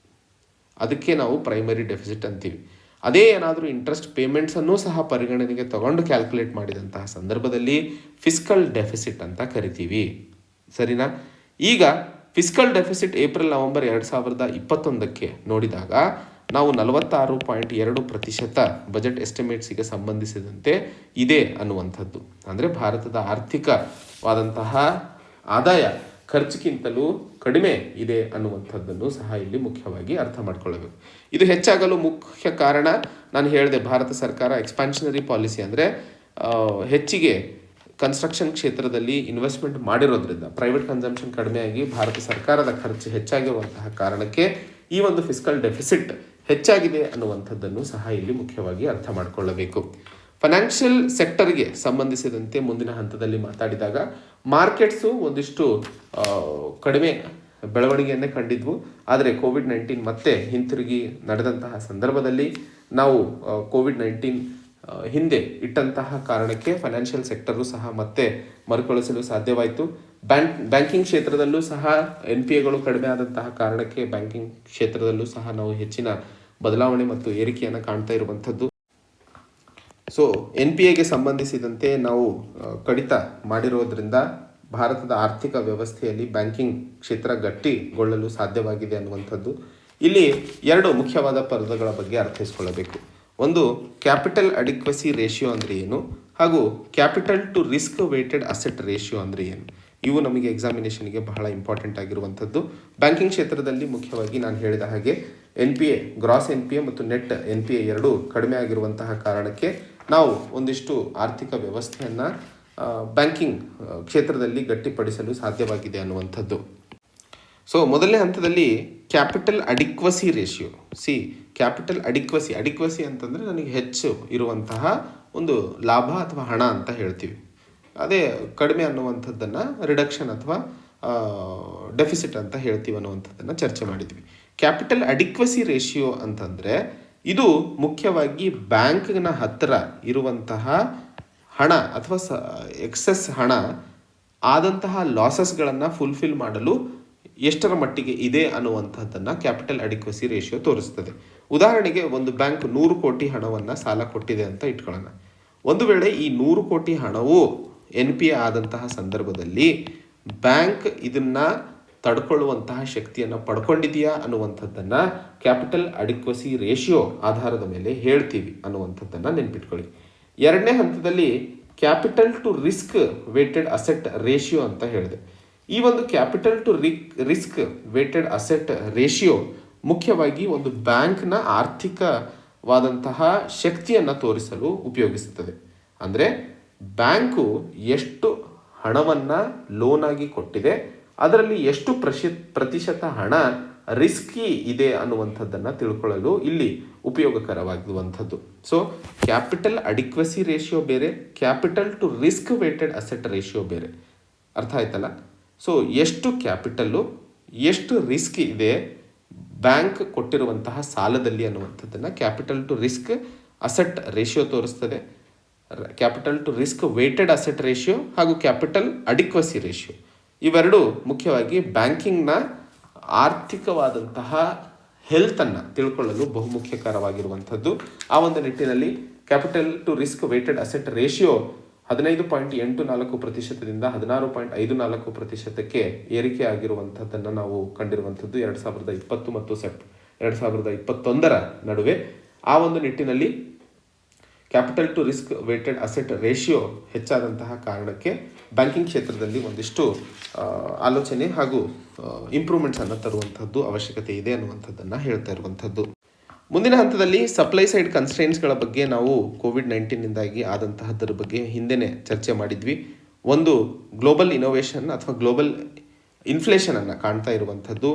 ಅದಕ್ಕೆ ನಾವು ಪ್ರೈಮರಿ ಡೆಫಿಸಿಟ್ ಅಂತೀವಿ. ಅದೇ ಏನಾದರೂ ಇಂಟ್ರೆಸ್ಟ್ ಪೇಮೆಂಟ್ಸನ್ನು ಸಹ ಪರಿಗಣನೆಗೆ ತಗೊಂಡು ಕ್ಯಾಲ್ಕುಲೇಟ್ ಮಾಡಿದಂತಹ ಸಂದರ್ಭದಲ್ಲಿ ಫಿಸ್ಕಲ್ ಡೆಫಿಸಿಟ್ ಅಂತ ಕರಿತೀವಿ. ಸರಿನಾ? ಈಗ ಫಿಸ್ಕಲ್ ಡೆಫಿಸಿಟ್ ಏಪ್ರಿಲ್-ನವೆಂಬರ್ 2021 ನೋಡಿದಾಗ ನಾವು 46.2% ಬಜೆಟ್ ಎಸ್ಟಿಮೇಟ್ಸಿಗೆ ಸಂಬಂಧಿಸಿದಂತೆ ಇದೆ ಅನ್ನುವಂಥದ್ದು. ಅಂದರೆ ಭಾರತದ ಆರ್ಥಿಕವಾದಂತಹ ಆದಾಯ ಖರ್ಚಿಗಿಂತಲೂ ಕಡಿಮೆ ಇದೆ ಅನ್ನುವಂಥದ್ದನ್ನು ಸಹ ಇಲ್ಲಿ ಮುಖ್ಯವಾಗಿ ಅರ್ಥ ಮಾಡ್ಕೊಳ್ಳಬೇಕು. ಇದು ಹೆಚ್ಚಾಗಲು ಮುಖ್ಯ ಕಾರಣ ನಾನು ಹೇಳಿದೆ, ಭಾರತ ಸರ್ಕಾರ ಎಕ್ಸ್ಪ್ಯಾನ್ಷನರಿ ಪಾಲಿಸಿ ಅಂದರೆ ಹೆಚ್ಚಿಗೆ ಕನ್ಸ್ಟ್ರಕ್ಷನ್ ಕ್ಷೇತ್ರದಲ್ಲಿ ಇನ್ವೆಸ್ಟ್ಮೆಂಟ್ ಮಾಡಿರೋದ್ರಿಂದ ಪ್ರೈವೇಟ್ ಕನ್ಸಂಪ್ಷನ್ ಕಡಿಮೆಯಾಗಿ ಭಾರತ ಸರ್ಕಾರದ ಖರ್ಚು ಹೆಚ್ಚಾಗಿರುವಂತಹ ಕಾರಣಕ್ಕೆ ಈ ಒಂದು ಫಿಸ್ಕಲ್ ಡೆಫಿಸಿಟ್ ಹೆಚ್ಚಾಗಿದೆ ಅನ್ನುವಂಥದ್ದನ್ನು ಸಹ ಇಲ್ಲಿ ಮುಖ್ಯವಾಗಿ ಅರ್ಥ ಮಾಡಿಕೊಳ್ಳಬೇಕು. ಫೈನಾನ್ಷಿಯಲ್ ಸೆಕ್ಟರ್ಗೆ ಸಂಬಂಧಿಸಿದಂತೆ ಮುಂದಿನ ಹಂತದಲ್ಲಿ ಮಾತಾಡಿದಾಗ ಮಾರ್ಕೆಟ್ಸು ಒಂದಿಷ್ಟು ಕಡಿಮೆ ಬೆಳವಣಿಗೆಯನ್ನೇ ಕಂಡಿದ್ವು. ಆದರೆ ಕೋವಿಡ್-19 ಮತ್ತೆ ಹಿಂತಿರುಗಿ ನಡೆದಂತಹ ಸಂದರ್ಭದಲ್ಲಿ ನಾವು ಕೋವಿಡ್-19 ಹಿಂದೆ ಇಟ್ಟಂತಹ ಕಾರಣಕ್ಕೆ ಫೈನಾನ್ಷಿಯಲ್ ಸೆಕ್ಟರು ಸಹ ಮತ್ತೆ ಮರುಕಳಿಸಲು ಸಾಧ್ಯವಾಯಿತು. ಬ್ಯಾಂಕಿಂಗ್ ಕ್ಷೇತ್ರದಲ್ಲೂ ಸಹ NPAಗಳು ಕಡಿಮೆ ಆದಂತಹ ಕಾರಣಕ್ಕೆ ಬ್ಯಾಂಕಿಂಗ್ ಕ್ಷೇತ್ರದಲ್ಲೂ ಸಹ ನಾವು ಹೆಚ್ಚಿನ ಬದಲಾವಣೆ ಮತ್ತು ಏರಿಕೆಯನ್ನು ಕಾಣ್ತಾ ಇರುವಂಥದ್ದು. ಸೊ NPAಗೆ ಸಂಬಂಧಿಸಿದಂತೆ ನಾವು ಕಡಿತ ಮಾಡಿರೋದ್ರಿಂದ ಭಾರತದ ಆರ್ಥಿಕ ವ್ಯವಸ್ಥೆಯಲ್ಲಿ ಬ್ಯಾಂಕಿಂಗ್ ಕ್ಷೇತ್ರ ಗಟ್ಟಿಗೊಳ್ಳಲು ಸಾಧ್ಯವಾಗಿದೆ ಅನ್ನುವಂಥದ್ದು. ಇಲ್ಲಿ ಎರಡು ಮುಖ್ಯವಾದ ಪದಗಳ ಬಗ್ಗೆ ಅರ್ಥೈಸ್ಕೊಳ್ಳಬೇಕು. ಒಂದು, ಕ್ಯಾಪಿಟಲ್ ಅಡಿಕ್ವಸಿ ರೇಷಿಯೋ ಅಂದರೆ ಏನು, ಹಾಗೂ capital to risk weighted asset ratio ಅಂದರೆ ಏನು. ಇವು ನಮಗೆ ಎಕ್ಸಾಮಿನೇಷನ್ಗೆ ಬಹಳ ಇಂಪಾರ್ಟೆಂಟ್ ಆಗಿರುವಂಥದ್ದು. ಬ್ಯಾಂಕಿಂಗ್ ಕ್ಷೇತ್ರದಲ್ಲಿ ಮುಖ್ಯವಾಗಿ ನಾನು ಹೇಳಿದ ಹಾಗೆ NPA, ಗ್ರಾಸ್ NPA ಮತ್ತು ನೆಟ್ NPA ಎರಡೂ ಕಡಿಮೆ ಆಗಿರುವಂತಹ ಕಾರಣಕ್ಕೆ ನಾವು ಒಂದಿಷ್ಟು ಆರ್ಥಿಕ ವ್ಯವಸ್ಥೆಯನ್ನು ಬ್ಯಾಂಕಿಂಗ್ ಕ್ಷೇತ್ರದಲ್ಲಿ ಗಟ್ಟಿಪಡಿಸಲು ಸಾಧ್ಯವಾಗಿದೆ ಅನ್ನುವಂಥದ್ದು. ಸೊ ಮೊದಲನೇ ಹಂತದಲ್ಲಿ ಕ್ಯಾಪಿಟಲ್ ಅಡಿಕ್ವಸಿ ರೇಷಿಯೋ. ಕ್ಯಾಪಿಟಲ್ ಅಡಿಕ್ವಸಿ ಅಂತಂದರೆ ನನಗೆ ಹೆಚ್ಚು ಇರುವಂತಹ ಒಂದು ಲಾಭ ಅಥವಾ ಹಣ ಅಂತ ಹೇಳ್ತೀವಿ. ಅದೇ ಕಡಿಮೆ ಅನ್ನುವಂಥದ್ದನ್ನು ರಿಡಕ್ಷನ್ ಅಥವಾ ಡೆಫಿಸಿಟ್ ಅಂತ ಹೇಳ್ತೀವಿ ಅನ್ನುವಂಥದ್ದನ್ನು ಚರ್ಚೆ ಮಾಡಿದ್ವಿ. ಕ್ಯಾಪಿಟಲ್ ಅಡಿಕ್ವಸಿ ರೇಷಿಯೋ ಅಂತಂದರೆ ಇದು ಮುಖ್ಯವಾಗಿ ಬ್ಯಾಂಕ್ನ ಹತ್ತಿರ ಇರುವಂತಹ ಹಣ ಅಥವಾ ಎಕ್ಸೆಸ್ ಹಣ ಆದಂತಹ ಲಾಸಸ್ಗಳನ್ನು ಫುಲ್ಫಿಲ್ ಮಾಡಲು ಎಷ್ಟರ ಮಟ್ಟಿಗೆ ಇದೆ ಅನ್ನುವಂಥದ್ದನ್ನು ಕ್ಯಾಪಿಟಲ್ ಅಡಿಕ್ವಸಿ ರೇಷಿಯೋ ತೋರಿಸ್ತದೆ. ಉದಾಹರಣೆಗೆ ಒಂದು ಬ್ಯಾಂಕ್ 100 ಕೋಟಿ ಹಣವನ್ನು ಸಾಲ ಕೊಟ್ಟಿದೆ ಅಂತ ಇಟ್ಕೊಳ್ಳೋಣ. ಒಂದು ವೇಳೆ ಈ 100 ಕೋಟಿ ಹಣವು NPA ಆದಂತಹ ಸಂದರ್ಭದಲ್ಲಿ ಬ್ಯಾಂಕ್ ಇದನ್ನು ತಡ್ಕೊಳ್ಳುವಂತಹ ಶಕ್ತಿಯನ್ನು ಪಡ್ಕೊಂಡಿದೆಯಾ ಅನ್ನುವಂಥದ್ದನ್ನು ಕ್ಯಾಪಿಟಲ್ ಅಡಿಕ್ವಸಿ ರೇಷಿಯೋ ಆಧಾರದ ಮೇಲೆ ಹೇಳ್ತೀವಿ ಅನ್ನುವಂಥದ್ದನ್ನು ನೆನ್ಪಿಟ್ಕೊಳ್ಳಿ. ಎರಡನೇ ಹಂತದಲ್ಲಿ capital to risk weighted asset ratio ಅಂತ ಹೇಳಿದೆ. ಈ ಒಂದು capital to risk weighted asset ratio ಮುಖ್ಯವಾಗಿ ಒಂದು ಬ್ಯಾಂಕ್ನ ಆರ್ಥಿಕವಾದಂತಹ ಶಕ್ತಿಯನ್ನು ತೋರಿಸಲು ಉಪಯೋಗಿಸುತ್ತದೆ. ಅಂದರೆ ಬ್ಯಾಂಕು ಎಷ್ಟು ಹಣವನ್ನು ಲೋನಾಗಿ ಕೊಟ್ಟಿದೆ, ಅದರಲ್ಲಿ ಎಷ್ಟು ಪ್ರತಿಶತ ಹಣ ರಿಸ್ಕಿ ಇದೆ ಅನ್ನುವಂಥದ್ದನ್ನು ತಿಳ್ಕೊಳ್ಳಲು ಇಲ್ಲಿ ಉಪಯೋಗಕರವಾಗುವಂಥದ್ದು. ಸೊ ಕ್ಯಾಪಿಟಲ್ ಅಡಿಕ್ವಸಿ ರೇಷಿಯೋ ಬೇರೆ, capital to risk weighted asset ratio ಬೇರೆ. ಅರ್ಥ ಆಯ್ತಲ್ಲ? ಸೊ ಎಷ್ಟು ಕ್ಯಾಪಿಟಲ್ಲು, ಎಷ್ಟು ರಿಸ್ಕ್ ಇದೆ ಬ್ಯಾಂಕ್ ಕೊಟ್ಟಿರುವಂತಹ ಸಾಲದಲ್ಲಿ ಅನ್ನುವಂಥದ್ದನ್ನು capital to risk asset ratio ತೋರಿಸ್ತದೆ. Capital to risk weighted asset ratio ಹಾಗೂ ಕ್ಯಾಪಿಟಲ್ ಅಡಿಕ್ವಸಿ ರೇಷಿಯೋ ಇವೆರಡು ಮುಖ್ಯವಾಗಿ ಬ್ಯಾಂಕಿಂಗ್ನ ಆರ್ಥಿಕವಾದಂತಹ ಹೆಲ್ತನ್ನು ತಿಳ್ಕೊಳ್ಳಲು ಬಹುಮುಖ್ಯಕರವಾಗಿರುವಂಥದ್ದು. ಆ ಒಂದು ನಿಟ್ಟಿನಲ್ಲಿ capital to risk weighted asset ratio 15.84% 16.54% ಏರಿಕೆ ಆಗಿರುವಂಥದ್ದನ್ನು ನಾವು ಕಂಡಿರುವಂಥದ್ದು 2020 ಮತ್ತು 2021 ನಡುವೆ. ಆ ಒಂದು ನಿಟ್ಟಿನಲ್ಲಿ capital to risk weighted asset ratio ಹೆಚ್ಚಾದಂತಹ ಕಾರಣಕ್ಕೆ ಬ್ಯಾಂಕಿಂಗ್ ಕ್ಷೇತ್ರದಲ್ಲಿ ಒಂದಿಷ್ಟು ಆಲೋಚನೆ ಹಾಗೂ ಇಂಪ್ರೂವ್ಮೆಂಟ್ಸನ್ನು ತರುವಂಥದ್ದು ಅವಶ್ಯಕತೆ ಇದೆ ಅನ್ನುವಂಥದ್ದನ್ನು ಹೇಳ್ತಾ ಇರುವಂಥದ್ದು. ಮುಂದಿನ ಹಂತದಲ್ಲಿ ಸಪ್ಲೈ ಸೈಡ್ ಕನ್ಸ್ಟ್ರೈನ್ಸ್ಗಳ ಬಗ್ಗೆ ನಾವು ಕೋವಿಡ್-19ನಿಂದಾಗಿ ಆದಂತಹದ್ದರ ಬಗ್ಗೆ ಹಿಂದೆನೇ ಚರ್ಚೆ ಮಾಡಿದ್ವಿ. ಒಂದು ಗ್ಲೋಬಲ್ ಇನೋವೇಷನ್ ಅಥವಾ ಗ್ಲೋಬಲ್ ಇನ್ಫ್ಲೇಷನನ್ನು ಕಾಣ್ತಾ ಇರುವಂಥದ್ದು.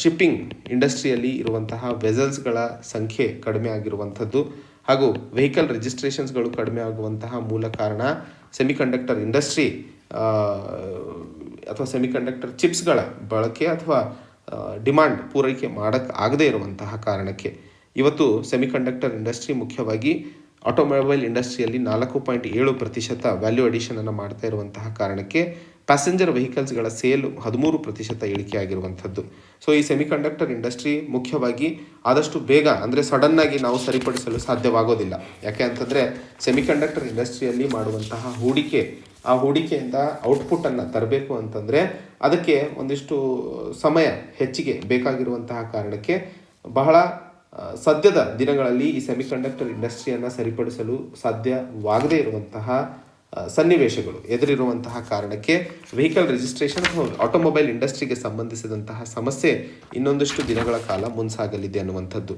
ಶಿಪ್ಪಿಂಗ್ ಇಂಡಸ್ಟ್ರಿಯಲ್ಲಿ ಇರುವಂತಹ ವೆಸಲ್ಸ್ಗಳ ಸಂಖ್ಯೆ ಕಡಿಮೆ ಆಗಿರುವಂಥದ್ದು ಹಾಗೂ ವೆಹಿಕಲ್ ರಿಜಿಸ್ಟ್ರೇಷನ್ಸ್ಗಳು ಕಡಿಮೆ ಆಗುವಂತಹ ಮೂಲ ಕಾರಣ ಸೆಮಿಕಂಡಕ್ಟರ್ ಇಂಡಸ್ಟ್ರಿ ಅಥವಾ ಸೆಮಿಕಂಡಕ್ಟರ್ ಚಿಪ್ಸ್ಗಳ ಬಳಕೆ ಅಥವಾ ಡಿಮಾಂಡ್ ಪೂರೈಕೆ ಆಗದೇ ಇರುವಂತಹ ಕಾರಣಕ್ಕೆ ಇವತ್ತು ಸೆಮಿಕಂಡಕ್ಟರ್ ಇಂಡಸ್ಟ್ರಿ ಮುಖ್ಯವಾಗಿ ಆಟೋಮೊಬೈಲ್ ಇಂಡಸ್ಟ್ರಿಯಲ್ಲಿ 4.7% ವ್ಯಾಲ್ಯೂ ಅಡಿಷನನ್ನು ಮಾಡ್ತಾ ಇರುವಂತಹ ಕಾರಣಕ್ಕೆ ಪ್ಯಾಸೆಂಜರ್ ವೆಹಿಕಲ್ಸ್ಗಳ ಸೇಲ್ 13% ಇಳಿಕೆ ಆಗಿರುವಂಥದ್ದು. ಸೊ ಈ ಸೆಮಿಕಂಡಕ್ಟರ್ ಇಂಡಸ್ಟ್ರಿ ಮುಖ್ಯವಾಗಿ ಆದಷ್ಟು ಬೇಗ ಅಂದರೆ ಸಡನ್ನಾಗಿ ನಾವು ಸರಿಪಡಿಸಲು ಸಾಧ್ಯವಾಗೋದಿಲ್ಲ. ಯಾಕೆ ಅಂತಂದರೆ ಸೆಮಿಕಂಡಕ್ಟರ್ ಇಂಡಸ್ಟ್ರಿಯಲ್ಲಿ ಮಾಡುವಂತಹ ಹೂಡಿಕೆ, ಆ ಹೂಡಿಕೆಯಿಂದ ಔಟ್ಪುಟ್ಟನ್ನು ತರಬೇಕು ಅಂತಂದರೆ ಅದಕ್ಕೆ ಒಂದಿಷ್ಟು ಸಮಯ ಹೆಚ್ಚಿಗೆ ಬೇಕಾಗಿರುವಂತಹ ಕಾರಣಕ್ಕೆ ಬಹಳ ಸದ್ಯದ ದಿನಗಳಲ್ಲಿ ಈ ಸೆಮಿಕಂಡಕ್ಟರ್ ಇಂಡಸ್ಟ್ರಿಯನ್ನು ಸರಿಪಡಿಸಲು ಸಾಧ್ಯವಾಗದೇ ಇರುವಂತಹ ಸನ್ನಿವೇಶಗಳು ಎದುರಿರುವಂತಹ ಕಾರಣಕ್ಕೆ ವೆಹಿಕಲ್ ರಿಜಿಸ್ಟ್ರೇಷನ್ ಅಥವಾ ಆಟೋಮೊಬೈಲ್ ಇಂಡಸ್ಟ್ರಿಗೆ ಸಂಬಂಧಿಸಿದಂತಹ ಸಮಸ್ಯೆ ಇನ್ನೊಂದಷ್ಟು ದಿನಗಳ ಕಾಲ ಮುಂಸಾಗಲಿದೆ ಅನ್ನುವಂಥದ್ದು.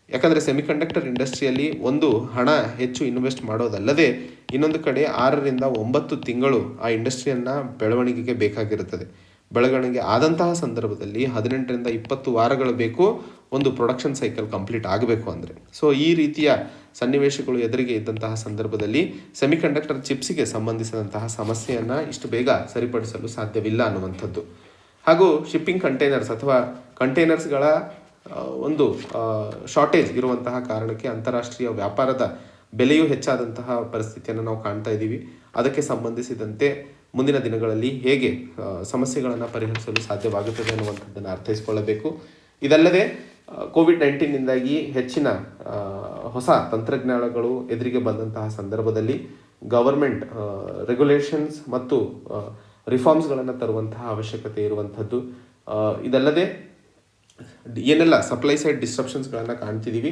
ಯಾಕಂದರೆ ಸೆಮಿಕಂಡಕ್ಟರ್ ಇಂಡಸ್ಟ್ರಿಯಲ್ಲಿ ಒಂದು ಹಣ ಹೆಚ್ಚು ಇನ್ವೆಸ್ಟ್ ಮಾಡೋದಲ್ಲದೆ ಇನ್ನೊಂದು ಕಡೆ 6 ರಿಂದ 9 ತಿಂಗಳು ಆ ಇಂಡಸ್ಟ್ರಿಯನ್ನು ಬೆಳವಣಿಗೆಗೆ ಬೇಕಾಗಿರುತ್ತದೆ. ಬೆಳವಣಿಗೆ ಆದಂತಹ ಸಂದರ್ಭದಲ್ಲಿ 18 ರಿಂದ 20 ವಾರಗಳು ಬೇಕು ಒಂದು ಪ್ರೊಡಕ್ಷನ್ ಸೈಕಲ್ ಕಂಪ್ಲೀಟ್ ಆಗಬೇಕು ಅಂದರೆ. ಸೊ ಈ ರೀತಿಯ ಸನ್ನಿವೇಶಗಳು ಎದುರಿಗೆ ಇದ್ದಂತಹ ಸಂದರ್ಭದಲ್ಲಿ ಸೆಮಿಕಂಡಕ್ಟರ್ ಚಿಪ್ಸಿಗೆ ಸಂಬಂಧಿಸಿದಂತಹ ಸಮಸ್ಯೆಯನ್ನು ಇಷ್ಟು ಬೇಗ ಸರಿಪಡಿಸಲು ಸಾಧ್ಯವಿಲ್ಲ ಅನ್ನುವಂಥದ್ದು. ಹಾಗೂ ಶಿಪ್ಪಿಂಗ್ ಕಂಟೈನರ್ಸ್ ಅಥವಾ ಕಂಟೈನರ್ಸ್ಗಳ ಒಂದು ಶಾರ್ಟೇಜ್ ಇರುವಂತಹ ಕಾರಣಕ್ಕೆ ಅಂತಾರಾಷ್ಟ್ರೀಯ ವ್ಯಾಪಾರದ ಬೆಲೆಯೂ ಹೆಚ್ಚಾದಂತಹ ಪರಿಸ್ಥಿತಿಯನ್ನು ನಾವು ಕಾಣ್ತಾ ಇದ್ದೀವಿ. ಅದಕ್ಕೆ ಸಂಬಂಧಿಸಿದಂತೆ ಮುಂದಿನ ದಿನಗಳಲ್ಲಿ ಹೇಗೆ ಸಮಸ್ಯೆಗಳನ್ನು ಪರಿಹರಿಸಲು ಸಾಧ್ಯವಾಗುತ್ತದೆ ಅನ್ನುವಂಥದ್ದನ್ನು ಅರ್ಥೈಸಿಕೊಳ್ಳಬೇಕು. ಇದಲ್ಲದೆ ಕೋವಿಡ್-19ನಿಂದಾಗಿ ಹೆಚ್ಚಿನ ಹೊಸ ತಂತ್ರಜ್ಞಾನಗಳು ಎದುರಿಗೆ ಬಂದಂತಹ ಸಂದರ್ಭದಲ್ಲಿ ಗವರ್ಮೆಂಟ್ ರೆಗ್ಯುಲೇಷನ್ಸ್ ಮತ್ತು ರಿಫಾರ್ಮ್ಸ್ಗಳನ್ನು ತರುವಂತಹ ಅವಶ್ಯಕತೆ ಇರುವಂಥದ್ದು. ಇದಲ್ಲದೆ ಏನೆಲ್ಲ ಸಪ್ಲೈ ಸೈಡ್ ಡಿಸ್ಟ್ರಪ್ಷನ್ಸ್ಗಳನ್ನು ಕಾಣ್ತಿದ್ದೀವಿ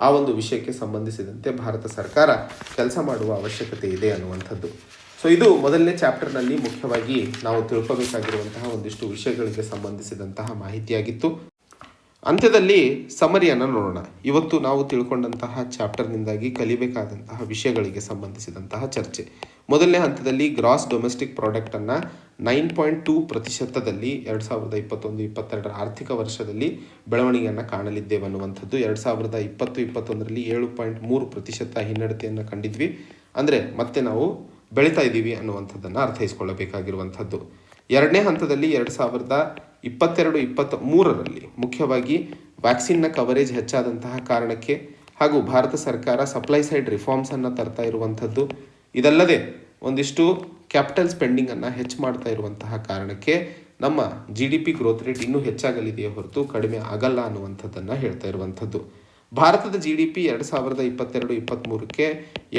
ಆ ಒಂದು ವಿಷಯಕ್ಕೆ ಸಂಬಂಧಿಸಿದಂತೆ ಭಾರತ ಸರ್ಕಾರ ಕೆಲಸ ಮಾಡುವ ಅವಶ್ಯಕತೆ ಇದೆ ಅನ್ನುವಂಥದ್ದು. ಸೊ ಇದು ಮೊದಲನೇ ಚಾಪ್ಟರ್ನಲ್ಲಿ ಮುಖ್ಯವಾಗಿ ನಾವು ತಿಳ್ಕೋಬೇಕಾಗಿರುವಂತಹ ಒಂದಿಷ್ಟು ವಿಷಯಗಳಿಗೆ ಸಂಬಂಧಿಸಿದಂತಹ ಮಾಹಿತಿಯಾಗಿತ್ತು. ಅಂತ್ಯದಲ್ಲಿ ಸಮರಿಯನ್ನು ನೋಡೋಣ. ಇವತ್ತು ನಾವು ತಿಳ್ಕೊಂಡಂತಹ ಚಾಪ್ಟರ್ನಿಂದಾಗಿ ಕಲಿಬೇಕಾದಂತಹ ವಿಷಯಗಳಿಗೆ ಸಂಬಂಧಿಸಿದಂತಹ ಚರ್ಚೆ. ಮೊದಲನೇ ಹಂತದಲ್ಲಿ ಗ್ರಾಸ್ ಡೊಮೆಸ್ಟಿಕ್ ಪ್ರಾಡಕ್ಟನ್ನು 9.2%ದಲ್ಲಿ 2021-22 ಆರ್ಥಿಕ ವರ್ಷದಲ್ಲಿ ಬೆಳವಣಿಗೆಯನ್ನು ಕಾಣಲಿದ್ದೇವೆ ಅನ್ನುವಂಥದ್ದು. 2020-21ರಲ್ಲಿ 7.3% ಹಿನ್ನಡೆತೆಯನ್ನು ಕಂಡಿದ್ವಿ. ಅಂದರೆ ಮತ್ತೆ ನಾವು ಬೆಳೀತಾ ಇದ್ದೀವಿ ಅನ್ನುವಂಥದ್ದನ್ನು ಅರ್ಥೈಸ್ಕೊಳ್ಳಬೇಕಾಗಿರುವಂಥದ್ದು. ಎರಡನೇ ಹಂತದಲ್ಲಿ 2022-23ರಲ್ಲಿ ಮುಖ್ಯವಾಗಿ ವ್ಯಾಕ್ಸಿನ್ನ ಕವರೇಜ್ ಹೆಚ್ಚಾದಂತಹ ಕಾರಣಕ್ಕೆ ಹಾಗೂ ಭಾರತ ಸರ್ಕಾರ ಸಪ್ಲೈ ಸೈಡ್ ರಿಫಾರ್ಮ್ಸನ್ನು ತರ್ತಾ ಇರುವಂಥದ್ದು. ಇದಲ್ಲದೆ ಒಂದಿಷ್ಟು ಕ್ಯಾಪಿಟಲ್ ಸ್ಪೆಂಡಿಂಗನ್ನು ಹೆಚ್ಚು ಮಾಡ್ತಾ ಇರುವಂತಹ ಕಾರಣಕ್ಕೆ ನಮ್ಮ GDP ಗ್ರೋತ್ ರೇಟ್ ಇನ್ನೂ ಹೆಚ್ಚಾಗಲಿದೆಯೇ ಹೊರತು ಕಡಿಮೆ ಆಗಲ್ಲ ಅನ್ನುವಂಥದ್ದನ್ನು ಹೇಳ್ತಾ ಇರುವಂಥದ್ದು. ಭಾರತದ GDP 2022-23ಕ್ಕೆ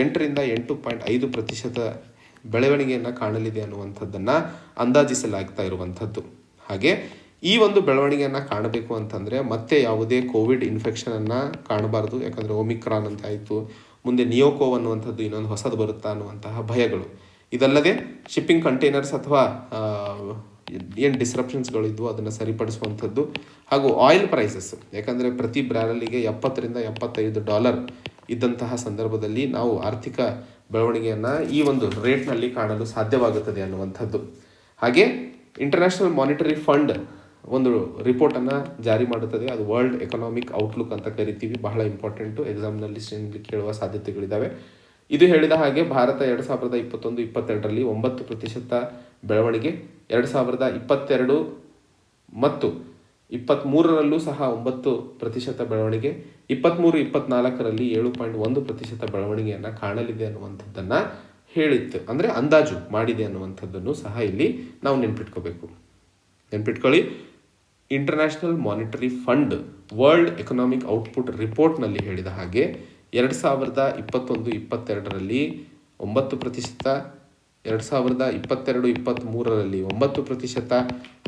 8ರಿಂದ 8.5% ಬೆಳವಣಿಗೆಯನ್ನು ಕಾಣಲಿದೆ ಅನ್ನುವಂಥದ್ದನ್ನು ಅಂದಾಜಿಸಲಾಗ್ತಾ ಇರುವಂಥದ್ದು. ಹಾಗೆ ಈ ಒಂದು ಬೆಳವಣಿಗೆಯನ್ನು ಕಾಣಬೇಕು ಅಂತಂದರೆ ಮತ್ತೆ ಯಾವುದೇ ಕೋವಿಡ್ ಇನ್ಫೆಕ್ಷನನ್ನು ಕಾಣಬಾರ್ದು. ಯಾಕಂದರೆ ಒಮಿಕ್ರಾನ್ ಅಂತ ಆಯಿತು, ಮುಂದೆ ನಿಯೋಕೋವ್ ಅನ್ನುವಂಥದ್ದು ಇನ್ನೊಂದು ಹೊಸದು ಬರುತ್ತಾ ಅನ್ನುವಂತಹ ಭಯಗಳು. ಇದಲ್ಲದೆ ಶಿಪ್ಪಿಂಗ್ ಕಂಟೈನರ್ಸ್ ಅಥವಾ ಏನು ಡಿಸ್ರಪ್ಷನ್ಸ್ಗಳು ಇದ್ವು ಅದನ್ನು ಸರಿಪಡಿಸುವಂಥದ್ದು. ಹಾಗೂ ಆಯಿಲ್ ಪ್ರೈಸಸ್, ಯಾಕಂದರೆ ಪ್ರತಿ ಬ್ಯಾರಲಿಗೆ $70ರಿಂದ $75 ಇದ್ದಂತಹ ಸಂದರ್ಭದಲ್ಲಿ ನಾವು ಆರ್ಥಿಕ ಬೆಳವಣಿಗೆಯನ್ನು ಈ ಒಂದು ರೇಟ್ನಲ್ಲಿ ಕಾಣಲು ಸಾಧ್ಯವಾಗುತ್ತದೆ ಅನ್ನುವಂಥದ್ದು. ಹಾಗೆ ಇಂಟರ್ನ್ಯಾಷನಲ್ ಮಾನಿಟರಿ ಫಂಡ್ ಒಂದು ರಿಪೋರ್ಟನ್ನು ಜಾರಿ ಮಾಡುತ್ತದೆ. ಅದು ವರ್ಲ್ಡ್ ಎಕನಾಮಿಕ್ ಔಟ್ಲುಕ್ ಅಂತ ಕರಿತೀವಿ. ಬಹಳ ಇಂಪಾರ್ಟೆಂಟು, ಎಕ್ಸಾಮ್ನಲ್ಲಿ ಕೇಳುವ ಸಾಧ್ಯತೆಗಳಿದ್ದಾವೆ. ಇದು ಹೇಳಿದ ಹಾಗೆ ಭಾರತ 2021-22ರಲ್ಲಿ 9% ಬೆಳವಣಿಗೆ, 2022 ಮತ್ತು 23ರಲ್ಲೂ ಸಹ 9% ಬೆಳವಣಿಗೆ, 23-24ರಲ್ಲಿ 7.1% ಬೆಳವಣಿಗೆಯನ್ನು ಕಾಣಲಿದೆ ಅನ್ನುವಂಥದ್ದನ್ನು ಹೇಳಿತ್ತು. ಅಂದರೆ ಅಂದಾಜು ಮಾಡಿದೆ ಅನ್ನುವಂಥದ್ದನ್ನು ಸಹ ಇಲ್ಲಿ ನಾವು ನೆನ್ಪಿಟ್ಕೊಳ್ಳಿ. International monetary fund world economic output ರಿಪೋರ್ಟ್ನಲ್ಲಿ ಹೇಳಿದ ಹಾಗೆ 2021-22ರಲ್ಲಿ 9%, 2022-23ರಲ್ಲಿ 9%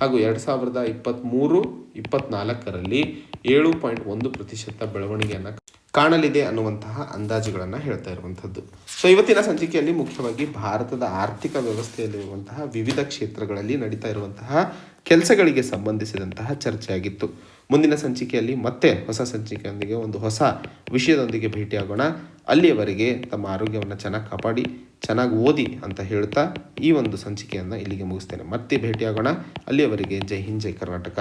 ಹಾಗೂ 2023-24ರಲ್ಲಿ 7.1% ಬೆಳವಣಿಗೆಯನ್ನು ಕಾಣಲಿದೆ ಅನ್ನುವಂತಹ ಅಂದಾಜುಗಳನ್ನು ಹೇಳ್ತಾ ಇರುವಂಥದ್ದು. ಸೊ ಇವತ್ತಿನ ಸಂಚಿಕೆಯಲ್ಲಿ ಮುಖ್ಯವಾಗಿ ಭಾರತದ ಆರ್ಥಿಕ ವ್ಯವಸ್ಥೆಯಲ್ಲಿರುವಂತಹ ವಿವಿಧ ಕ್ಷೇತ್ರಗಳಲ್ಲಿ ನಡೀತಾ ಇರುವಂತಹ ಕೆಲಸಗಳಿಗೆ ಸಂಬಂಧಿಸಿದಂತಹ ಚರ್ಚೆಯಾಗಿತ್ತು. ಮುಂದಿನ ಸಂಚಿಕೆಯಲ್ಲಿ ಮತ್ತೆ ಹೊಸ ಸಂಚಿಕೆಯೊಂದಿಗೆ ಒಂದು ಹೊಸ ವಿಷಯದೊಂದಿಗೆ ಭೇಟಿಯಾಗೋಣ. ಅಲ್ಲಿಯವರೆಗೆ ತಮ್ಮ ಆರೋಗ್ಯವನ್ನು ಚೆನ್ನಾಗಿ ಕಾಪಾಡಿ, ಚೆನ್ನಾಗಿ ಓದಿ ಅಂತ ಹೇಳ್ತಾ ಈ ಒಂದು ಸಂಚಿಕೆಯನ್ನು ಇಲ್ಲಿಗೆ ಮುಗಿಸ್ತೇನೆ. ಮತ್ತೆ ಭೇಟಿಯಾಗೋಣ. ಅಲ್ಲಿಯವರೆಗೆ ಜೈ ಹಿಂದ್, ಜೈ ಕರ್ನಾಟಕ.